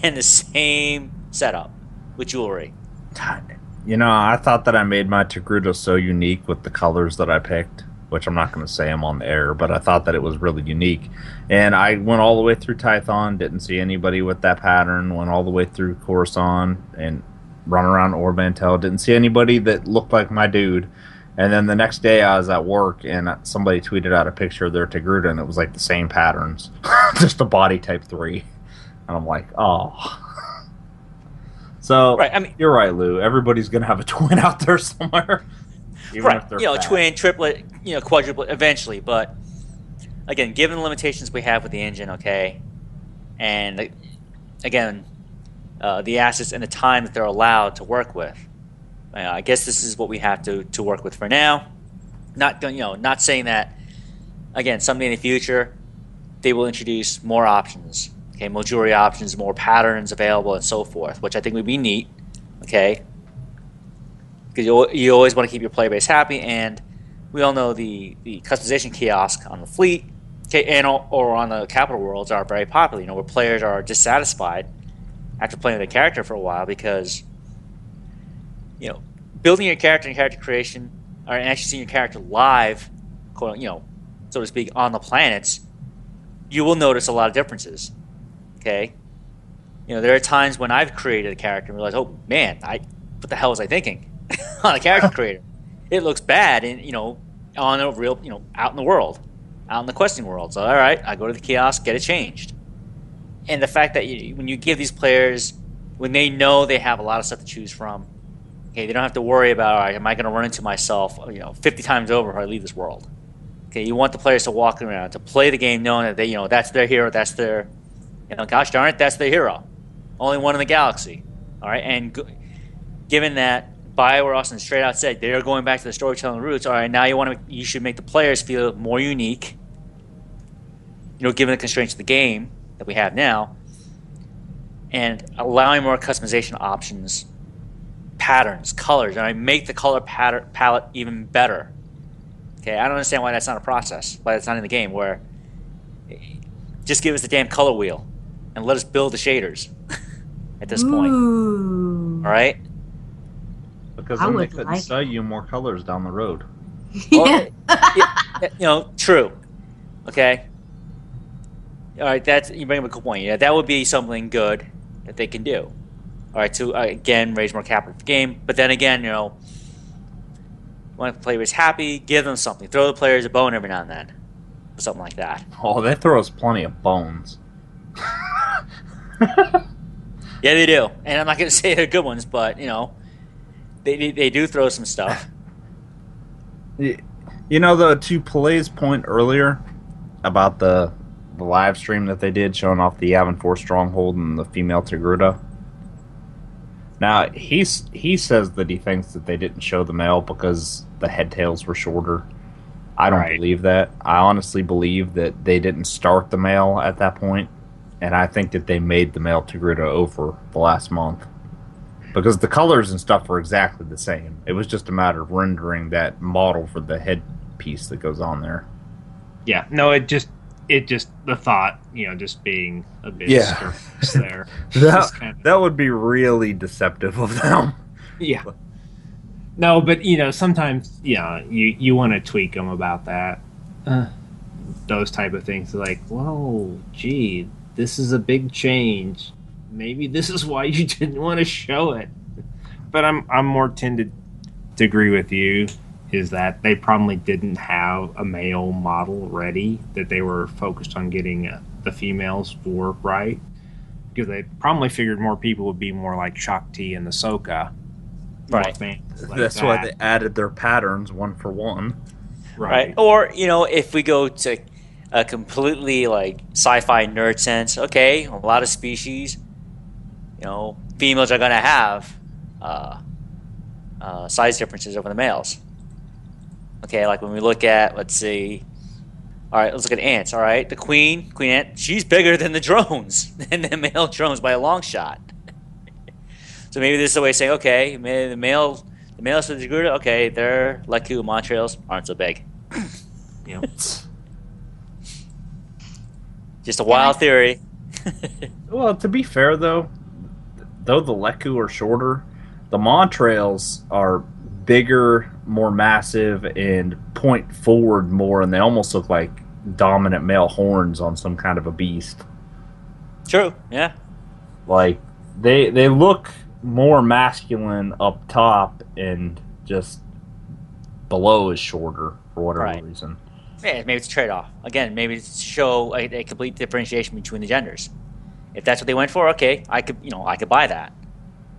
and the same setup with jewelry. I thought that I made my Togruta so unique with the colors that I picked, which I'm not going to say them on the air, but I thought that it was really unique. And I went all the way through Tython, didn't see anybody with that pattern, went all the way through Coruscant and run around Orbantel, didn't see anybody that looked like my dude. And then the next day I was at work and somebody tweeted out a picture of their Togruta and it was like the same patterns, just a body type 3. And I'm like, oh. So, right, you're right, Lou. Everybody's going to have a twin out there somewhere. Right, twin, triplet, quadruplet eventually. But again, given the limitations we have with the engine, okay, and again, the assets and the time that they're allowed to work with, I guess this is what we have to work with for now. Not saying that, again, someday in the future they will introduce more options, okay, more jewelry options, more patterns available, and so forth, which I think would be neat, okay. Because you always want to keep your player base happy, and we all know the customization kiosk on the fleet, okay, or on the capital worlds are very popular. Where players are dissatisfied after playing with a character for a while because building your character and character creation, or actually seeing your character live, so to speak, on the planets, you will notice a lot of differences. Okay, there are times when I've created a character and realized, oh man, what the hell was I thinking? On a character creator, it looks bad, and on a real, out in the world, out in the questing world. So all right, I go to the kiosk, get it changed, and the fact that when you give these players, when they know they have a lot of stuff to choose from, okay, they don't have to worry about, all right, am I going to run into myself, 50 times over if I leave this world? Okay, you want the players to walk around, to play the game knowing that they, that's their hero, that's their, gosh darn it, that's their hero, only one in the galaxy. All right, and given that BioWare Austin straight out said they're going back to the storytelling roots. All right, now you should make the players feel more unique. Given the constraints of the game that we have now, and allowing more customization options, patterns, colors. And I make the color palette even better. Okay, I don't understand why that's not a process, why that's not in the game. Where just give us the damn color wheel and let us build the shaders at this point. All right. Because then they couldn't sell you more colors down the road. Yeah. True. Okay. All right, you bring up a good point. Yeah, that would be something good that they can do. All right, to again raise more capital for the game. But then again, want the players happy, give them something. Throw the players a bone every now and then, or something like that. Oh, they throw us plenty of bones. Yeah, they do, and I'm not going to say they're good ones, but they do throw some stuff. Though, to Play's point earlier about the the live stream that they did showing off the Yavin 4 Stronghold and the female Togruta. Now, he says that he thinks that they didn't show the male because the head tails were shorter. I don't believe that. I honestly believe that they didn't start the male at that point, and I think that they made the male Togruta over the last month. Because the colors and stuff were exactly the same. It was just a matter of rendering that model for the headpiece that goes on there. Yeah, no, it just the thought, just being a bit skirmish there. That would be really deceptive of them. Yeah. No, but sometimes you want to tweak them about that. Those type of things, like, whoa, gee, this is a big change. Maybe this is why you didn't want to show it. But I'm more tended to agree with you, is that they probably didn't have a male model ready, that they were focused on getting the females for right, because they probably figured more people would be more like Shakti and Ahsoka. Right. That's why they added their patterns one for one. Right. Or, if we go to a completely like sci-fi nerd sense, okay, a lot of species, females are going to have size differences over the males. Okay, like when we look at, let's see, all right, let's look at ants, all right? The queen ant, she's bigger than the drones, than the male drones by a long shot. So maybe this is a way of saying, okay, the males for the Togruta, okay, their Leku Montrails aren't so big. Just a wild theory. Well, to be fair, though the Leku are shorter, the Montrails are bigger, more massive, and point forward more, and they almost look like dominant male horns on some kind of a beast. True, yeah. Like, they look more masculine up top, and just below is shorter for whatever reason. Yeah, maybe it's a trade-off. Again, maybe it's to show a complete differentiation between the genders. If that's what they went for, okay, I could buy that.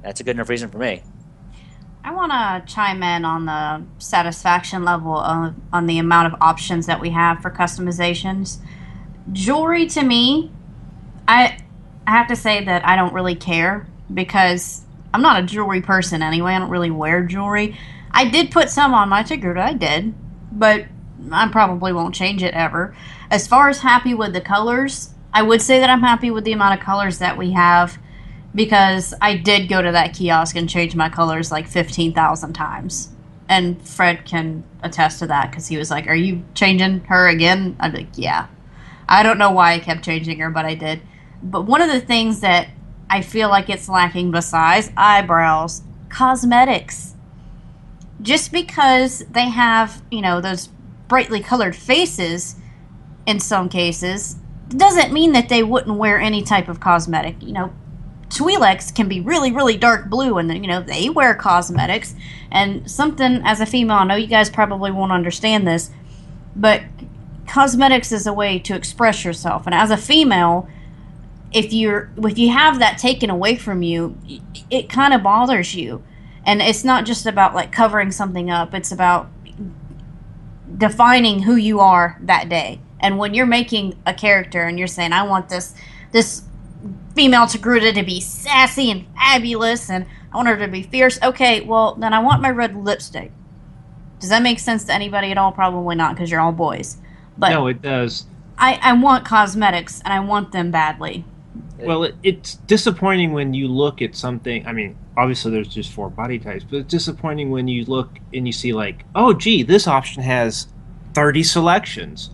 That's a good enough reason for me. I want to chime in on the satisfaction level on the amount of options that we have for customizations. Jewelry, to me, I have to say that I don't really care, because I'm not a jewelry person anyway. I don't really wear jewelry. I did put some on my Togruta, I did, but I probably won't change it ever. As far as happy with the colors, I would say that I'm happy with the amount of colors that we have, because I did go to that kiosk and change my colors like 15,000 times. And Fred can attest to that, because he was like, are you changing her again? I'd be like, yeah. I don't know why I kept changing her, but I did. But one of the things that I feel like it's lacking besides eyebrows, cosmetics. Just because they have, those brightly colored faces in some cases, doesn't mean that they wouldn't wear any type of cosmetic. Twi'leks can be really, really dark blue, and they wear cosmetics. And something, as a female, I know you guys probably won't understand this, but cosmetics is a way to express yourself. And as a female, if you have that taken away from you, it kind of bothers you. And it's not just about like covering something up, it's about defining who you are that day. And when you're making a character and you're saying, I want this female Togruta to be sassy and fabulous, and I want her to be fierce. Okay, well, then I want my red lipstick. Does that make sense to anybody at all? Probably not, because you're all boys. But no, it does. I want cosmetics, and I want them badly. Well, it's disappointing when you look at something. I mean, obviously there's just 4 body types, but it's disappointing when you look and you see like, oh, gee, this option has 30 selections.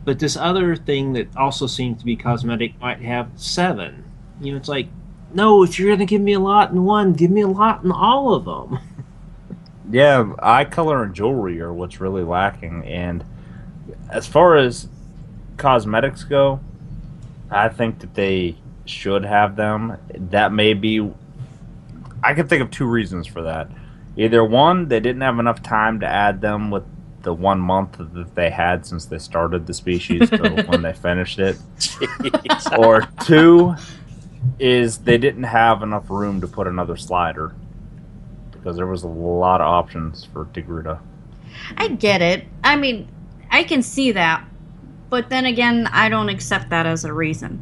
But this other thing that also seems to be cosmetic might have 7. It's like, no, if you're going to give me a lot in one, give me a lot in all of them. Yeah, eye color and jewelry are what's really lacking. And as far as cosmetics go, I think that they should have them. That may be... I can think of 2 reasons for that. Either one, they didn't have enough time to add them with the 1 month that they had since they started the species to when they finished it. Jeez. Or 2 is they didn't have enough room to put another slider, because there was a lot of options for Togruta. I get it. I mean, I can see that. But then again, I don't accept that as a reason.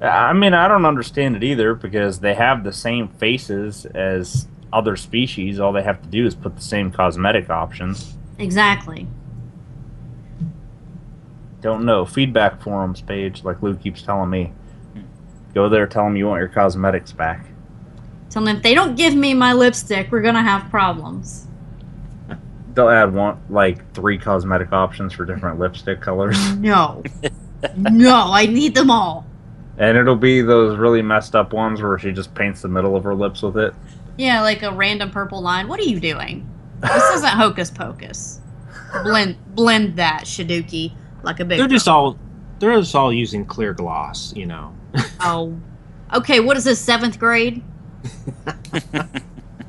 I mean, I don't understand it either because they have the same faces as other species. All they have to do is put the same cosmetic options. Exactly. Don't know. Feedback forums page, like Lou keeps telling me. Go there, tell them you want your cosmetics back. Tell them if they don't give me my lipstick, we're gonna have problems. They'll add 3 cosmetic options for different lipstick colors. No. No, I need them all. And it'll be those really messed up ones where she just paints the middle of her lips with it. Yeah, like a random purple line. What are you doing? This isn't hocus pocus. Blend that, Shiduki, like a big. They're just all using clear gloss, you know. Oh. Okay, what is this, 7th grade?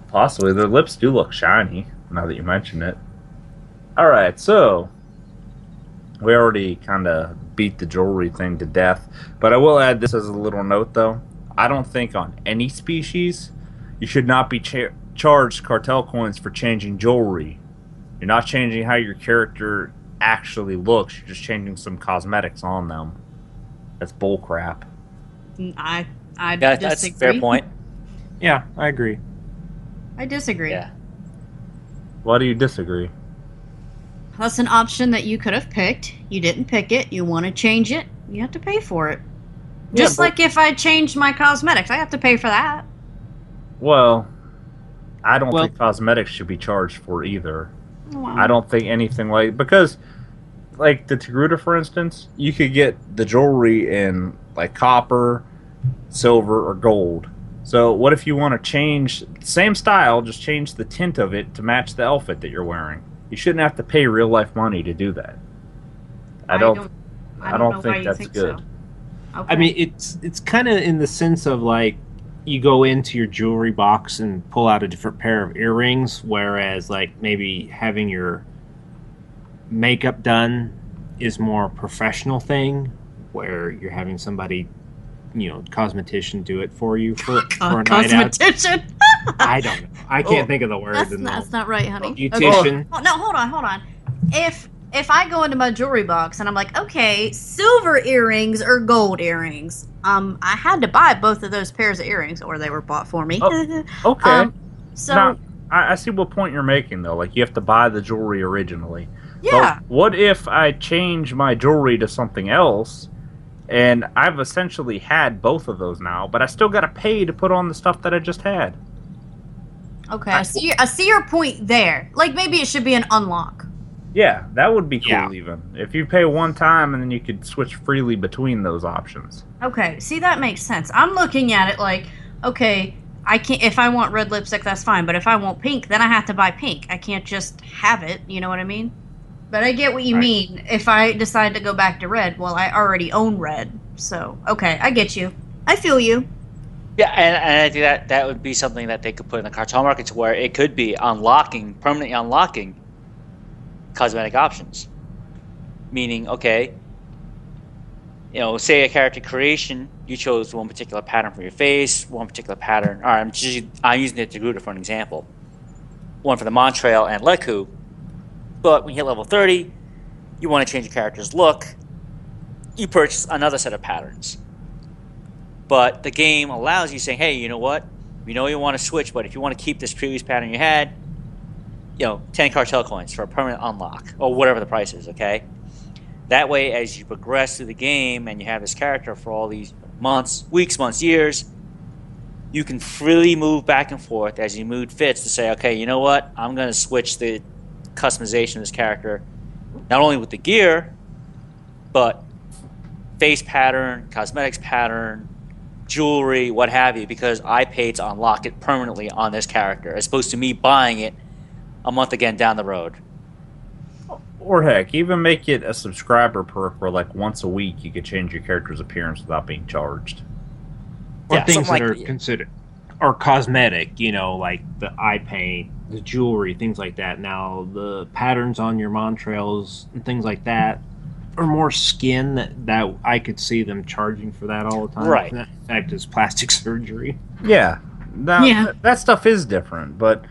Possibly. Their lips do look shiny, now that you mention it. Alright, so we already kind of beat the jewelry thing to death, but I will add this as a little note, though. I don't think on any species you should not be charged cartel coins for changing jewelry. You're not changing how your character actually looks, you're just changing some cosmetics on them. That's bullcrap. I Yeah, that's a fair point. Yeah, I agree. I disagree. Yeah. Why do you disagree? That's an option that you could have picked. You didn't pick it. You want to change it. You have to pay for it. Just like if I changed my cosmetics, I have to pay for that. Well, I don't think cosmetics should be charged for either. Well, I don't think anything because like the Togruta, for instance, you could get the jewelry in like copper, silver, or gold. So what if you want to change same style, just change the tint of it to match the outfit that you're wearing? You shouldn't have to pay real life money to do that. I don't think that's good. So. Okay. I mean, it's kind of in the sense of like you go into your jewelry box and pull out a different pair of earrings, whereas like maybe having your makeup done is more a professional thing, where you're having somebody, cosmetician do it for you for a night out. Cosmetician. I don't know. I can't think of the word. That's not right, honey. Beautician. Okay. Oh, no, hold on. If I go into my jewelry box and I'm like, okay, silver earrings or gold earrings, I had to buy both of those pairs of earrings, or they were bought for me. Oh, okay. So now, I see what point you're making, though. Like, you have to buy the jewelry originally. yeah. But what if I change my jewelry to something else, and I've essentially had both of those now, but I still got to pay to put on the stuff that I just had? Okay, I see your point there. Like, maybe it should be an unlock. Yeah, that would be cool. Yeah. Even if you pay one time and then you could switch freely between those options. Okay, see, that makes sense. I'm looking at it like, okay, I can't. If I want red lipstick, that's fine. But if I want pink, then I have to buy pink. I can't just have it. You know what I mean? But I get what you mean. If I decide to go back to red, well, I already own red. So, okay, I get you. I feel you. Yeah, and I think that would be something that they could put in the cartel markets where it could be permanently unlocking cosmetic options. Meaning, okay, say a character creation, you chose one particular pattern for your face, one particular pattern. All right, I'm using the Togruta for an example. One for the Montreal and Leku. But when you hit level 30, you want to change your character's look. You purchase another set of patterns. But the game allows you saying, hey, you know what? We know you want to switch, but if you want to keep this previous pattern you had, 10 cartel coins for a permanent unlock, or whatever the price is, okay? That way, as you progress through the game and you have this character for all these weeks, months, years, you can freely move back and forth as your mood fits to say, okay, you know what? I'm going to switch the customization of this character, not only with the gear, but face pattern, cosmetics pattern, jewelry, what have you, because I paid to unlock it permanently on this character, as opposed to me buying it a month again down the road. Or heck, even make it a subscriber perk where like once a week you could change your character's appearance without being charged. Or Yeah, things something that like are considered or cosmetic, like the eye paint, the jewelry, things like that. Now the patterns on your Montreals and things like that are more skin that I could see them charging for that all the time. Right. That, in fact, is plastic surgery. Yeah. That stuff is different, but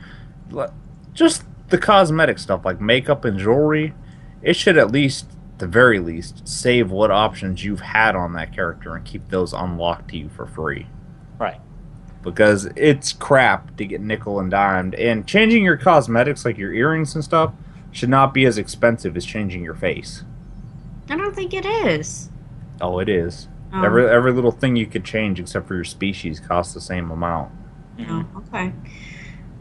just the cosmetic stuff like makeup and jewelry, it should at least the very least, save what options you've had on that character and keep those unlocked to you for free. Right. Because it's crap to get nickel and dimed, and changing your cosmetics, like your earrings and stuff, should not be as expensive as changing your face. I don't think it is. Oh, it is. Every little thing you could change except for your species costs the same amount. Oh, okay.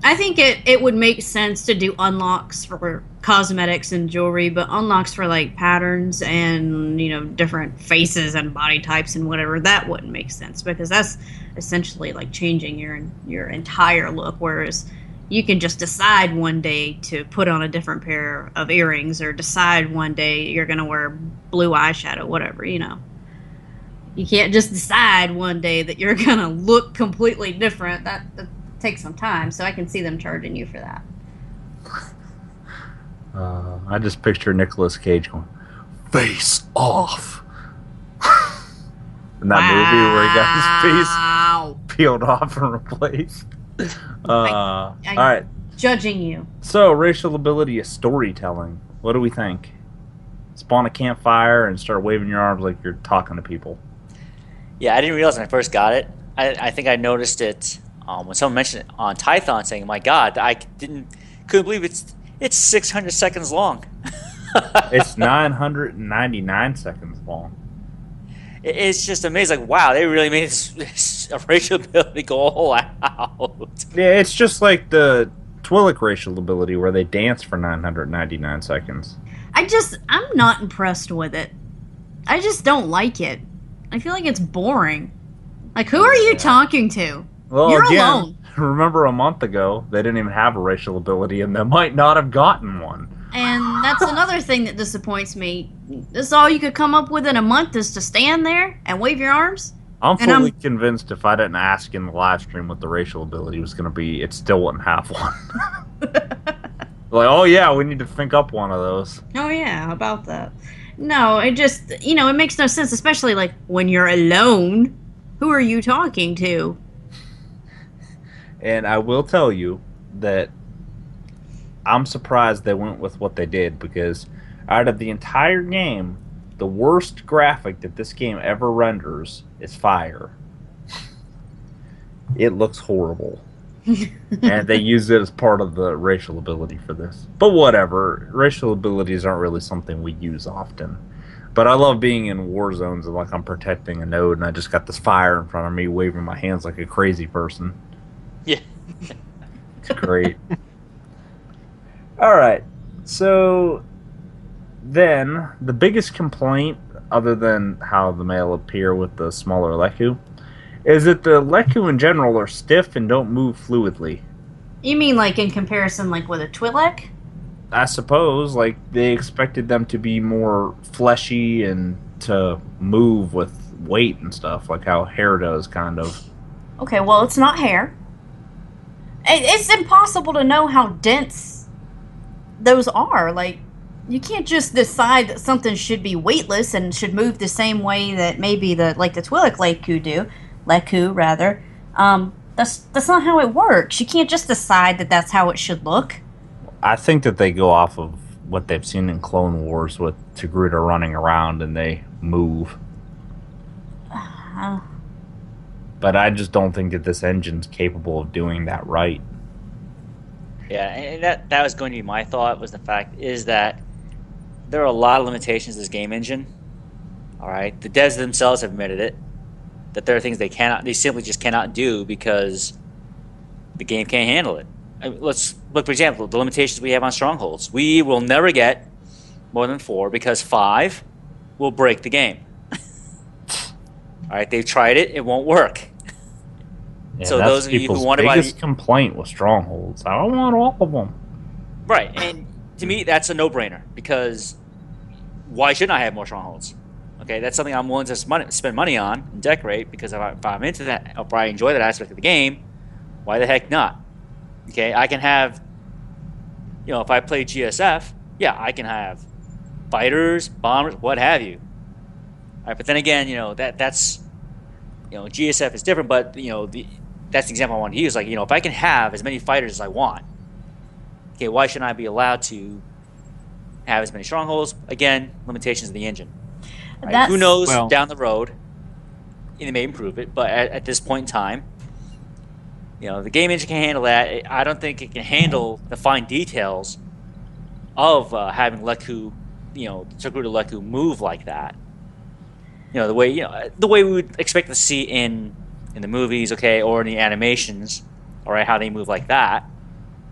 I think it would make sense to do unlocks for cosmetics and jewelry, but unlocks for like patterns and, you know, different faces and body types and whatever, that wouldn't make sense, because that's essentially like changing your entire look, whereas you can just decide one day to put on a different pair of earrings, or decide one day you're going to wear blue eyeshadow, whatever, you know. You can't just decide one day that you're going to look completely different. That takes some time, so I can see them charging you for that. I just picture Nicolas Cage going, "Face off." In that movie where he got his face peeled off and replaced. All right. Judging you. So, racial ability is storytelling. What do we think? Spawn a campfire and start waving your arms like you're talking to people. Yeah, I didn't realize when I first got it. I think I noticed it when someone mentioned it on Tython, saying, "My God, I couldn't believe it's 600 seconds long." It's 999 seconds long. It's just amazing. Like, wow, they really made this racial ability go all out. Yeah, it's just like the Twi'lek racial ability where they dance for 999 seconds. I'm not impressed with it. I just don't like it. I feel like it's boring. Like, who are you talking to? Well, You're again, alone. Remember a month ago, they didn't even have a racial ability, and they might not have gotten one. And that's another thing that disappoints me. This is all you could come up with in a month, is to stand there and wave your arms? I'm fully convinced if I didn't ask in the live stream what the racial ability was going to be, it still wouldn't have one. Like, oh yeah, we need to think up one of those. Oh yeah, how about that? No, it just, it makes no sense, especially like when you're alone. Who are you talking to? And I will tell you that I'm surprised they went with what they did, because out of the entire game, the worst graphic that this game ever renders is fire. It looks horrible. And they used it as part of the racial ability for this. But whatever. Racial abilities aren't really something we use often. But I love being in war zones and like I'm protecting a node and I just got this fire in front of me waving my hands like a crazy person. Yeah. It's great. Alright. So then the biggest complaint, other than how the male appear with the smaller Leku, is that the Leku in general are stiff and don't move fluidly. You mean like in comparison like with a Twi'lek? I suppose, like, they expected them to be more fleshy and to move with weight and stuff, like how hair does, kind of. Okay, well, it's not hair. It's impossible to know how dense those are. Like, you can't just decide that something should be weightless and should move the same way that maybe the Twi'lek Leku, rather. That's not how it works. You can't just decide that that's how it should look. I think that they go off of what they've seen in Clone Wars with Togruta running around and they move. But I just don't think that this engine's capable of doing that right. Yeah, and that was going to be my thought, was the fact is that there are a lot of limitations to this game engine. All right, the devs themselves have admitted it, that there are things they simply just cannot do because the game can't handle it. Let's look, for example, the limitations we have on strongholds. We will never get more than 4 because 5 will break the game. All right, they've tried it; it won't work. Yeah, so those of you who want to buy, biggest complaint with strongholds, I don't want all of them. Right, and to me, that's a no-brainer, because why shouldn't I have more strongholds? Okay, that's something I'm willing to spend money on and decorate, because if I'm into that, if I enjoy that aspect of the game, why the heck not? Okay, I can have, if I play GSF, yeah, I can have fighters, bombers, what have you. All right, but then again, that's GSF is different, but that's the example I wanted to use. Like, if I can have as many fighters as I want, okay, why shouldn't I be allowed to have as many strongholds. Again, limitations of the engine. Right? That's- Who knows Well- down the road? They may improve it, but at this point in time, the game engine can handle that. I don't think it can handle the fine details of having Leku, Togruta Leku move like that. The way we would expect to see in the movies, okay, or in the animations, all right, how they move like that.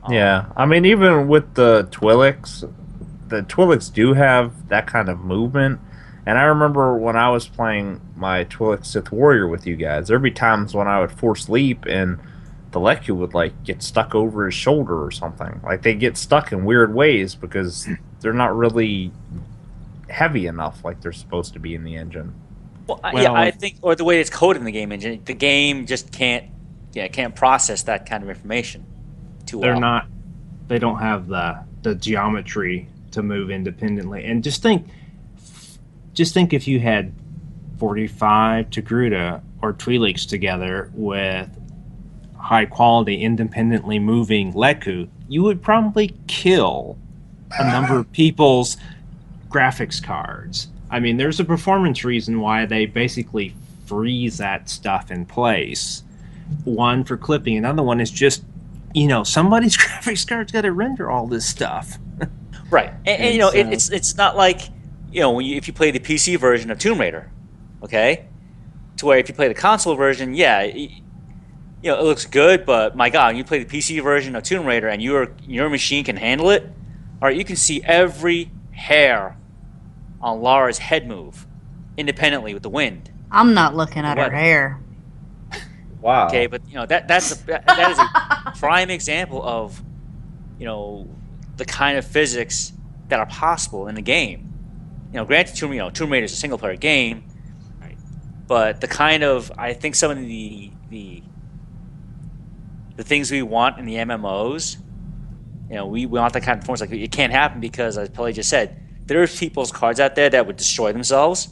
Yeah, I mean, even with the Twi'leks do have that kind of movement. And I remember when I was playing my Twi'lek Sith Warrior with you guys, there'd be times when I would force leap and the Leku would get stuck over his shoulder or something. Like they get stuck in weird ways because they're not really heavy enough like they're supposed to be in the engine. Well, I think, or the way it's coded in the game engine, the game just can't process that kind of information too well. They don't have the geometry to move independently. And just think if you had 45 Togruta or Twi'leks together with high quality, independently moving Leku, you would probably kill a number of people's graphics cards. I mean, there's a performance reason why they basically freeze that stuff in place. One for clipping, another one is just, somebody's graphics card's got to render all this stuff. Right, and it's not like if you play the PC version of Tomb Raider, okay, to where if you play the console version, it looks good, but my God, when you play the PC version of Tomb Raider and your machine can handle it, all right, you can see every hair on Lara's head move independently with the wind. I'm not looking at her hair. Wow. Okay, but that is a prime example of the kind of physics that are possible in the game. Granted, Tomb Raider is a single player game, right? But the kind of, I think some of the things we want in the MMOs, we want that kind of performance. Like it can't happen because, as Pelly just said, there's people's cards out there that would destroy themselves.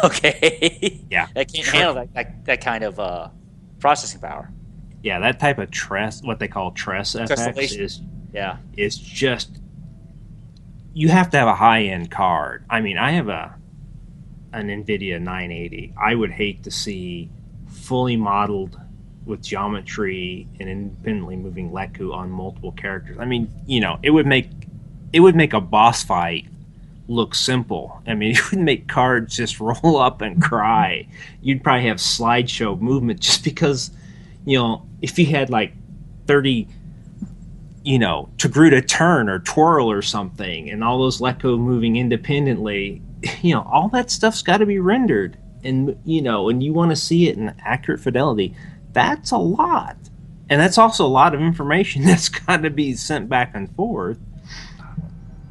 Okay. Yeah. That can't handle that kind of processing power. Yeah, that type of what they call tress effects is just, you have to have a high-end card. I mean, I have an NVIDIA 980. I would hate to see fully modeled with geometry and independently moving Leku on multiple characters. I mean, it would make a boss fight look simple. I mean, it would make cards just roll up and cry. You'd probably have slideshow movement just because, if you had 30, Togruta turn or twirl or something, and all those Leku moving independently, all that stuff's got to be rendered, and and you want to see it in accurate fidelity. That's a lot, and that's also a lot of information that's got to be sent back and forth.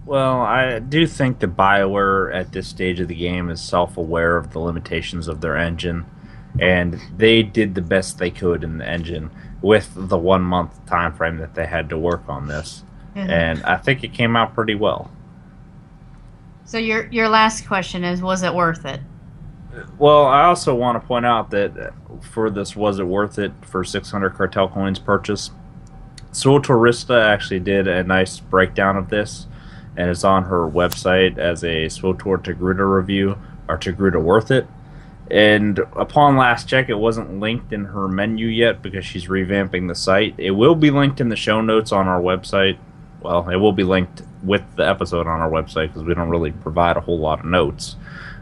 Well, I do think that BioWare at this stage of the game is self-aware of the limitations of their engine, and they did the best they could in the engine with the 1 month time frame that they had to work on this. Mm-hmm. And I think it came out pretty well. So your last question is, was it worth it? Well, I also want to point out that for this was it worth it for 600 Cartel Coins purchase, Swtorista actually did a nice breakdown of this, and it's on her website as a Swtor Togruta review, or Togruta Worth It. And upon last check, it wasn't linked in her menu yet because she's revamping the site. It will be linked in the show notes on our website. Well, it will be linked with the episode on our website because we don't really provide a whole lot of notes.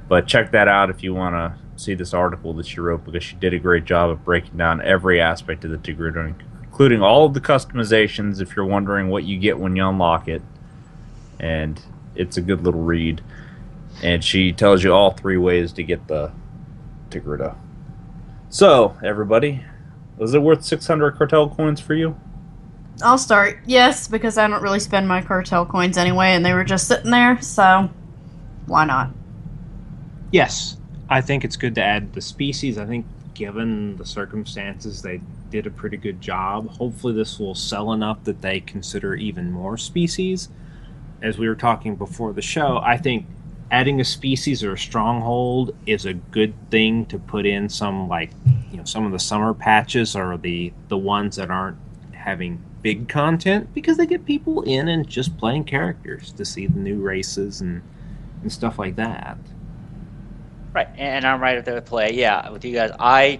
But check that out if you want to see this article that she wrote, because she did a great job of breaking down every aspect of the Togruta, including all of the customizations if you're wondering what you get when you unlock it. And it's a good little read. And she tells you all 3 ways to get the Togruta. So, everybody, was it worth 600 Cartel Coins for you? I'll start. Yes, because I don't really spend my Cartel Coins anyway, and they were just sitting there, so why not? Yes, I think it's good to add the species. I think given the circumstances, they did a pretty good job. Hopefully this will sell enough that they consider even more species. As we were talking before the show, I think adding a species or a stronghold is a good thing to put in some, some of the summer patches, or the ones that aren't having big content because they get people in and just playing characters to see the new races and stuff like that. Right, and I'm right up there with play. Yeah, with you guys, I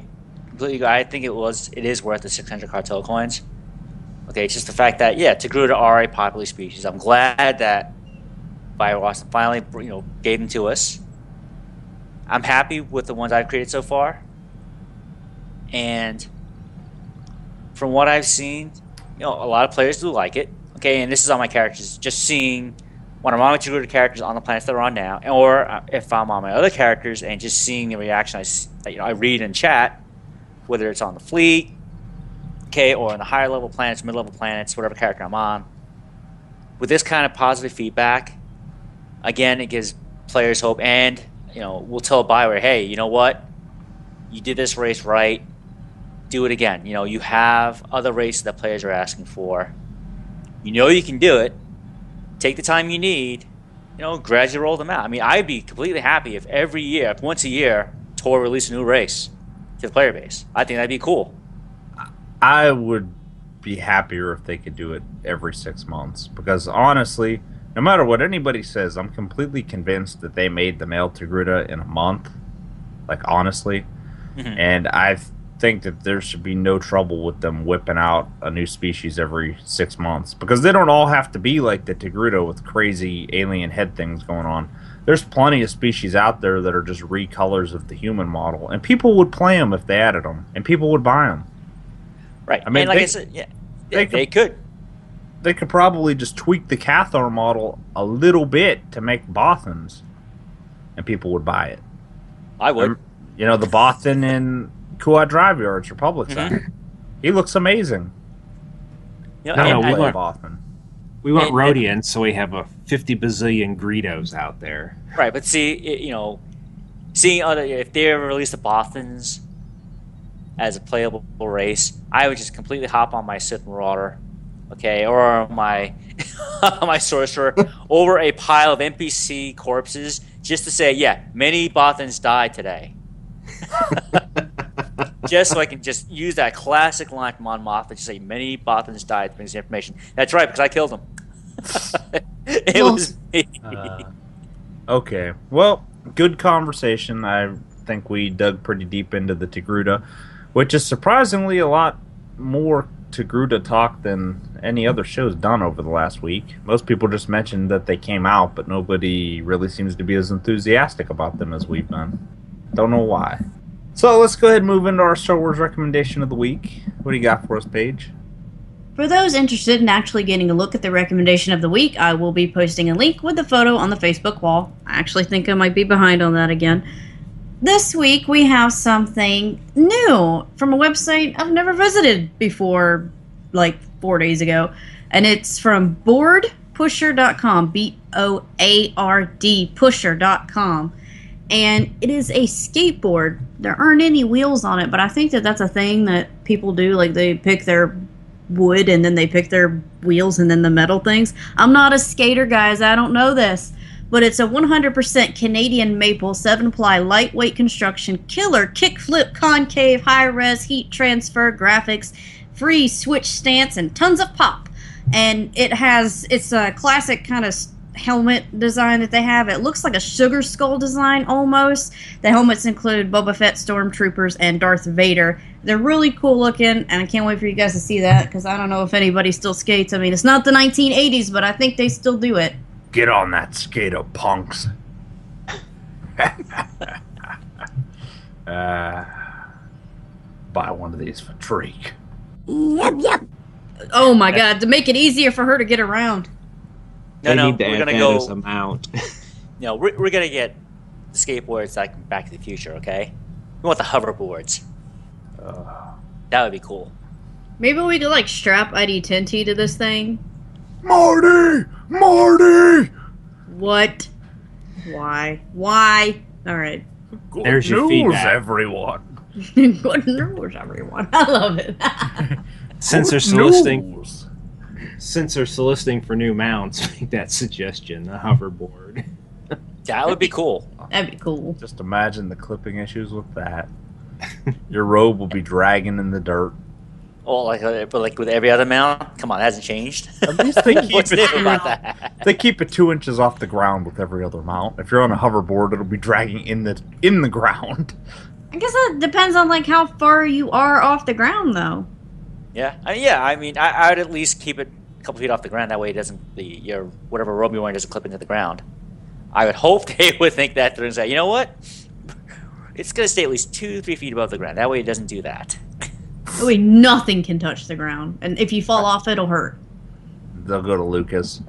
think it is worth the 600 cartel coins. Okay, it's just the fact that Togruta are a popular species. I'm glad that Firewatch finally gave them to us. I'm happy with the ones I've created so far, and from what I've seen, a lot of players do like it. Okay, and this is on my characters. Just seeing when I'm on my Togruta characters on the planets that are on now, or if I'm on my other characters, and just seeing the reaction I read in chat, whether it's on the fleet, okay, or on the higher level planets, mid level planets, whatever character I'm on. With this kind of positive feedback, again, it gives players hope, and we'll tell Bioware, hey, you know what? You did this race right. Do it again. You have other races that players are asking for. You can do it. Take the time you need. Gradually roll them out. I mean, I'd be completely happy if every year, once a year, Tor released a new race to the player base. I think that'd be cool. I would be happier if they could do it every 6 months, because honestly, no matter what anybody says, I'm completely convinced that they made the male Togruta in a month. Like, honestly. Mm-hmm. And I think that there should be no trouble with them whipping out a new species every 6 months, because they don't all have to be like the Togruta with crazy alien head things going on. There's plenty of species out there that are just recolors of the human model, and people would play them if they added them, and people would buy them. Right. I mean, and like I said, they could. They could probably just tweak the Cathar model a little bit to make Bothans, and people would buy it. I would. The Bothan in Kuat Drive Yards, Republic side. He looks amazing. We want Rhodians, so we have a 50 bazillion Greedos out there. Right, but seeing if they ever release the Bothans as a playable race, I would just completely hop on my Sith Marauder, okay, or my my Sorcerer over a pile of NPC corpses just to say, many Bothans died today. Just so I can just use that classic line from Mon Mothma to just say, many Bothans died to bring this information. That's right, because I killed them. It was me. Okay, well, good conversation. I think we dug pretty deep into the Togruta, which is surprisingly a lot more Togruta talk than any other show's done over the last week. Most people just mentioned that they came out, but nobody really seems to be as enthusiastic about them as we've been. Don't know why. So let's go ahead and move into our Star Wars recommendation of the week. What do you got for us, Paige? For those interested in actually getting a look at the recommendation of the week, I will be posting a link with the photo on the Facebook wall. I actually think I might be behind on that again. This week we have something new from a website I've never visited before, like 4 days ago. And it's from boardpusher.com, BOARD, pusher.com. And it is a skateboard. There aren't any wheels on it, but I think that that's a thing that people do. Like, they pick their wood and then they pick their wheels and then the metal things. I'm not a skater, guys. I don't know this. But it's a 100% Canadian maple 7-ply lightweight construction, killer kickflip, concave, high-res, heat transfer, graphics, free switch stance, and tons of pop. And it's a classic kind of helmet design that they have. It looks like a sugar skull design almost. The helmets include Boba Fett, Stormtroopers, and Darth Vader. They're really cool looking, and I can't wait for you guys to see that, because I don't know if anybody still skates. I mean, it's not the 1980s, but I think they still do it. Get on that skater, punks. Buy one of these for Treek. Yep. Oh my god, to make it easier for her to get around. We're gonna go as a mount. We're gonna get the skateboards like Back to the Future, okay? We want the hoverboards. That would be cool. Maybe we could strap ID10T to this thing. Marty! What? Why? Alright. There's your feedback. Everyone. Good news, everyone. I love it. Since they're soliciting for new mounts, make that suggestion, the hoverboard. That would be cool. That'd be cool. Just imagine the clipping issues with that. Your robe will be dragging in the dirt. Oh, but like with every other mount? Come on, that hasn't changed. At least they keep What's it new about that? They keep it 2 inches off the ground with every other mount. If you're on a hoverboard, it'll be dragging in the ground. I guess that depends on like how far you are off the ground, though. Yeah, I mean, I would at least keep it a couple feet off the ground. That way, it doesn't your whatever robe you're wearing doesn't clip into the ground. I would hope they would think that through and say, you know what, it's gonna stay at least 2-3 feet above the ground. That way, it doesn't do that. That way, nothing can touch the ground, and if you fall off, it'll hurt. They'll go to Lucas.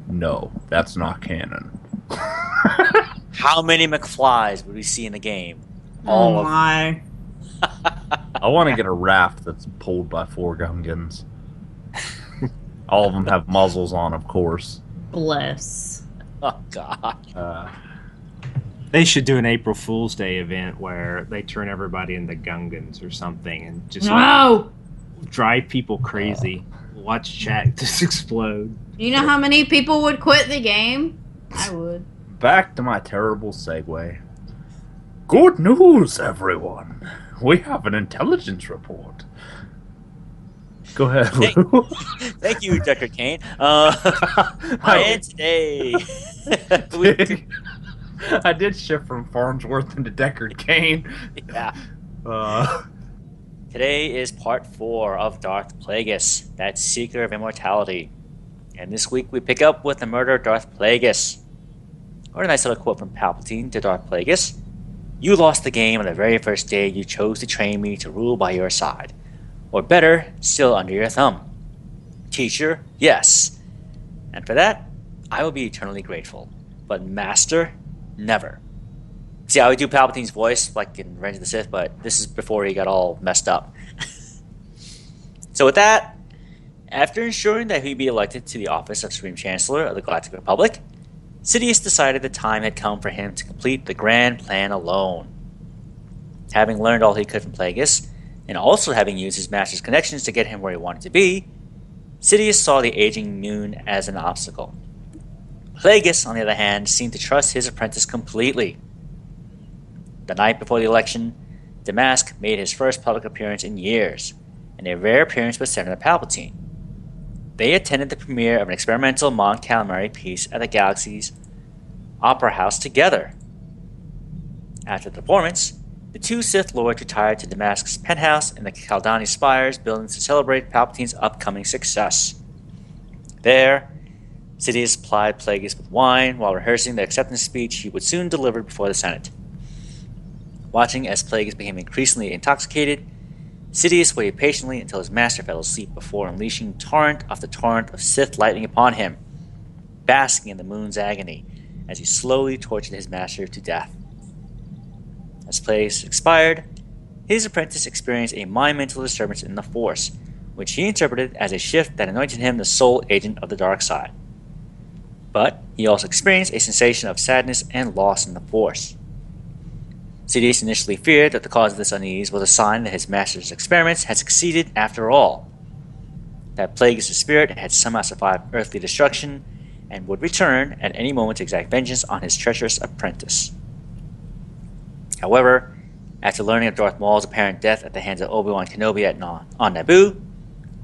No, that's not canon. How many McFlys would we see in the game? Oh my! I want to get a raft that's pulled by 4 Gungans. All of them have muzzles on, of course. Bless. Oh God. They should do an April Fool's Day event where they turn everybody into Gungans or something and just No! drive people crazy. Watch chat just explode. You know how many people would quit the game? I would. Back to my terrible segue. Good news, everyone. We have an intelligence report. Go ahead, Lou. Thank you, Decker Kane. And today, I did shift from Farnsworth into Deckard Cain. yeah, today is part 4 of Darth Plagueis, that Seeker of Immortality. And this week we pick up with the murder of Darth Plagueis. Or a nice little quote from Palpatine to Darth Plagueis. You lost the game on the very first day you chose to train me to rule by your side. Or better, still under your thumb. Teacher, yes. And for that, I will be eternally grateful. But Master, never. See how we do Palpatine's voice, like in Revenge of the Sith, but this is before he got all messed up. So with that, after ensuring that he'd be elected to the office of Supreme Chancellor of the Galactic Republic, Sidious decided the time had come for him to complete the grand plan alone. Having learned all he could from Plagueis, and also having used his master's connections to get him where he wanted to be, Sidious saw the aging Moon as an obstacle. Plagueis, on the other hand, seemed to trust his apprentice completely. The night before the election, Damask made his first public appearance in years, and a rare appearance with Senator Palpatine. They attended the premiere of an experimental Mon Calamari piece at the Galaxy's Opera House together. After the performance, the two Sith Lords retired to Damask's penthouse in the Kaldani Spires buildings to celebrate Palpatine's upcoming success. There, Sidious plied Plagueis with wine while rehearsing the acceptance speech he would soon deliver before the Senate. Watching as Plagueis became increasingly intoxicated, Sidious waited patiently until his master fell asleep before unleashing torrent after torrent of Sith lightning upon him, basking in the Moon's agony as he slowly tortured his master to death. As Plagueis expired, his apprentice experienced a mind-mental disturbance in the Force, which he interpreted as a shift that anointed him the sole agent of the dark side. But he also experienced a sensation of sadness and loss in the Force. Sidious initially feared that the cause of this unease was a sign that his master's experiments had succeeded after all, that Plagueis' spirit had somehow survived earthly destruction and would return at any moment to exact vengeance on his treacherous apprentice. However, after learning of Darth Maul's apparent death at the hands of Obi-Wan Kenobi on Naboo,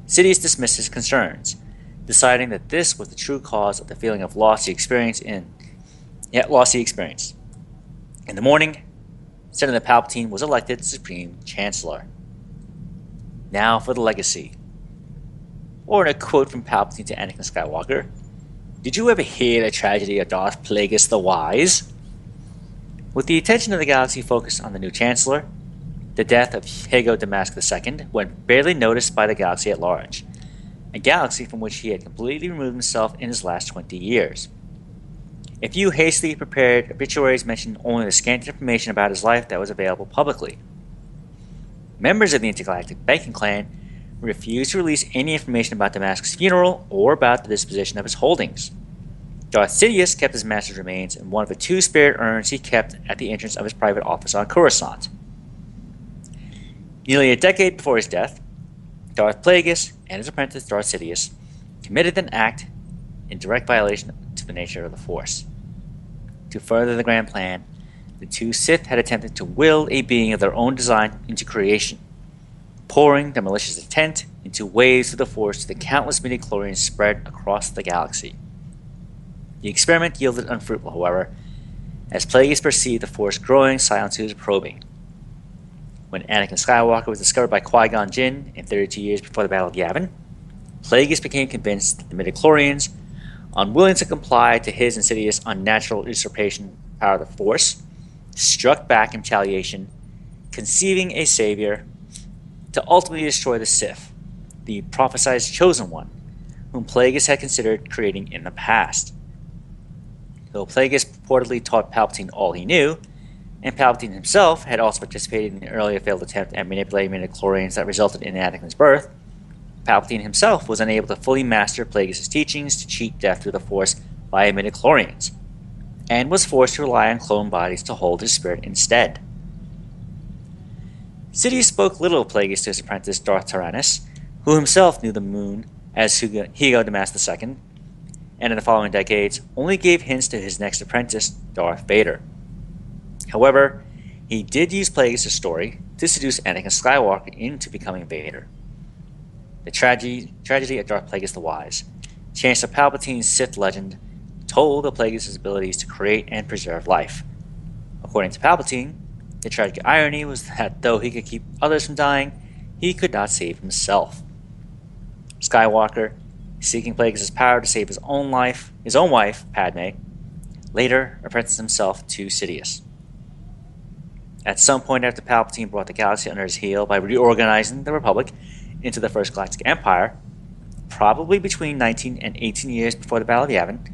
Sidious dismissed his concerns, deciding that this was the true cause of the feeling of loss he experienced. In the morning, Senator Palpatine was elected Supreme Chancellor. Now for the legacy. Or in a quote from Palpatine to Anakin Skywalker, "Did you ever hear the tragedy of Darth Plagueis the Wise?" With the attention of the galaxy focused on the new Chancellor, the death of Hago Damask II went barely noticed by the galaxy at large, a galaxy from which he had completely removed himself in his last 20 years. A few hastily prepared obituaries mentioned only the scant information about his life that was available publicly. Members of the Intergalactic Banking Clan refused to release any information about Damask's funeral or about the disposition of his holdings. Darth Sidious kept his master's remains in one of the 2 spirit urns he kept at the entrance of his private office on Coruscant. Nearly a decade before his death, Darth Plagueis and his apprentice Darth Sidious committed an act in direct violation to the nature of the Force. To further the grand plan, the 2 Sith had attempted to will a being of their own design into creation. pouring the malicious intent into waves through the Force to the countless midichlorians spread across the galaxy. The experiment yielded unfruitful, however, as Plagueis perceived the Force growing silence he was probing. When Anakin Skywalker was discovered by Qui-Gon Jinn in 32 years before the Battle of Yavin, Plagueis became convinced that the midichlorians, unwilling to comply to his insidious unnatural usurpation power of the Force, struck back in retaliation, conceiving a savior to ultimately destroy the Sith, the prophesied chosen one, whom Plagueis had considered creating in the past. Though Plagueis purportedly taught Palpatine all he knew, and Palpatine himself had also participated in the earlier failed attempt at manipulating midichlorians that resulted in Anakin's birth, Palpatine himself was unable to fully master Plagueis' teachings to cheat death through the Force via midichlorians, and was forced to rely on clone bodies to hold his spirit instead. Sidious spoke little of Plagueis to his apprentice Darth Tyrannus, who himself knew the moon as Hugo de Mass II, and in the following decades only gave hints to his next apprentice, Darth Vader. However, he did use Plagueis' story to seduce Anakin Skywalker into becoming Vader. The tragedy of Darth Plagueis the Wise, Chancellor Palpatine's Sith legend, told of Plagueis' abilities to create and preserve life. According to Palpatine, the tragic irony was that though he could keep others from dying, he could not save himself. Skywalker, seeking Plagueis' power to save his own wife, Padme, later apprenticed himself to Sidious. At some point after Palpatine brought the galaxy under his heel by reorganizing the Republic into the First Galactic Empire, probably between 19 and 18 years before the Battle of Yavin,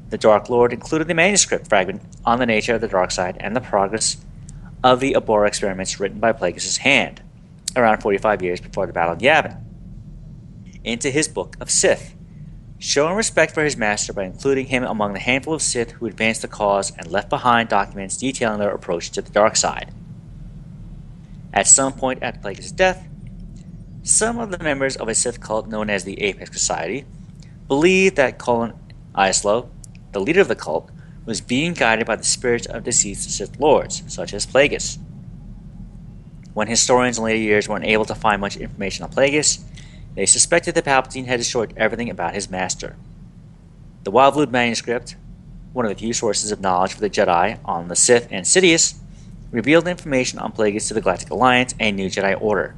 the Dark Lord included a manuscript fragment on the nature of the dark side and the progress of the Abora experiments written by Plagueis' hand, around 45 years before the Battle of Yavin, into his Book of Sith, showing respect for his master by including him among the handful of Sith who advanced the cause and left behind documents detailing their approach to the dark side. At some point after Plagueis' death, some of the members of a Sith cult known as the Apex Society believed that Colin Islo, the leader of the cult, was being guided by the spirits of deceased Sith lords, such as Plagueis. When historians in later years weren't able to find much information on Plagueis, they suspected that Palpatine had destroyed everything about his master. The Wavlud manuscript, one of the few sources of knowledge for the Jedi on the Sith and Sidious, revealed information on Plagueis to the Galactic Alliance and New Jedi Order.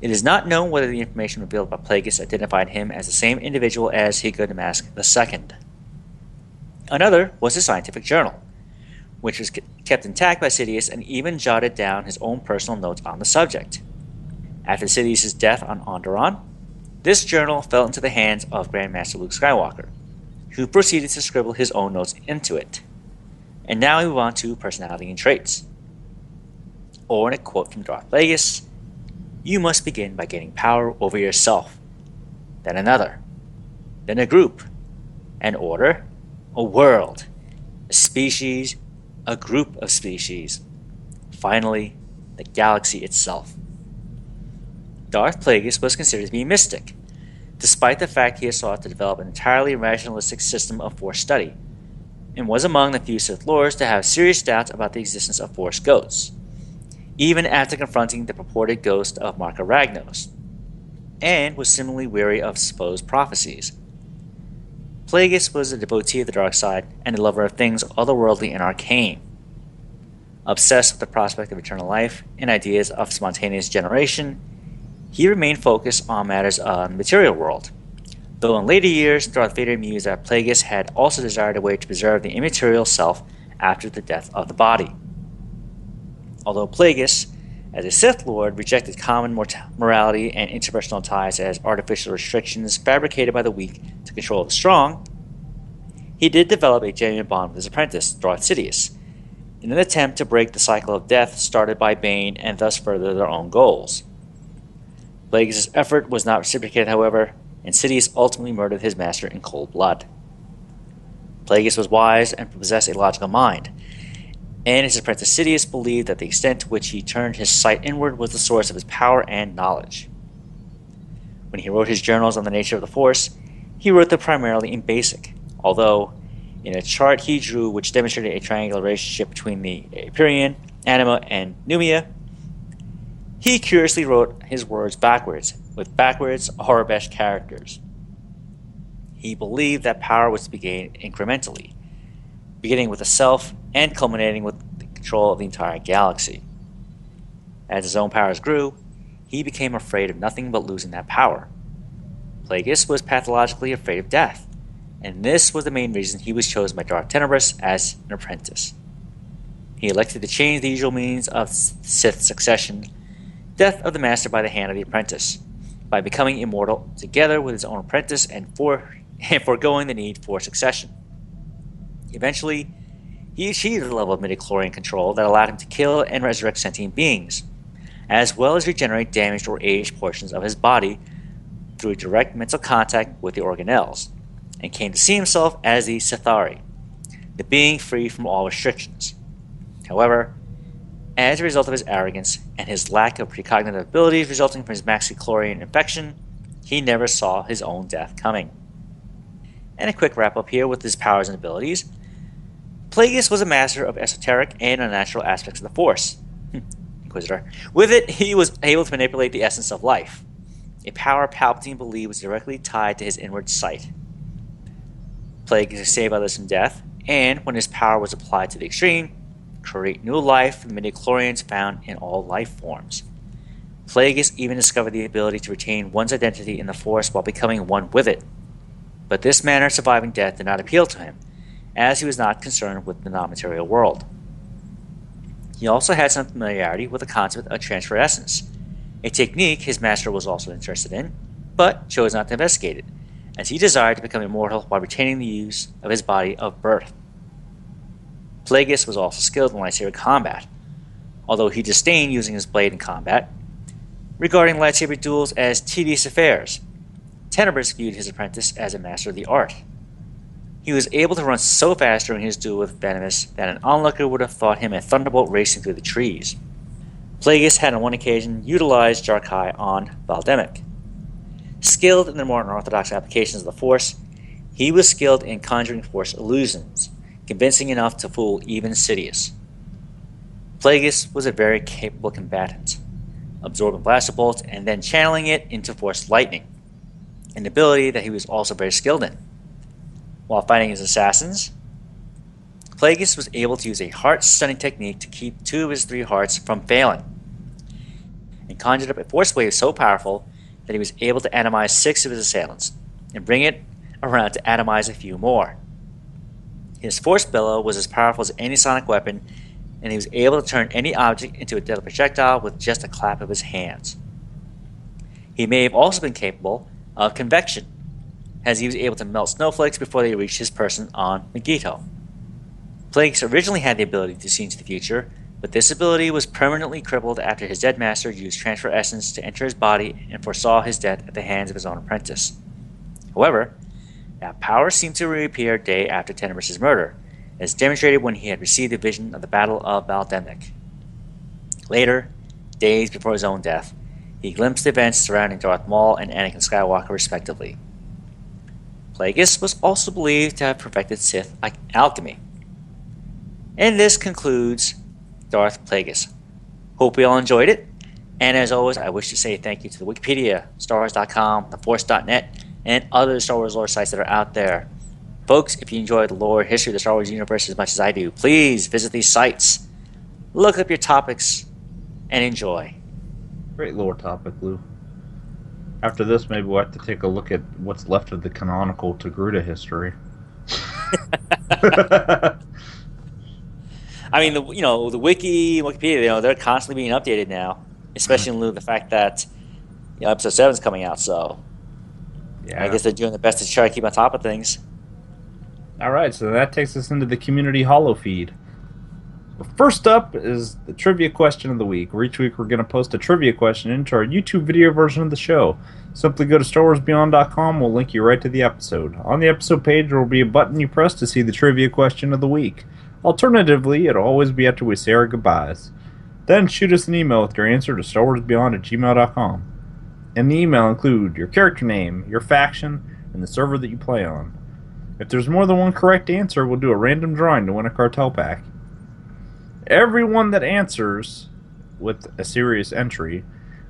It is not known whether the information revealed by Plagueis identified him as the same individual as Hugo de Mass II. Another was his scientific journal, which was kept intact by Sidious and even jotted down his own personal notes on the subject. After Sidious' death on Onderon, this journal fell into the hands of Grandmaster Luke Skywalker, who proceeded to scribble his own notes into it. And now we move on to personality and traits. Or in a quote from Darth Plagueis, "You must begin by gaining power over yourself, then another, then a group, an order, a world, a species, a group of species, finally, the galaxy itself." Darth Plagueis was considered to be a mystic, despite the fact he had sought to develop an entirely rationalistic system of Force study, and was among the few Sith Lords to have serious doubts about the existence of Force ghosts, even after confronting the purported ghost of Marka Ragnos, and was similarly wary of supposed prophecies. Plagueis was a devotee of the dark side and a lover of things otherworldly and arcane. Obsessed with the prospect of eternal life and ideas of spontaneous generation, he remained focused on matters of the material world, though in later years Darth Vader mused that Plagueis had also desired a way to preserve the immaterial self after the death of the body. Although Plagueis, as a Sith Lord, rejected common morality and interpersonal ties as artificial restrictions fabricated by the weak to control the strong, he did develop a genuine bond with his apprentice, Darth Sidious, in an attempt to break the cycle of death started by Bane and thus further their own goals. Plagueis' effort was not reciprocated, however, and Sidious ultimately murdered his master in cold blood. Plagueis was wise and possessed a logical mind, and his apprentice Sidious believed that the extent to which he turned his sight inward was the source of his power and knowledge. When he wrote his journals on the nature of the Force, he wrote them primarily in Basic, although in a chart he drew which demonstrated a triangular relationship between the Empyrean, Anima, and Numia, He curiously wrote his words backwards, with backwards Arabic characters. He believed that power was to be gained incrementally, beginning with the self and culminating with the control of the entire galaxy. As his own powers grew, he became afraid of nothing but losing that power. Plagueis was pathologically afraid of death, and this was the main reason he was chosen by Darth Tenebrous as an apprentice. He elected to change the usual means of Sith succession, death of the master by the hand of the apprentice, by becoming immortal together with his own apprentice and foregoing the need for succession. Eventually, he achieved the level of midichlorian control that allowed him to kill and resurrect sentient beings, as well as regenerate damaged or aged portions of his body through direct mental contact with the organelles, and came to see himself as the Sithari, the being free from all restrictions. However, as a result of his arrogance and his lack of precognitive abilities resulting from his maxichlorian infection, he never saw his own death coming. And a quick wrap up here with his powers and abilities. Plagueis was a master of esoteric and unnatural aspects of the Force. Inquisitor. With it, he was able to manipulate the essence of life, a power Palpatine believed was directly tied to his inward sight. Plagueis could save others from death, and when his power was applied to the extreme, create new life from the midichlorians found in all life forms. Plagueis even discovered the ability to retain one's identity in the Force while becoming one with it. But this manner of surviving death did not appeal to him, as he was not concerned with the non-material world. He also had some familiarity with the concept of transfer essence, a technique his master was also interested in, but chose not to investigate it, as he desired to become immortal while retaining the use of his body of birth. Plagueis was also skilled in lightsaber combat, although he disdained using his blade in combat, regarding lightsaber duels as tedious affairs. Tenebrous viewed his apprentice as a master of the art. He was able to run so fast during his duel with Venomous that an onlooker would have thought him a thunderbolt racing through the trees. Plagueis had on one occasion utilized Jarkai on Valdemic. Skilled in the more unorthodox applications of the Force, he was skilled in conjuring Force illusions, convincing enough to fool even Sidious. Plagueis was a very capable combatant, absorbing blaster bolts and then channeling it into Force lightning, an ability that he was also very skilled in. While fighting his assassins, Plagueis was able to use a heart-stunning technique to keep 2 of his 3 hearts from failing, and conjured up a Force wave so powerful that he was able to atomize 6 of his assailants, and bring it around to atomize a few more. His Force Bellow was as powerful as any sonic weapon, and he was able to turn any object into a deadly projectile with just a clap of his hands. He may have also been capable of convection, as he was able to melt snowflakes before they reached his person on Megiddo. Plagueis originally had the ability to see into the future, but this ability was permanently crippled after his dead master used transfer essence to enter his body and foresaw his death at the hands of his own apprentice. However, that power seemed to reappear day after Tenebrous's murder, as demonstrated when he had received a vision of the Battle of Valdemic. Later, days before his own death, he glimpsed events surrounding Darth Maul and Anakin Skywalker respectively. Plagueis was also believed to have perfected Sith alchemy. And this concludes Darth Plagueis. Hope you all enjoyed it, and as always, I wish to say thank you to the Wikipedia, StarWars.com, TheForce.net, and other Star Wars lore sites that are out there. Folks, if you enjoy the lore history of the Star Wars universe as much as I do, please visit these sites, look up your topics, and enjoy. Great lore topic, Lou. After this, maybe we'll have to take a look at what's left of the canonical Togruta history. I mean, the Wikipedia, they're constantly being updated now, especially in lieu of the fact that episode 7 is coming out. So, yeah, I guess they're doing their best to try to keep on top of things. All right, so that takes us into the community holo feed. First up is the trivia question of the week, where each week we're going to post a trivia question into our YouTube video version of the show. Simply go to StarWarsBeyond.com, we'll link you right to the episode. On the episode page, there will be a button you press to see the trivia question of the week. Alternatively, it'll always be after we say our goodbyes. Then shoot us an email with your answer to StarWarsBeyond@gmail.com. And the email include your character name, your faction, and the server that you play on. If there's more than one correct answer, we'll do a random drawing to win a cartel pack. Everyone that answers with a serious entry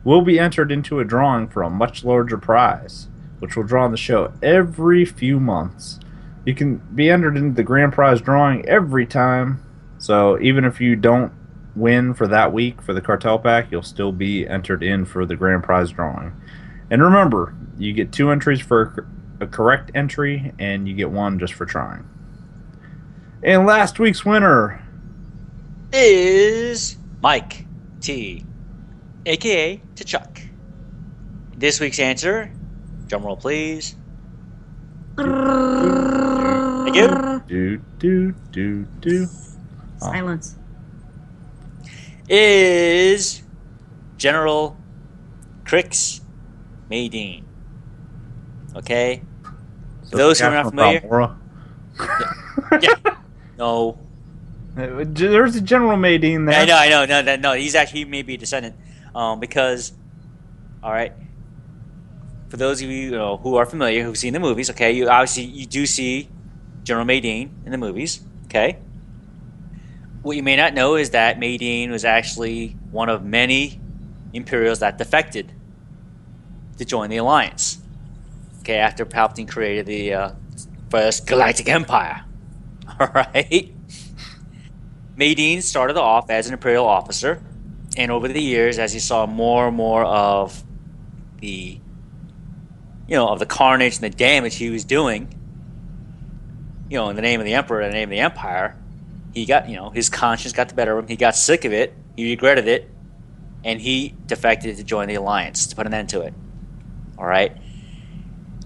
will be entered into a drawing for a much larger prize, which will draw on the show every few months. You can be entered into the grand prize drawing every time, so even if you don't win for that week for the Cartel Pack, you'll still be entered in for the grand prize drawing. And remember, you get 2 entries for a correct entry, and you get 1 just for trying. And last week's winner is Mike T, aka T'Chuck. This week's answer, drum roll please. Thank you. Do. Silence. Is General Crix Maydeen. Okay? So Those who are not familiar. Balmora. Yeah. No. There's a General Maydeen there. I know. No, he may be a descendant. Because, all right, for those of you who are familiar, who've seen the movies, okay, you do see General Maydeen in the movies, okay? What you may not know is that Maydeen was actually one of many Imperials that defected to join the Alliance. Okay, after Palpatine created the first Galactic Empire. Alright? Maydeen started off as an Imperial officer, and over the years, as he saw more and more of the of the carnage and the damage he was doing, in the name of the Emperor and the name of the Empire, he got, his conscience got the better of him. He got sick of it. He regretted it. And he defected to join the Alliance to put an end to it. All right?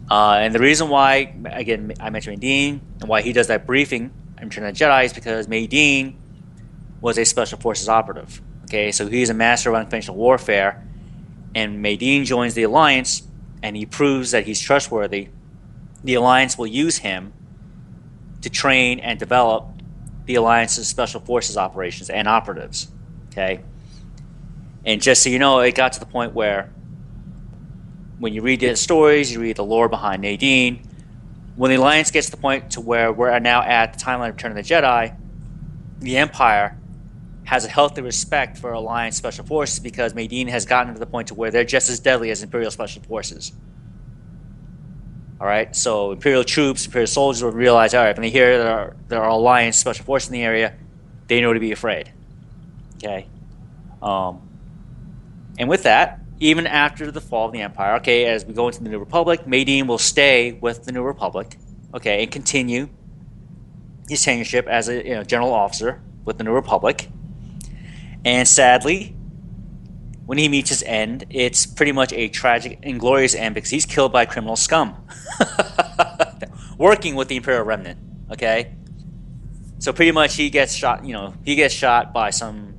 And the reason why, again, I mentioned Maydeen and why he does that briefing in Return of the Jedi is because Maydeen was a Special Forces operative. Okay? So he's a master of unconventional warfare. And Maydeen joins the Alliance and he proves that he's trustworthy. The Alliance will use him to train and develop the Alliance's Special Forces operations and operatives, okay? And just so you know, it got to the point where when you read the stories, you read the lore behind Maydeen, when the Alliance gets to the point to where we're now at the timeline of Return of the Jedi, the Empire has a healthy respect for Alliance Special Forces because Maydeen has gotten to the point to where they're just as deadly as Imperial Special Forces. All right, so Imperial troops, Imperial soldiers will realize, all right, when they hear there are Alliance Special Forces in the area, they know to be afraid. Okay? And with that, even after the fall of the Empire, okay, as we go into the New Republic, Maydeen will stay with the New Republic, okay, and continue his tenureship as a general officer with the New Republic. And sadly, when he meets his end, it's pretty much a tragic, inglorious end because he's killed by criminal scum. Working with the Imperial Remnant, okay? So pretty much he gets shot, he gets shot by some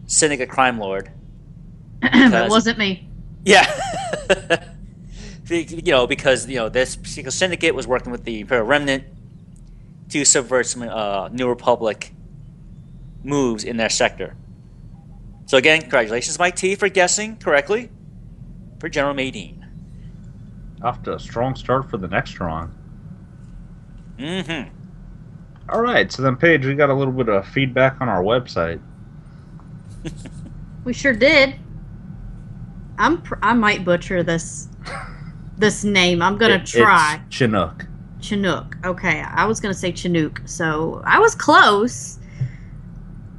syndicate crime lord. That wasn't me. Yeah. Because this particular syndicate was working with the Imperial Remnant to subvert some New Republic moves in their sector. So again, congratulations, Mike T, for guessing correctly for General Maydeen. Off to a strong start for the next drawing. Mm-hmm. All right, so then, Paige, we got a little bit of feedback on our website. We sure did. I might butcher this name. I'm gonna try. It's Chinook. Chinook. Okay, I was gonna say Chinook, so I was close.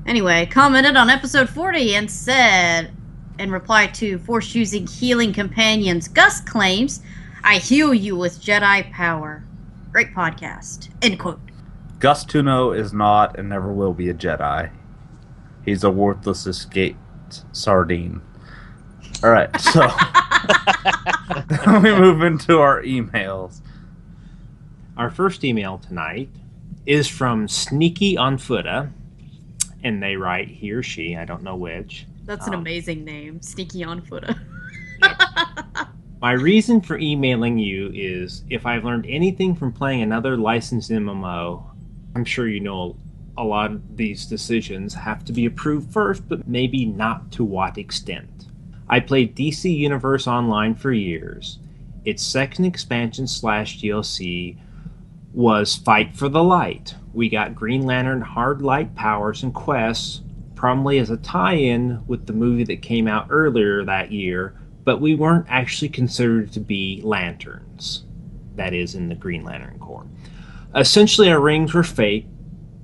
Anyway, commented on episode 40 and said, in reply to Force Using Healing Companions Gus claims, I heal you with Jedi power. Great podcast. End quote. Gus Tuno is not and never will be a Jedi. He's a worthless escaped sardine. Alright, so then we move into our emails. Our first email tonight is from Sneaky on Foota, and they write, he or she, I don't know which. That's an amazing name, Sneaky on Foota. My reason for emailing you is if I've learned anything from playing another licensed MMO, I'm sure you know a lot of these decisions have to be approved first, but maybe not to what extent. I played DC Universe Online for years. Its second expansion / DLC was Fight for the Light. We got Green Lantern hard light powers and quests, probably as a tie-in with the movie that came out earlier that year, but we weren't actually considered to be lanterns. That is, in the Green Lantern Corps. Essentially, our rings were fake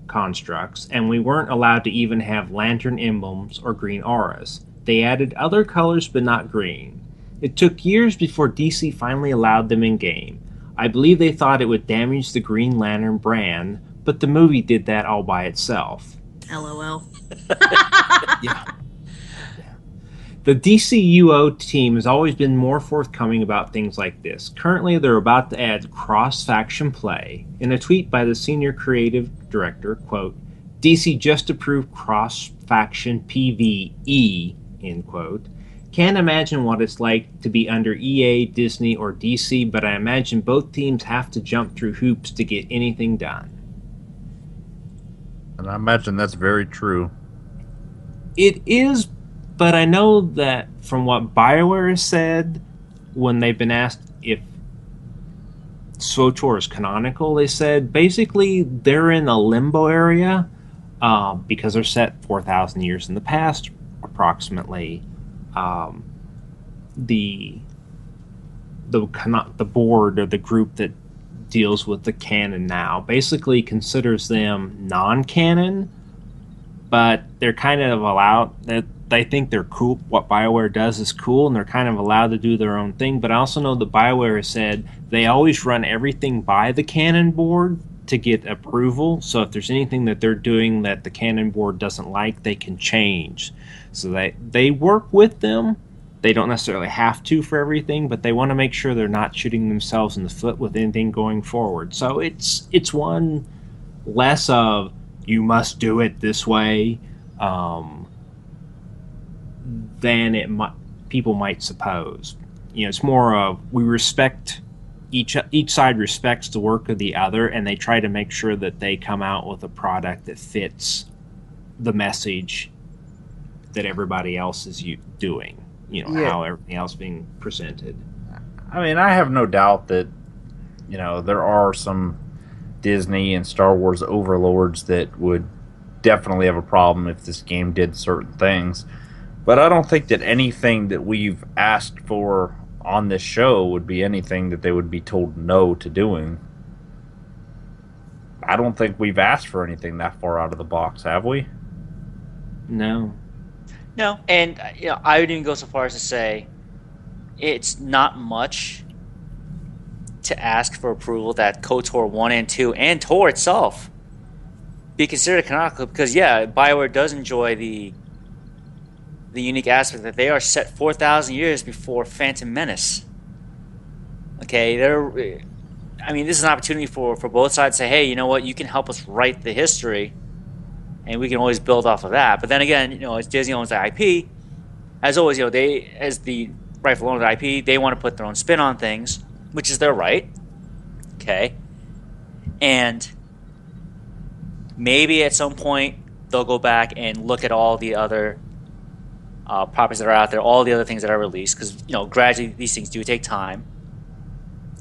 constructs, and we weren't allowed to even have lantern emblems or green auras. They added other colors, but not green. It took years before DC finally allowed them in-game. I believe they thought it would damage the Green Lantern brand, but the movie did that all by itself. LOL. Yeah. The DCUO team has always been more forthcoming about things like this. Currently, they're about to add cross-faction play. In a tweet by the senior creative director, quote, DC just approved cross-faction PvE, end quote. Can't imagine what it's like to be under EA, Disney, or DC, but I imagine both teams have to jump through hoops to get anything done. And I imagine that's very true. It is, but I know that from what BioWare has said, when they've been asked if SWTOR is canonical, they said basically they're in a limbo area because they're set 4,000 years in the past, approximately. The board or the group that deals with the canon now basically considers them non-canon, but they're kind of allowed that they think they're cool. What BioWare does is cool, and they're kind of allowed to do their own thing. But I also know that BioWare has said they always run everything by the canon board to get approval. So if there's anything that they're doing that the canon board doesn't like, they can change. So they work with them. They don't necessarily have to for everything, but they want to make sure they're not shooting themselves in the foot with anything going forward. So it's one less of you must do it this way than people might suppose. You know, it's more of we respect each side respects the work of the other, and they try to make sure that they come out with a product that fits the message that everybody else is doing. You know, how everything else being presented. I mean, I have no doubt that, you know, there are some Disney and Star Wars overlords that would definitely have a problem if this game did certain things. But I don't think that anything that we've asked for on this show would be anything that they would be told no to doing. I don't think we've asked for anything that far out of the box, have we? No. No, and you know, I would even go so far as to say it's not much to ask for approval that KOTOR 1 and 2 and Tor itself be considered canonical, because yeah, BioWare does enjoy the unique aspect that they are set 4,000 years before Phantom Menace. Okay, I mean, this is an opportunity for both sides to say, hey, you know what, you can help us write the history, and we can always build off of that. But then again, you know, as Disney owns the IP, as always, you know, they, as the rightful owner of the IP, they want to put their own spin on things, which is their right. Okay, and maybe at some point they'll go back and look at all the other properties that are out there, all the other things that are released, because you know, gradually these things do take time.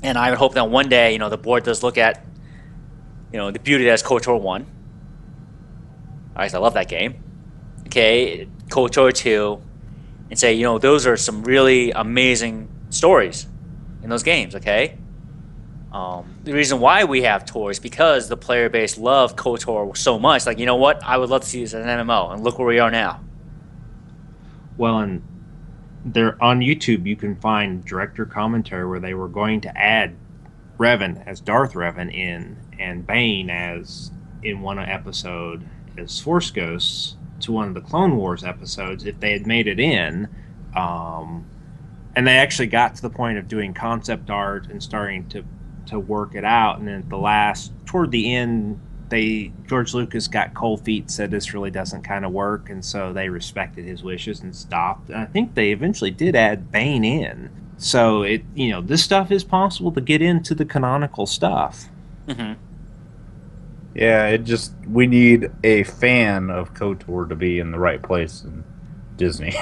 And I would hope that one day, you know, the board does look at, you know, the beauty that is KOTOR 1. Alright, I love that game. Okay, KOTOR 2, and say, you know, those are some really amazing stories in those games, okay? The reason why we have Tor is because the player base loved KOTOR so much. Like, you know what? I would love to see this as an MMO, and look where we are now. Well, and there on YouTube you can find director commentary where they were going to add Revan as Darth Revan in, and Bane as in one episode as Force Ghosts to one of the Clone Wars episodes if they had made it in. And they actually got to the point of doing concept art and starting to work it out. And then toward the end, George Lucas got cold feet, said this really doesn't kind of work, and so they respected his wishes and stopped. And I think they eventually did add Bane in. So this stuff is possible to get into the canonical stuff. Mm-hmm. Yeah, we need a fan of KOTOR to be in the right place in Disney.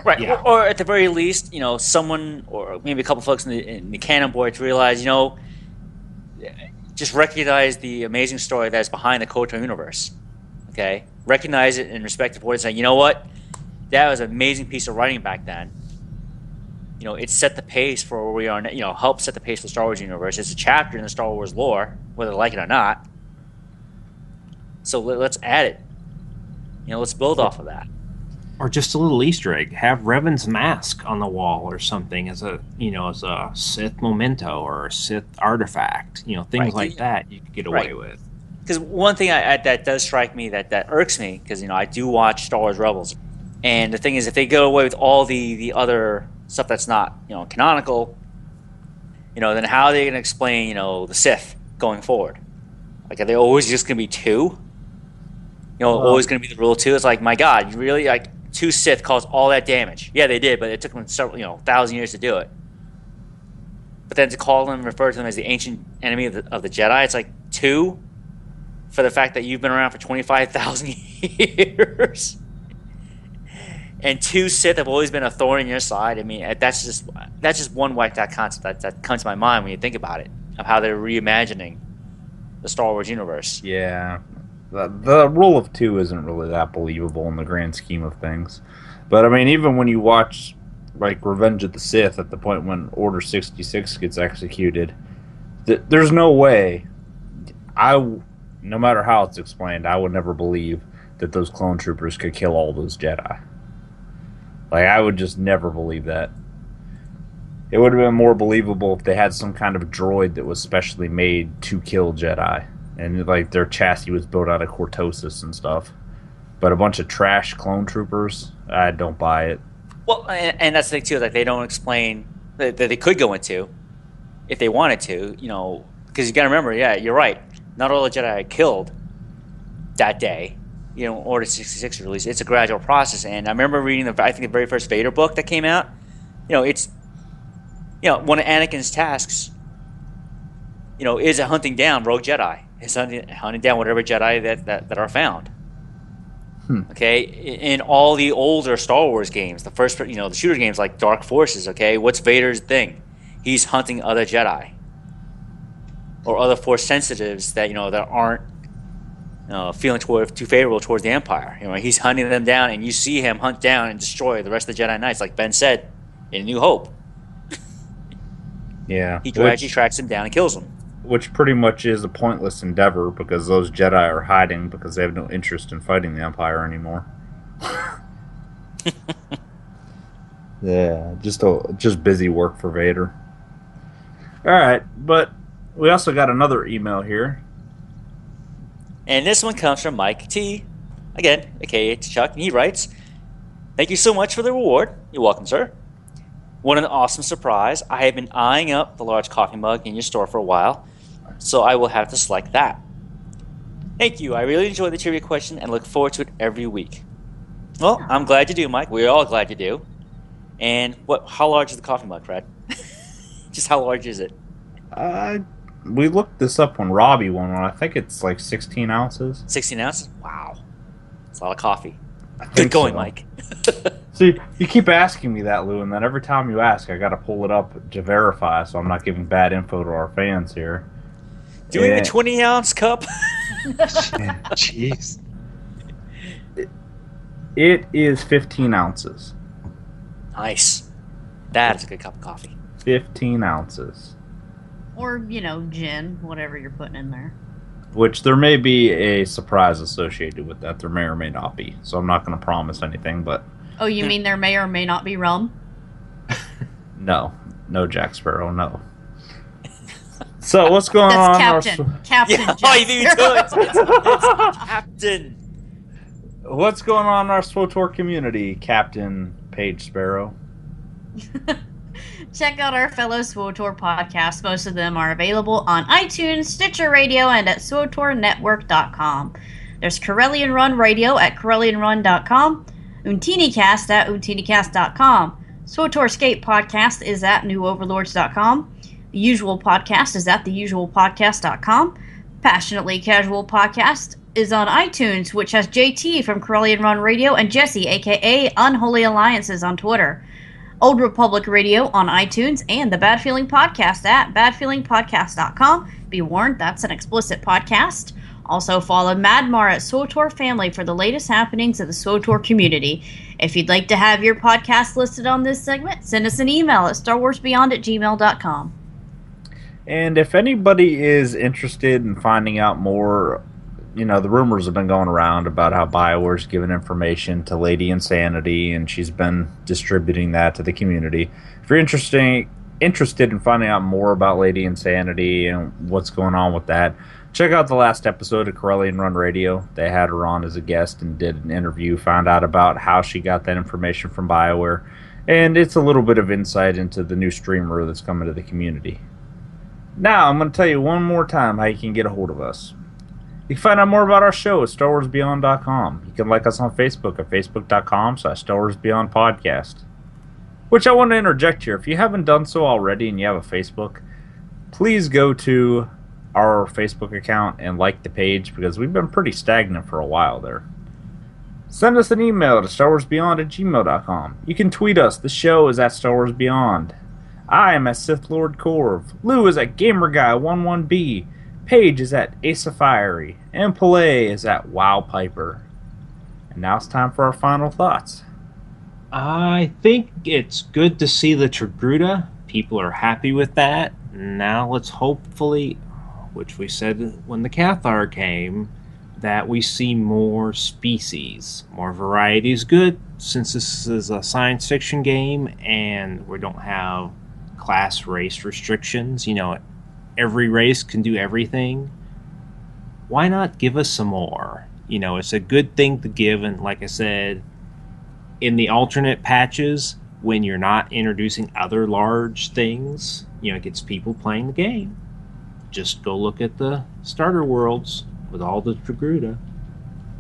Right, yeah. or at the very least, you know, someone or maybe a couple folks in the canon board to realize, you know, just recognize the amazing story that's behind the KOTOR universe. okay, recognize it and respect it for it and say, you know what? That was an amazing piece of writing back then. You know, it set the pace for where we are now, you know, helped set the pace for the Star Wars universe. It's a chapter in the Star Wars lore, whether they like it or not. So let's add it. You know, let's build off of that. Or just a little Easter egg. Have Revan's mask on the wall or something as a, you know, as a Sith memento or a Sith artifact. You know, things like that you could get away with. Because one thing that does strike me that irks me, because, you know, I do watch Star Wars Rebels. And the thing is, if they go away with all the other stuff that's not, you know, canonical, you know, then how are they going to explain, you know, the Sith going forward? Like, are they always just going to be two? You know, always going to be the rule two? It's like, my God, you really, like, two Sith caused all that damage. Yeah, they did, but it took them several, you know, 1,000 years to do it. But then to call them, refer to them as the ancient enemy of the Jedi, it's like two for the fact that you've been around for 25,000 years. And two Sith have always been a thorn in your side. I mean, that's just one whacked out concept that comes to my mind when you think about it, of how they're reimagining the Star Wars universe. Yeah. The rule of two isn't really that believable in the grand scheme of things. But, I mean, even when you watch, like, Revenge of the Sith at the point when Order 66 gets executed, there's no way, no matter how it's explained, I would never believe that those clone troopers could kill all those Jedi. Like, I would just never believe that. It would have been more believable if they had some kind of droid that was specially made to kill Jedi. And, like, their chassis was built out of cortosis and stuff. But a bunch of trash clone troopers, I don't buy it. Well, and that's the thing, too. Like, they don't explain that they could go into, if they wanted to, you know. Because you got to remember, yeah, you're right. Not all the Jedi are killed that day. You know, Order 66 release. It's a gradual process. And I remember reading the very first Vader book that came out. You know, it's, you know, one of Anakin's tasks, you know, is hunting down rogue Jedi. It's hunting down whatever Jedi that are found. Okay, in all the older Star Wars games, the first, you know, the shooter games like Dark Forces. Okay, what's Vader's thing? He's hunting other Jedi or other Force sensitives that, you know, that aren't feeling too favorable towards the Empire. You know, he's hunting them down, and you see him hunt down and destroy the rest of the Jedi Knights, like Ben said in New Hope. Yeah, he gradually tracks them down and kills them. Which pretty much is a pointless endeavor because those Jedi are hiding because they have no interest in fighting the Empire anymore. Yeah, just busy work for Vader. All right, but we also got another email here. And this one comes from Mike T. Again, aka Chuck, and he writes, "Thank you so much for the reward." You're welcome, sir. "What an awesome surprise. I have been eyeing up the large coffee mug in your store for a while, so I will have to select that. Thank you. I really enjoyed the trivia question and look forward to it every week." Well, I'm glad you do, Mike. We're all glad you do. And how large is the coffee mug, Fred? Just how large is it? We looked this up when Robbie won one. I think it's like 16 ounces. 16 ounces? Wow. That's a lot of coffee. Good going, so. Mike. See, you keep asking me that, Lou, and then every time you ask, I got to pull it up to verify, so I'm not giving bad info to our fans here. Doing a 20-ounce cup? Jeez. It is 15 ounces. Nice. That is a good cup of coffee. 15 ounces. Or, you know, gin, whatever you're putting in there. Which there may be a surprise associated with that. There may or may not be. So I'm not going to promise anything, but... Oh, you mean there may or may not be rum? No. No, Jack Sparrow, no. So what's going That's on? Captain Yeah, Jack you do it. It's Captain. What's going on in our SWTOR community, Captain Paige Sparrow? Check out our fellow SWTOR podcasts. Most of them are available on iTunes, Stitcher Radio, and at SWTORnetwork.com. There's Corellian Run Radio at CorellianRun.com, UntiniCast at UntiniCast.com. SWTOR Skate Podcast is at NewOverlords.com. The Usual Podcast is at TheUsualPodcast.com. Passionately Casual Podcast is on iTunes, which has JT from Corellian Run Radio and Jesse, a.k.a. Unholy Alliances, on Twitter. Old Republic Radio on iTunes, and the Bad Feeling Podcast at badfeelingpodcast.com. Be warned, that's an explicit podcast. Also follow Madmar at Swtor Family for the latest happenings of the Swtor community. If you'd like to have your podcast listed on this segment, send us an email at StarWarsBeyond@gmail.com. And if anybody is interested in finding out more, the rumors have been going around about how BioWare's given information to Lady Insanity, and she's been distributing that to the community. If you're interested in finding out more about Lady Insanity and what's going on with that, check out the last episode of Corellian Run Radio. They had her on as a guest and did an interview, found out about how she got that information from BioWare, and it's a little bit of insight into the new streamer that's coming to the community. Now, I'm going to tell you one more time how you can get a hold of us. You can find out more about our show at StarWarsBeyond.com. You can like us on Facebook at Facebook.com/StarWarsBeyondPodcast. Which I want to interject here. If you haven't done so already and you have a Facebook, please go to our Facebook account and like the page, because we've been pretty stagnant for a while there. Send us an email to StarWarsBeyond@gmail.com. You can tweet us. The show is at StarWarsBeyond. I am at Sith Lord Corv. Lou is at GamerGuy11B. Paige is at Asa Fiery. And Pele is at WoW Piper. And now it's time for our final thoughts. I think it's good to see the Togruta. People are happy with that. Now let's hopefully, which we said when the Cathar came, that we see more species. More variety is good, since this is a science fiction game and we don't have class race restrictions. Every race can do everything. Why not give us some more? It's a good thing to give, and like I said, in the alternate patches, when you're not introducing other large things, it gets people playing the game. Just go look at the starter worlds with all the Togruta.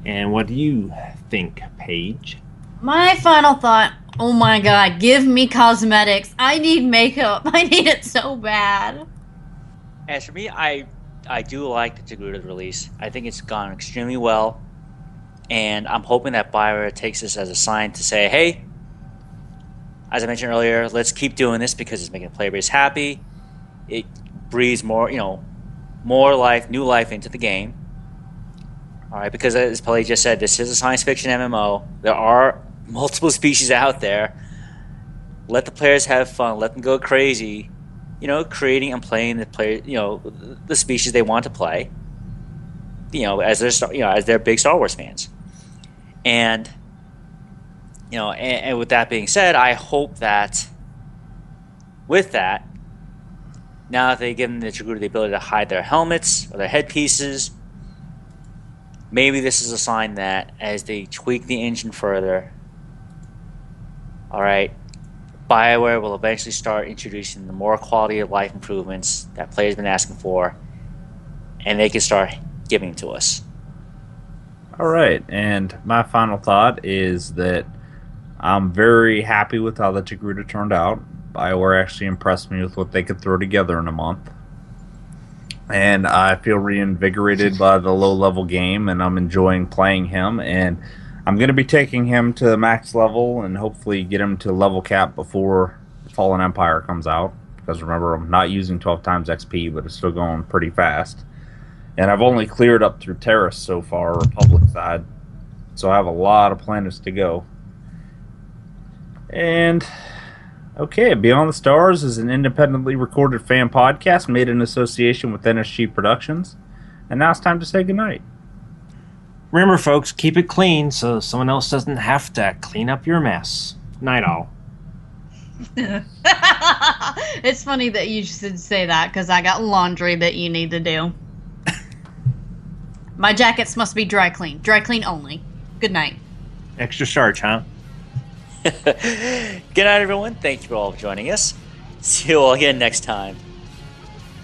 And what do you think, Paige? My final thought, oh my god, give me cosmetics. I need makeup. I need it so bad. As for me, I do like the Togruta release. I think it's gone extremely well. And I'm hoping that BioWare takes this as a sign to say, hey, as I mentioned earlier, let's keep doing this because it's making the player base happy. It breathes more, more life, new life into the game. All right, because as Pele just said, this is a science fiction MMO. There are multiple species out there. Let the players have fun. Let them go crazy. Creating and playing the player, the species they want to play. As they're big Star Wars fans. And and with that being said, I hope that with that, now that they give them the Togruta the ability to hide their helmets or their headpieces, maybe this is a sign that as they tweak the engine further, all right, BioWare will eventually start introducing the more quality of life improvements that players have been asking for, and they can start giving to us. All right, and my final thought is that I'm very happy with how the Togruta turned out. BioWare actually impressed me with what they could throw together in a month. And I feel reinvigorated by the low-level game, and I'm enjoying playing him. And I'm going to be taking him to max level and hopefully get him to level cap before Fallen Empire comes out. Because remember, I'm not using 12 times XP, but it's still going pretty fast. And I've only cleared up through Terrace so far, Republic side. So I have a lot of planets to go. And, okay, Beyond the Stars is an independently recorded fan podcast made in association with NSG Productions. And now it's time to say goodnight. Remember, folks, keep it clean so someone else doesn't have to clean up your mess. Night all. It's funny that you should say that, because I got laundry that you need to do. My jackets must be dry clean. Dry clean only. Good night. Extra starch, huh? Good night, everyone. Thank you all for joining us. See you all again next time.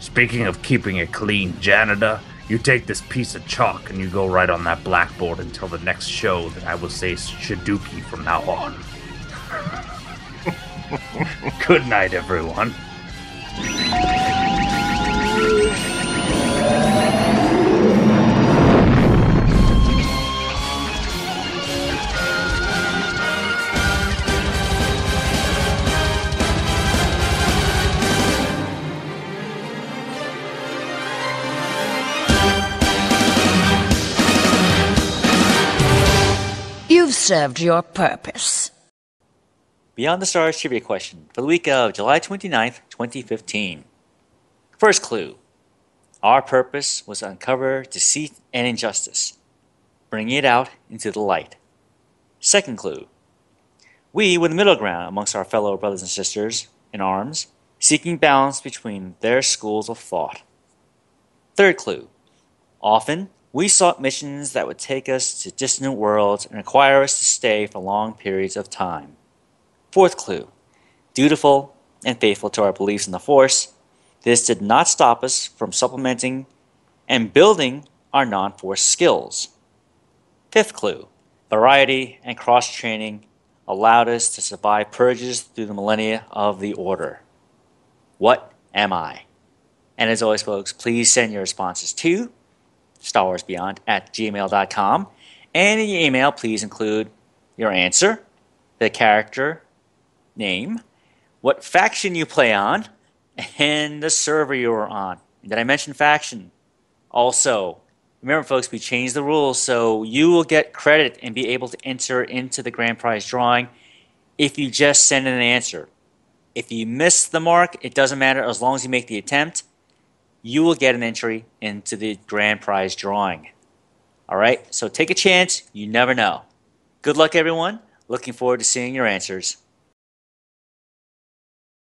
Speaking of keeping it clean, janitor, you take this piece of chalk and you go right on that blackboard until the next show that I will say Shaduki from now on. Good night, everyone. You've served your purpose. Beyond the Stars trivia question for the week of July 29th, 2015. First clue. Our purpose was to uncover deceit and injustice, bringing it out into the light. Second clue. We were the middle ground amongst our fellow brothers and sisters in arms, seeking balance between their schools of thought. Third clue. Often, we sought missions that would take us to distant worlds and require us to stay for long periods of time. Fourth clue. Dutiful and faithful to our beliefs in the Force, this did not stop us from supplementing and building our non-Force skills. Fifth clue. Variety and cross-training allowed us to survive purges through the millennia of the Order. What am I? And as always, folks, please send your responses to StarWarsBeyond@gmail.com. And in your email, please include your answer, the character name, what faction you play on, and the server you are on. Did I mention faction? Also, remember, folks, we changed the rules, so you will get credit and be able to enter into the grand prize drawing if you just send in an answer. If you miss the mark, it doesn't matter. As long as you make the attempt, you will get an entry into the grand prize drawing. All right, so take a chance. You never know. Good luck, everyone. Looking forward to seeing your answers.